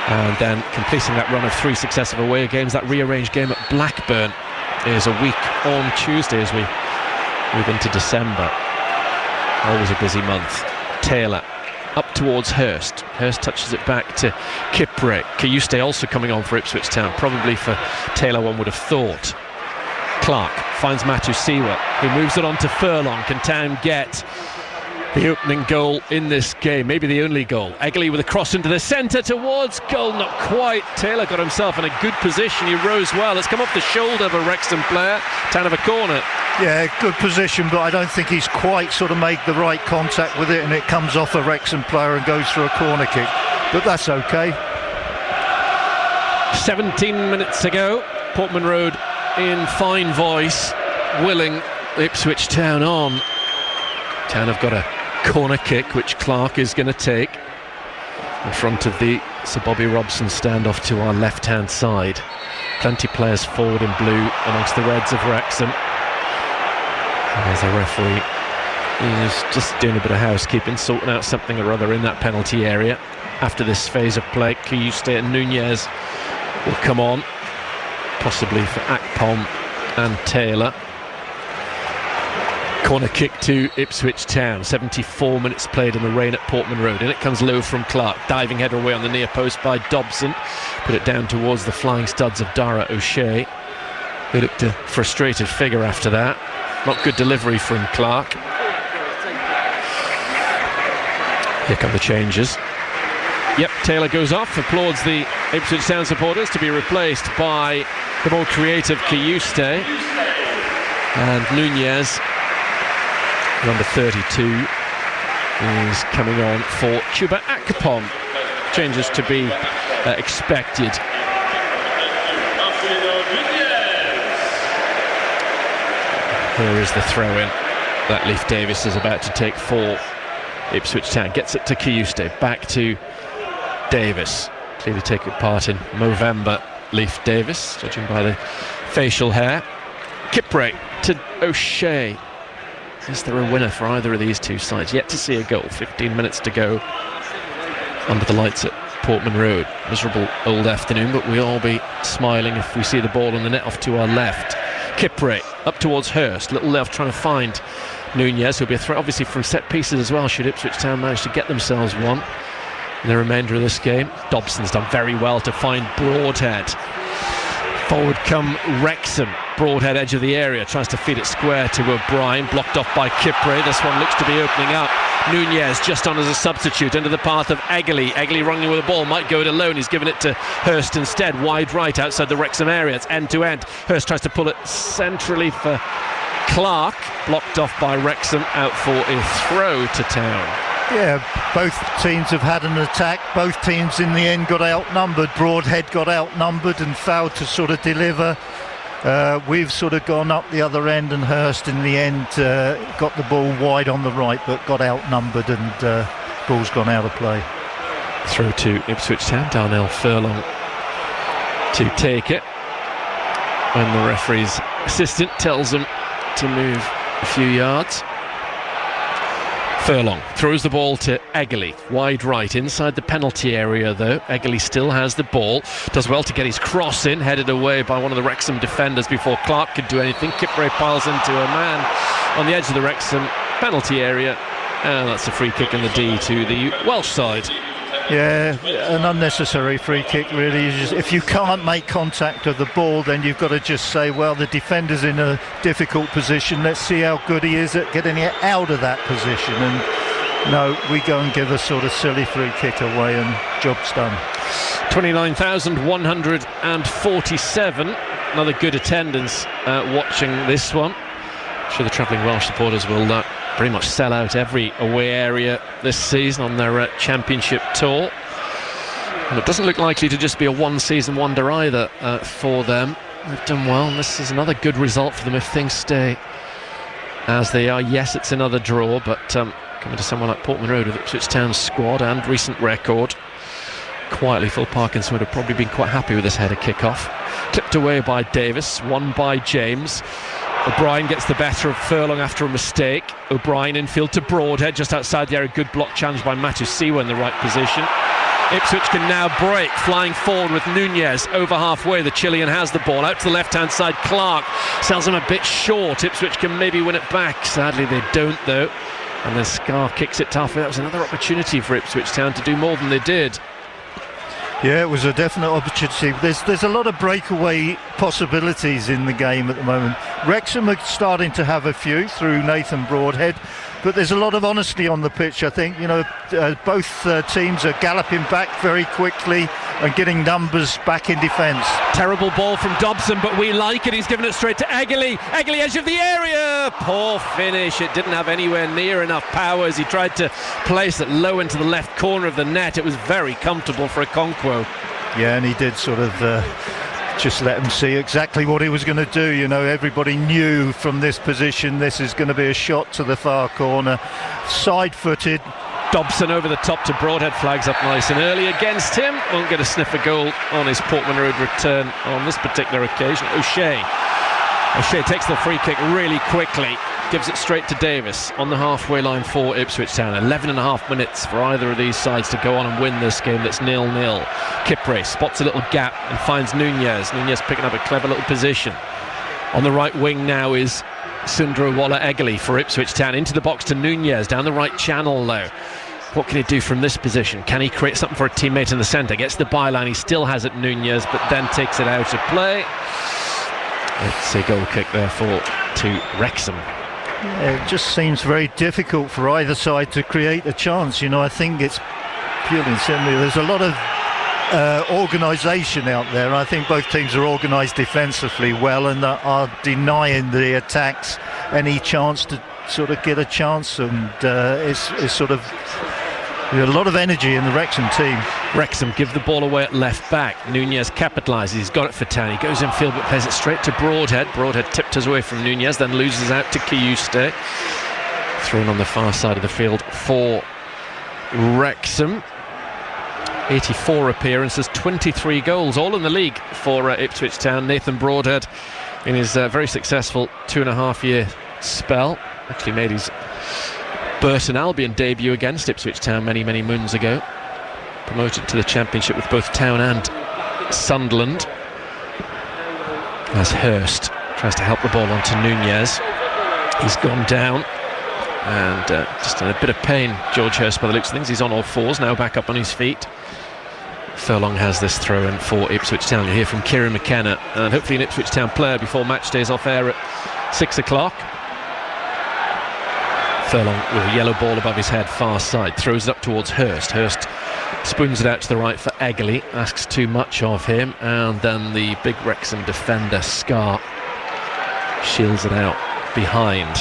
and then completing that run of 3 successive away games. That rearranged game at Blackburn is a week on Tuesday as we move into December. Always a busy month. Taylor up towards Hurst. Hurst touches it back to Kipre. Kayuste also coming on for Ipswich Town, probably for Taylor, one would have thought. Clark finds Matthew Seawell, who moves it on to Furlong. Can Town get the opening goal in this game? Maybe the only goal. Egley with a cross into the centre towards goal, not quite. Taylor got himself in a good position. He rose well. It's come off the shoulder of a Wrexham player. Town have a corner. Yeah, good position, but I don't think he's quite sort of made the right contact with it, and it comes off a Wrexham player and goes for a corner kick. But that's okay. 17 minutes to go. Portman Road in fine voice, willing Ipswich Town on. Town have got a corner kick which Clark is going to take in front of the So Bobby Robson stand off to our left-hand side. Plenty players forward in blue amongst the Reds of Wrexham. And there's a referee. He's just doing a bit of housekeeping, sorting out something or other in that penalty area. After this phase of play, Kiyuste and Nunez will come on, possibly for Akpom and Taylor. Corner kick to Ipswich Town. 74 minutes played in the rain at Portman Road. In it comes low from Clark. Diving header away on the near post by Dobson. Put it down towards the flying studs of Dara O'Shea. They looked a frustrated figure after that. Not good delivery from Clark. Here come the changes. Yep, Taylor goes off, applauds the Ipswich Town supporters, to be replaced by the more creative Kiyuste. And Nunez, number 32, is coming on for Chuba Akpom. Changes to be expected. Here is the throw-in that Leif Davis is about to take for Ipswich Town. Gets it to Kiyuste, back to Davis. Clearly taking part in Movember, Leif Davis, judging by the facial hair. Kipre to O'Shea. Is there a winner for either of these two sides? Yet to see a goal. 15 minutes to go under the lights at Portman Road. Miserable old afternoon, but we'll all be smiling if we see the ball on the net off to our left. Kipre up towards Hurst. Little left trying to find Nunez, who'll be a threat obviously from set pieces as well, should Ipswich Town manage to get themselves one in the remainder of this game. Dobson's done very well to find Broadhead. Forward come Wrexham. Broadhead, edge of the area, tries to feed it square to O'Brien, blocked off by Kipre. This one looks to be opening up. Nunez just on as a substitute into the path of Eggley. Eggley running with the ball, might go it alone. He's given it to Hurst instead, wide right outside the Wrexham area. It's end to end. Hurst tries to pull it centrally for Clark, blocked off by Wrexham, out for a throw to Town. Yeah, both teams have had an attack. Both teams in the end got outnumbered. Broadhead got outnumbered and failed to sort of deliver. We've sort of gone up the other end, and Hurst in the end got the ball wide on the right, but got outnumbered, and ball's gone out of play. Throw to Ipswich Town. Darnell Furlong to take it when the referee's assistant tells him to move a few yards. Furlong throws the ball to Eggley, wide right, inside the penalty area though. Eggley still has the ball, does well to get his cross in, headed away by one of the Wrexham defenders before Clark could do anything. Kipre piles into a man on the edge of the Wrexham penalty area, and that's a free kick in the D to the Welsh side. Yeah, an unnecessary free kick really. If you can't make contact of the ball, then you've got to just say, well, the defender's in a difficult position, let's see how good he is at getting it out of that position. And no, we go and give a sort of silly free kick away, and job's done. 29,147. Another good attendance watching this one. I'm sure the travelling Welsh supporters will pretty much sell out every away area this season on their championship tour. And it doesn't look likely to just be a one-season wonder either for them. They've done well, and this is another good result for them if things stay as they are. Yes, it's another draw, but coming to someone like Portman Road with Ipswich Town's squad and recent record, quietly Phil Parkinson would have probably been quite happy with this header kick-off. Clipped away by Davis, won by James. O'Brien gets the better of Furlong after a mistake. O'Brien infield to Broadhead, just outside the area. Good block challenge by Matthew Siwa in the right position. Ipswich can now break, flying forward with Nunez over halfway. The Chilean has the ball out to the left-hand side. Clark sells him a bit short. Ipswich can maybe win it back. Sadly, they don't, though. And then Scar kicks it tough. That was another opportunity for Ipswich Town to do more than they did. Yeah, it was a definite opportunity. There's a lot of breakaway possibilities in the game at the moment. Wrexham are starting to have a few through Nathan Broadhead, but there's a lot of honesty on the pitch, I think. You know, both teams are galloping back very quickly and getting numbers back in defence. Terrible ball from Dobson, but we like it. He's given it straight to Eggley. Eggley, edge of the area. Poor finish. It didn't have anywhere near enough power as he tried to place it low into the left corner of the net. It was very comfortable for a Okonkwo. Yeah, and he did sort of just let him see exactly what he was going to do. You know, everybody knew from this position this is going to be a shot to the far corner. Side-footed, Dobson over the top to Broadhead, flags up nice and early against him. Won't get a sniff of goal on his Portman Road return on this particular occasion. O'Shea takes the free kick really quickly, gives it straight to Davis on the halfway line for Ipswich Town. 11.5 minutes for either of these sides to go on and win this game that's 0-0. Kipre spots a little gap and finds Nunez. Nunez picking up a clever little position. On the right wing now is Sundrawalla Eggley for Ipswich Town. Into the box to Nunez, down the right channel though. What can he do from this position? Can he create something for a teammate in the centre? Gets the byline, he still has it, Nunez, but then takes it out of play. It's a goal kick therefore to Wrexham. Yeah, it just seems very difficult for either side to create a chance. You know, I think it's purely and simply there's a lot of organisation out there. I think both teams are organised defensively well and are denying the attacks any chance to sort of get a chance, and it's sort of a lot of energy in the Wrexham team. Wrexham give the ball away at left back. Nunez capitalises, he's got it for Town. He goes in field but plays it straight to Broadhead. Broadhead tiptoes away from Nunez, then loses out to Kiyuste. Thrown on the far side of the field for Wrexham. 84 appearances, 23 goals, all in the league for Ipswich Town. Nathan Broadhead in his very successful 2.5-year spell actually made his Burton Albion debut against Ipswich Town many moons ago. Promoted to the Championship with both Town and Sunderland. As Hurst tries to help the ball onto Nunez. He's gone down and just in a bit of pain, George Hurst, by the looks of things. He's on all fours now, back up on his feet. Furlong has this throw in for Ipswich Town. You'll hear from Kieran McKenna and hopefully an Ipswich Town player before match days off air at 6 o'clock. Furlong with a yellow ball above his head, far side, throws it up towards Hurst. Hurst spoons it out to the right for Eggley, asks too much of him, and then the big Wrexham defender Scar shields it out behind.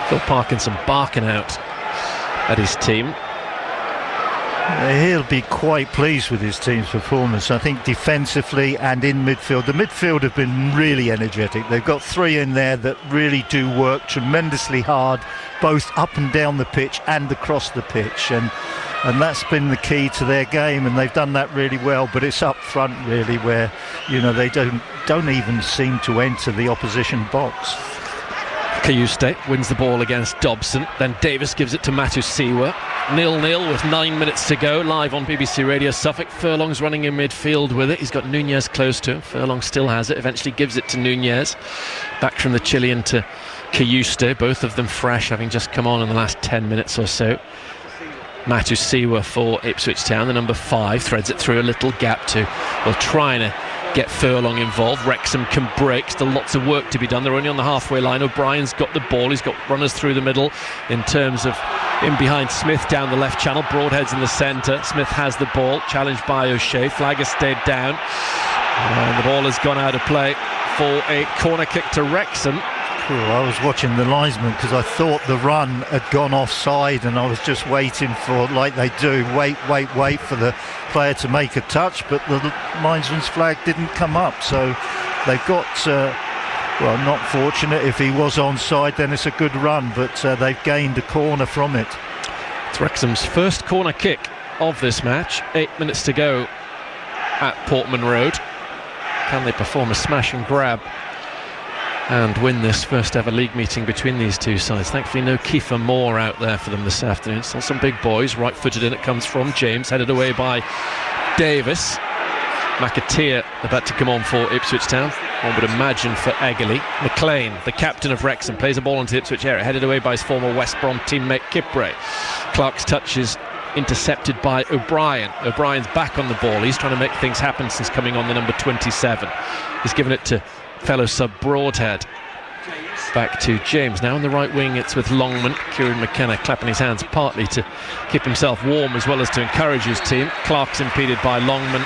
Phil Parkinson barking out at his team. He'll be quite pleased with his team's performance. I think defensively and in midfield, the midfield have been really energetic. They've got three in there that really do work tremendously hard, both up and down the pitch and across the pitch, and that's been the key to their game, and they've done that really well. But it's up front really where, you know, they don't even seem to enter the opposition box. Kiyuste wins the ball against Dobson, then Davis gives it to Matusiwa. 0-0 with 9 minutes to go, live on BBC Radio Suffolk. Furlong's running in midfield with it. He's got Nunez close to him. Furlong still has it, eventually gives it to Nunez. Back from the Chilean to Kiyuste, both of them fresh, having just come on in the last 10 minutes or so. Matusiwa for Ipswich Town, the number 5, threads it through a little gap to, well, trying to get Furlong involved. Wrexham can break, still lots of work to be done. They're only on the halfway line. O'Brien's got the ball, he's got runners through the middle in terms of in behind Smith down the left channel. Broadhead's in the centre. Smith has the ball, challenged by O'Shea. Flag has stayed down and the ball has gone out of play for a corner kick to Wrexham. I was watching the linesman because I thought the run had gone offside, and I was just waiting for, like they do, wait for the player to make a touch, but the linesman's flag didn't come up, so they've got well, not fortunate. If he was onside, then it's a good run, but they've gained a corner from it. It's Wrexham's first corner kick of this match. 8 minutes to go at Portman Road. Can they perform a smash and grab and win this first ever league meeting between these two sides? Thankfully no Kiefer Moore out there for them this afternoon. Still some big boys. Right footed in it comes from James, headed away by Davis. McAteer about to come on for Ipswich Town, one would imagine for Eggley. McLean, the captain of Wrexham, plays a ball into the Ipswich area, headed away by his former West Brom teammate Kipre. Clark's touch is intercepted by O'Brien. O'Brien's back on the ball. He's trying to make things happen since coming on, the number 27. He's given it to fellow sub Broadhead. Back to James now on the right wing. It's with Longman. Kieran McKenna clapping his hands partly to keep himself warm as well as to encourage his team. Clark's impeded by Longman.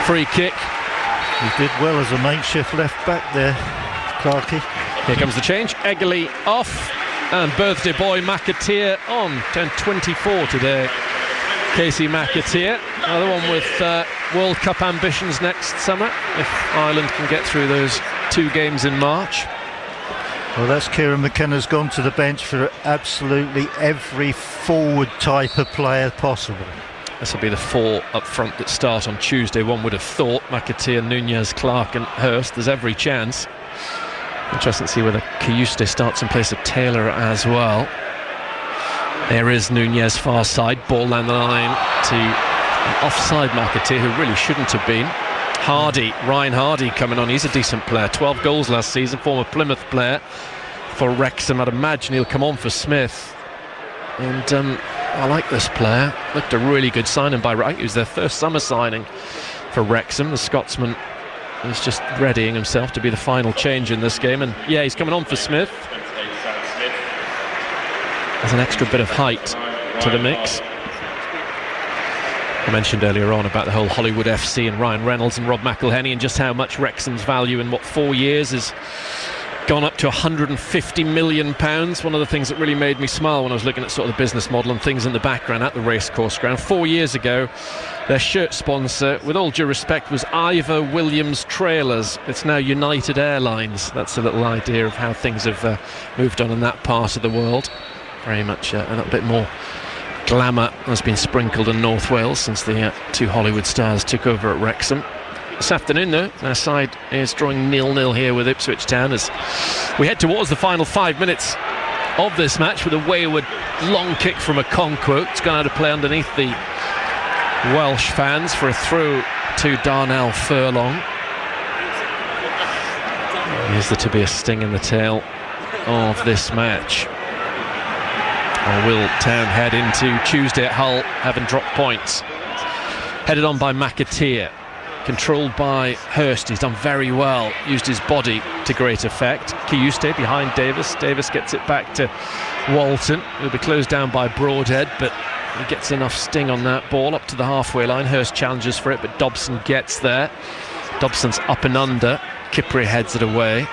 Free kick. He did well as a makeshift left back there, Clarkey. Here comes the change. Eggley off and birthday boy McAteer on. Turned 24 today. Casey McAteer, another one with World Cup ambitions next summer if Ireland can get through those 2 games in March. Well, that's Kieran McKenna's gone to the bench for absolutely every forward type of player possible. This will be the 4 up front that start on Tuesday, one would have thought. McAteer, Nunez, Clark and Hurst. There's every chance. Interesting to see whether Kayuste starts in place of Taylor as well. There is Nunez far side, ball down the line to an offside McAteer, who really shouldn't have been. Ryan Hardy coming on. He's a decent player, 12 goals last season, former Plymouth player for Wrexham. I'd imagine he'll come on for Smith. And I like this player. Looked a really good signing by Wrexham. It was their first summer signing for Wrexham. The Scotsman is just readying himself to be the final change in this game. And yeah, he's coming on for Smith. There's an extra bit of height to the mix. I mentioned earlier on about the whole Hollywood FC and Ryan Reynolds and Rob McElhenney and just how much Wrexham's value in 4 years has gone up to £150 million. One of the things that really made me smile when I was looking at sort of the business model and things in the background at the racecourse ground. 4 years ago, their shirt sponsor, with all due respect, was Ivor Williams Trailers. It's now United Airlines. That's a little idea of how things have moved on in that part of the world. Very much a little bit more glamour has been sprinkled in North Wales since the 2 Hollywood stars took over at Wrexham. This afternoon, though, their side is drawing 0-0 here with Ipswich Town as we head towards the final 5 minutes of this match with a wayward long kick from Okonkwo. It's gone out of play underneath the Welsh fans for a throw to Darnell Furlong. Is there to be a sting in the tail of this match? Or will Town head into Tuesday at Hull having dropped points? Headed on by McAteer, controlled by Hurst. He's done very well, used his body to great effect. Kayuste behind Davis. Davis gets it back to Walton. He'll be closed down by Broadhead, but he gets enough sting on that ball up to the halfway line. Hurst challenges for it, but Dobson gets there. Dobson's up and under. Kipre heads it away.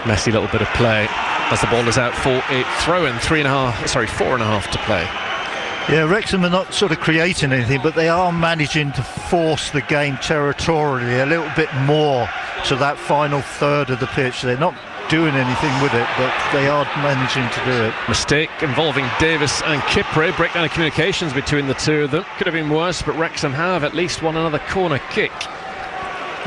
Messy little bit of play as the ball is out for a throw-in. 4.5 to play. Yeah, Wrexham are not sort of creating anything, but they are managing to force the game territorially a little bit more to that final third of the pitch. They're not doing anything with it, but they are managing to do it. Mistake involving Davis and Kipre. Breakdown of communications between the two of them. Could have been worse, but Wrexham have at least won another corner kick.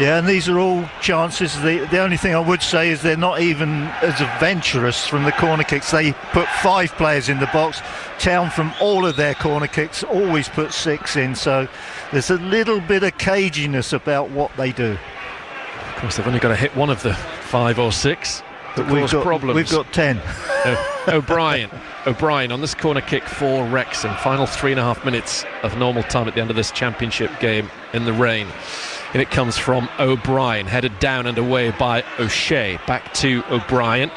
Yeah, and these are all chances. The only thing I would say is they're not even as adventurous from the corner kicks. They put 5 players in the box. Town, from all of their corner kicks, always put 6 in. So there's a little bit of caginess about what they do. Of course, they've only got to hit one of the 5 or 6. But we've got 10. O'Brien on this corner kick for Wrexham. Final 3.5 minutes of normal time at the end of this championship game in the rain. And it comes from O'Brien, headed down and away by O'Shea. Back to O'Brien.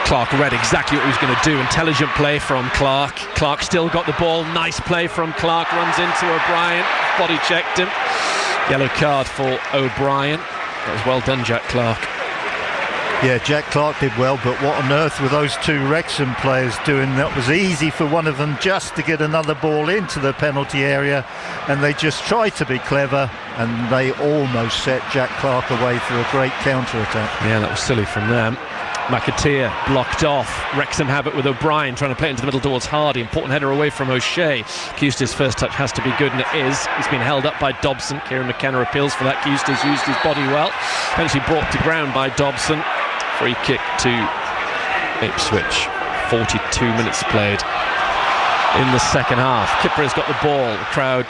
Clark read exactly what he was going to do. Intelligent play from Clark. Clark still got the ball. Nice play from Clark. Runs into O'Brien. Body checked him. Yellow card for O'Brien. That was well done, Jack Clark. Yeah, Jack Clark did well, but what on earth were those 2 Wrexham players doing? That was easy for one of them just to get another ball into the penalty area, and they just tried to be clever, and they almost set Jack Clark away for a great counter-attack. Yeah, that was silly from them. McAteer blocked off. Wrexham have it with O'Brien trying to play it into the middle towards Hardy. Important header away from O'Shea. Kayuste's first touch has to be good, and it is. He's been held up by Dobson. Kieran McKenna appeals for that. Kayuste's used his body well. Eventually brought to ground by Dobson. Free kick to Ipswich. 42 minutes played in the second half. Kipre's got the ball. The crowd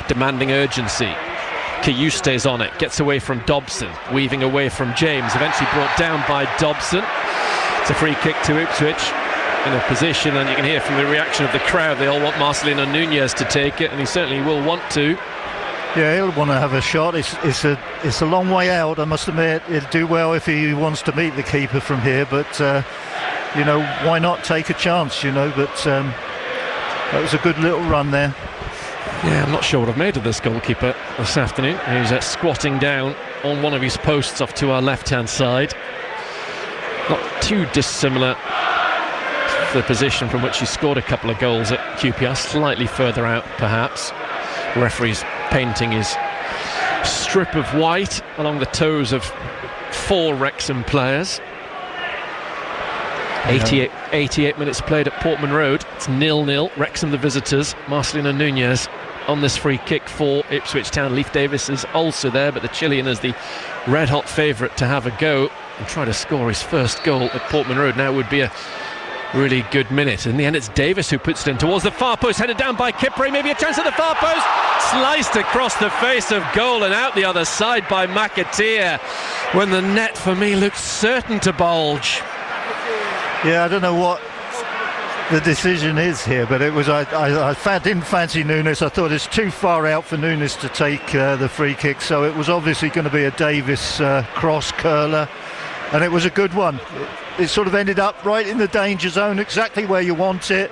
demanding urgency. Kayuste's on it, gets away from Dobson, weaving away from James, eventually brought down by Dobson. It's a free kick to Ipswich in a position, and you can hear from the reaction of the crowd, they all want Marcelino Nunez to take it, and he certainly will want to. Yeah, he'll want to have a shot. It's a long way out, I must admit. He'll do well if he wants to meet the keeper from here, but why not take a chance, but that was a good little run there. Yeah, I'm not sure what I've made of this goalkeeper this afternoon. He's squatting down on one of his posts off to our left-hand side. Not too dissimilar to the position from which he scored a couple of goals at QPR, slightly further out perhaps. The referee's painting his strip of white along the toes of 4 Wrexham players. 88 minutes played at Portman Road. It's 0-0. Wrexham the visitors. Marcelino Nunez on this free kick for Ipswich Town. Leif Davis is also there, but the Chilean is the red-hot favourite to have a go and try to score his first goal at Portman Road. Now it would be a really good minute. In the end, it's Davis who puts it in towards the far post, headed down by Kipre. Maybe a chance at the far post. Sliced across the face of goal and out the other side by McAteer, when the net for me looked certain to bulge. Yeah, I don't know what the decision is here, but it was I didn't fancy Nunes. I thought it's too far out for Nunes to take the free kick, so it was obviously going to be a Davis cross curler, and it was a good one. It sort of ended up right in the danger zone, exactly where you want it.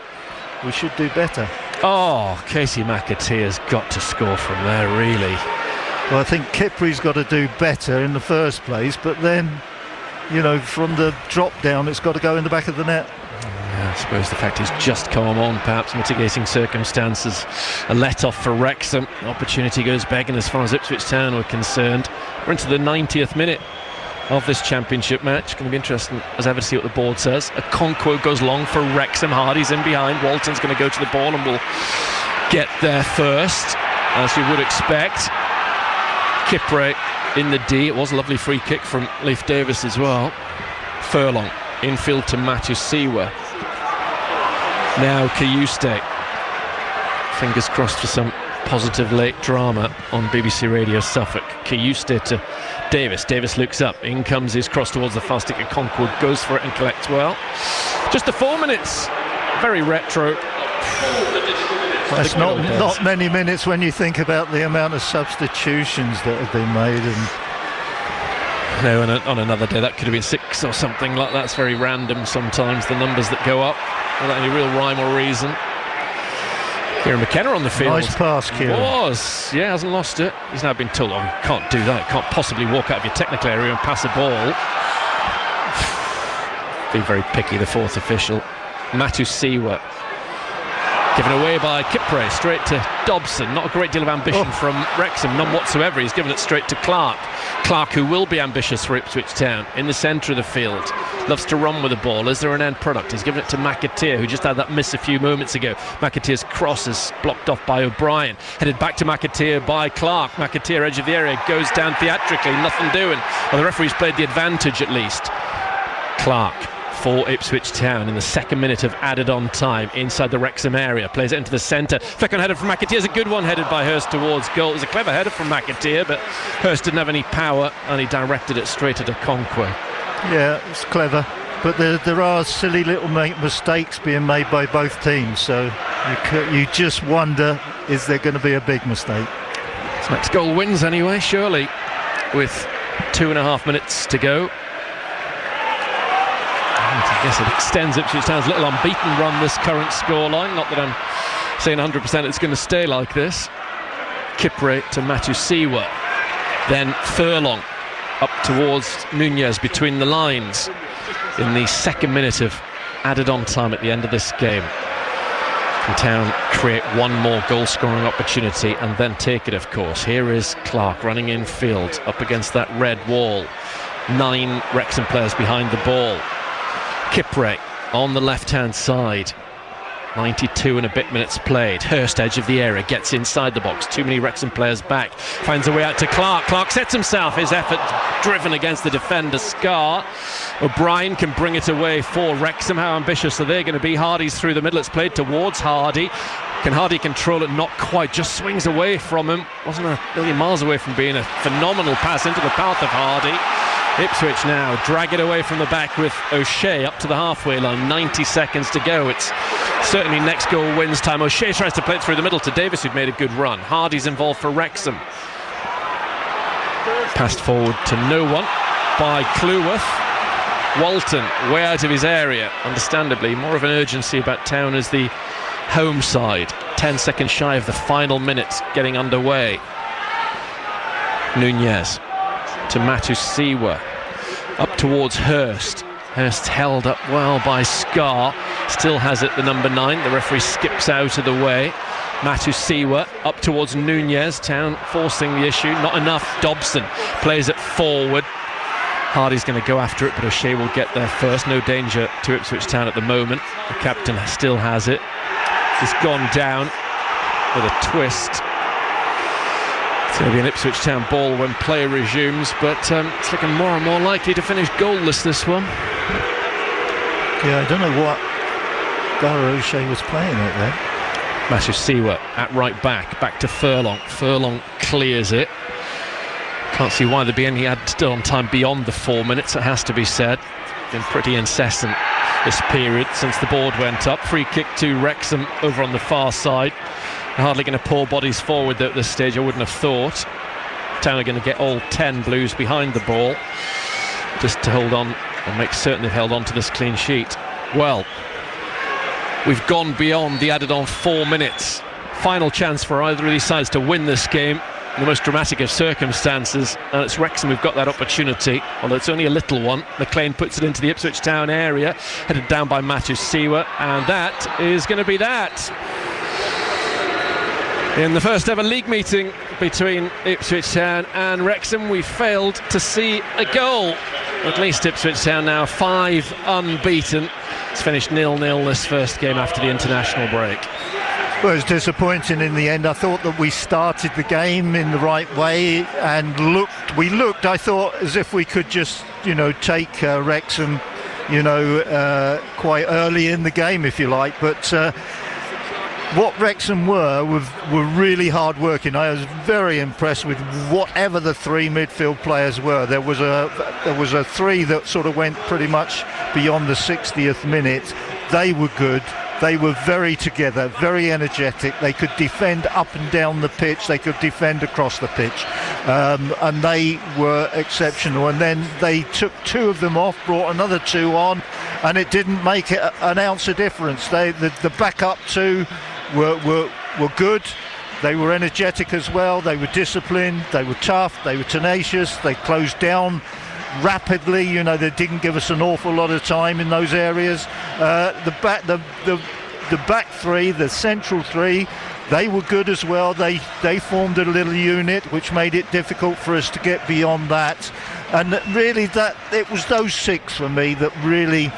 We should do better. Oh, Casey McAteer's got to score from there, really. Well, I think Kipre's got to do better in the first place, but then, you know, from the drop down, it's got to go in the back of the net. Yeah, I suppose the fact he's just come on, perhaps mitigating circumstances. A let-off for Wrexham. Opportunity goes begging as far as Ipswich Town were concerned. We're into the 90th minute of this championship match. Going to be interesting as ever to see what the board says. Okonkwo goes long for Wrexham. Hardy's in behind. Walton's going to go to the ball and will get there first, as you would expect. Kipre in the D. It was a lovely free kick from Leif Davis as well. Furlong infield to Matusiwa. Now Kayuste. Fingers crossed for some positive late drama on BBC Radio Suffolk. Kayuste to Davis. Davis looks up. In comes his cross towards the fast stick. Concord goes for it and collects well. Just the 4 minutes. Very retro. That's not many minutes when you think about the amount of substitutions that have been made. And no, on another day that could have been 6 or something like that. It's very random sometimes, the numbers that go up without any real rhyme or reason. Kieran McKenna on the field. Nice pass, Kieran. Yeah, hasn't lost it. He's now been told, oh, you can't do that. You can't possibly walk out of your technical area and pass a ball. Being very picky, the fourth official. Matusiwa. Given away by Kipre, straight to Dobson. Not a great deal of ambition from Wrexham, none whatsoever. He's given it straight to Clark. Clark, who will be ambitious for Ipswich Town, in the centre of the field. Loves to run with the ball. Is there an end product? He's given it to McAteer, who just had that miss a few moments ago. McAteer's cross is blocked off by O'Brien. Headed back to McAteer by Clark. McAteer, edge of the area, goes down theatrically. Nothing doing. Well, the referee's played the advantage at least. Clark for Ipswich Town in the second minute of added on time inside the Wrexham area. Plays it into the centre. Flick on header from McAteer is a good one, headed by Hurst towards goal. It was a clever header from McAteer, but Hurst didn't have any power and he directed it straight at Okonkwo. Yeah, it's clever, but there are silly little mistakes being made by both teams, so you just wonder, is there going to be a big mistake? This next goal wins anyway, surely, with 2.5 minutes to go. I guess it extends Ipswich Town's little unbeaten run, this current scoreline. Not that I'm saying 100% it's going to stay like this. Kipre to Matusiwa. Then Furlong up towards Nunez between the lines in the second minute of added on time at the end of this game. Can Town create one more goal scoring opportunity and then take it, of course. Here is Clark running in field up against that red wall. 9 Wrexham players behind the ball. Kipre on the left-hand side. 92 and a bit minutes played. Hurst, edge of the area, gets inside the box. Too many Wrexham players back. Finds a way out to Clark. Clark sets himself. His effort driven against the defender, Scar. O'Brien can bring it away for Wrexham. How ambitious are they going to be? Hardy's through the middle. It's played towards Hardy. Can Hardy control it? Not quite. Just swings away from him. Wasn't a million miles away from being a phenomenal pass into the path of Hardy. Ipswich now drag it away from the back with O'Shea up to the halfway line. 90 seconds to go. It's certainly next goal wins time. O'Shea tries to play it through the middle to Davis, who'd made a good run. Hardy's involved for Wrexham. Passed forward to no one by Cleworth. Walton way out of his area. Understandably, more of an urgency about Town as the home side. 10 seconds shy of the final minute getting underway. Nunez to Matusiwa, up towards Hurst. Hurst held up well by Scar. Still has it, the number 9. The referee skips out of the way. Matusiwa up towards Nunez. Town forcing the issue. Not enough. Dobson plays it forward. Hardy's going to go after it, but O'Shea will get there first. No danger to Ipswich Town at the moment. The captain still has it. He's gone down with a twist. It's going to be an Ipswich Town ball when play resumes, but it's looking more and more likely to finish goalless, this one. Yeah, I don't know what Dara O'Shea was playing at there. Matthew Siwa at right back to Furlong. Furlong clears it. Can't see why there'd be any added on time beyond the 4 minutes, it has to be said. Been pretty incessant this period since the board went up. Free kick to Wrexham over on the far side. They're hardly going to pour bodies forward at this stage, I wouldn't have thought. Town are going to get all 10 Blues behind the ball just to hold on and make certain they've held on to this clean sheet. Well, we've gone beyond the added on 4 minutes. Final chance for either of these sides to win this game in the most dramatic of circumstances, and it's Wrexham who've got that opportunity, although it's only a little one. McLean puts it into the Ipswich Town area, headed down by Matthew Siwa, and that is going to be that. In the first ever league meeting between Ipswich Town and Wrexham, we failed to see a goal. At least Ipswich Town now 5 unbeaten. It's finished 0-0 this first game after the international break. Well, it was disappointing in the end. I thought that we started the game in the right way and we looked, I thought, as if we could just, take Wrexham, quite early in the game, if you like. But what Wrexham were really hard working. I was very impressed with whatever the 3 midfield players were. There was a 3 that sort of went pretty much beyond the 60th minute. They were good. They were very together, very energetic. They could defend up and down the pitch. They could defend across the pitch. And they were exceptional. And then they took 2 of them off, brought another 2 on, and it didn't make it an ounce of difference. The backup 2 were good. They were energetic as well. They were disciplined. They were tough. They were tenacious. They closed down rapidly. They didn't give us an awful lot of time in those areas. The back 3, the central 3, they were good as well. They formed a little unit, which made it difficult for us to get beyond that. And really, it was those 6 for me that really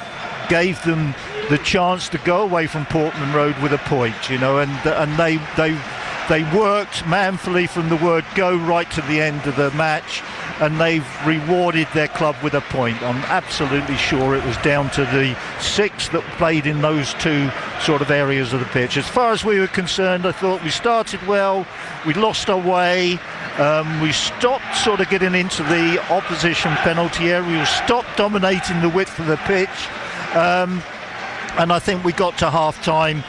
gave them the chance to go away from Portman Road with a point. And they worked manfully from the word go right to the end of the match, and they've rewarded their club with a point. I'm absolutely sure it was down to the 6 that played in those 2 sort of areas of the pitch. As far as we were concerned, I thought we started well, we lost our way, we stopped sort of getting into the opposition penalty area, we stopped dominating the width of the pitch, and I think we got to half-time.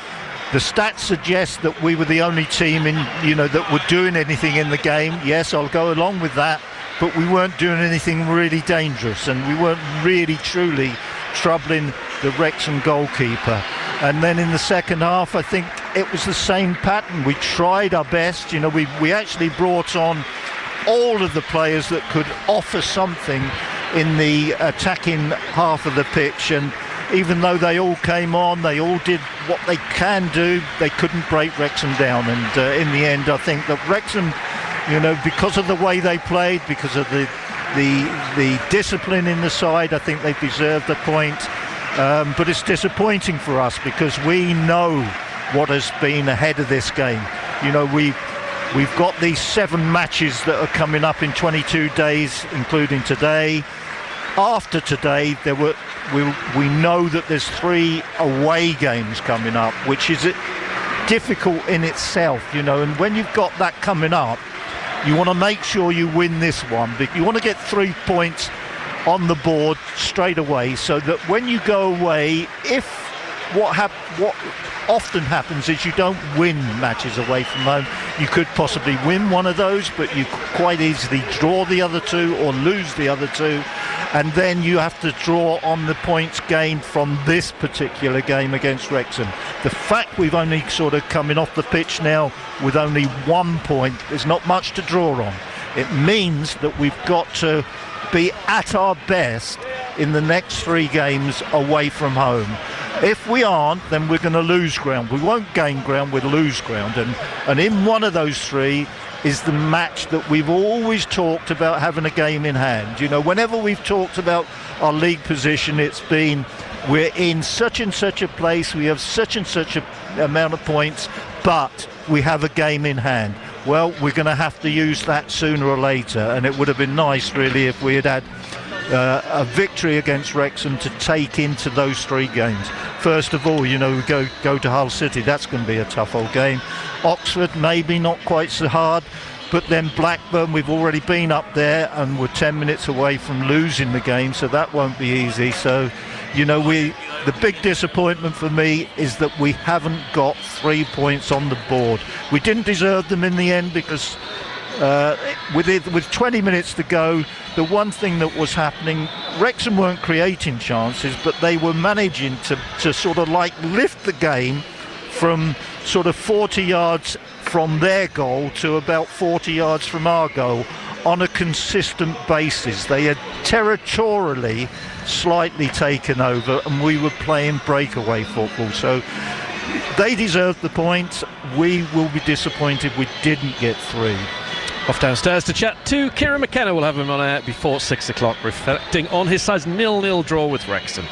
The stats suggest that we were the only team that were doing anything in the game. Yes, I'll go along with that, but we weren't doing anything really dangerous, and we weren't really truly troubling the Wrexham goalkeeper. And then in the second half, I think it was the same pattern. We tried our best. We actually brought on all of the players that could offer something in the attacking half of the pitch, and even though they all came on, they all did what they can do, they couldn't break Wrexham down. And in the end, I think that Wrexham, because of the way they played, because of the discipline in the side, I think they deserved a point. But it's disappointing for us because we know what has been ahead of this game. We've got these 7 matches that are coming up in 22 days, including today. After today, we know that there's 3 away games coming up, which is difficult in itself, and when you've got that coming up, you want to make sure you win this one. You want to get 3 points on the board straight away, so that when you go away, if what often happens is you don't win matches away from home, you could possibly win one of those, but you quite easily draw the other 2 or lose the other 2, and then you have to draw on the points gained from this particular game against Wrexham. The fact we've only sort of coming off the pitch now with only 1 point, there's not much to draw on. It means that we've got to be at our best in the next 3 games away from home. If we aren't, then we're going to lose ground. We won't gain ground, we'll lose ground. And in one of those 3, is the match that we've always talked about having a game in hand. You know, whenever we've talked about our league position, it's been we're in such and such a place, we have such and such a amount of points, but we have a game in hand. Well, we're going to have to use that sooner or later, and it would have been nice really if we had had a victory against Wrexham to take into those 3 games. First of all, you know, we go to Hull City. That's going to be a tough old game. Oxford, maybe not quite so hard, but then Blackburn, we've already been up there and we're 10 minutes away from losing the game, so that won't be easy. So, you know, the big disappointment for me is that we haven't got 3 points on the board. We didn't deserve them in the end because with 20 minutes to go, the one thing that was happening, Wrexham weren't creating chances, but they were managing to sort of like lift the game from sort of 40 yards from their goal to about 40 yards from our goal on a consistent basis. They had territorially slightly taken over and we were playing breakaway football. So they deserved the points. We will be disappointed we didn't get 3. Off downstairs to chat to Kieran McKenna. We'll have him on air before 6 o'clock, reflecting on his side's 0-0 draw with Wrexham.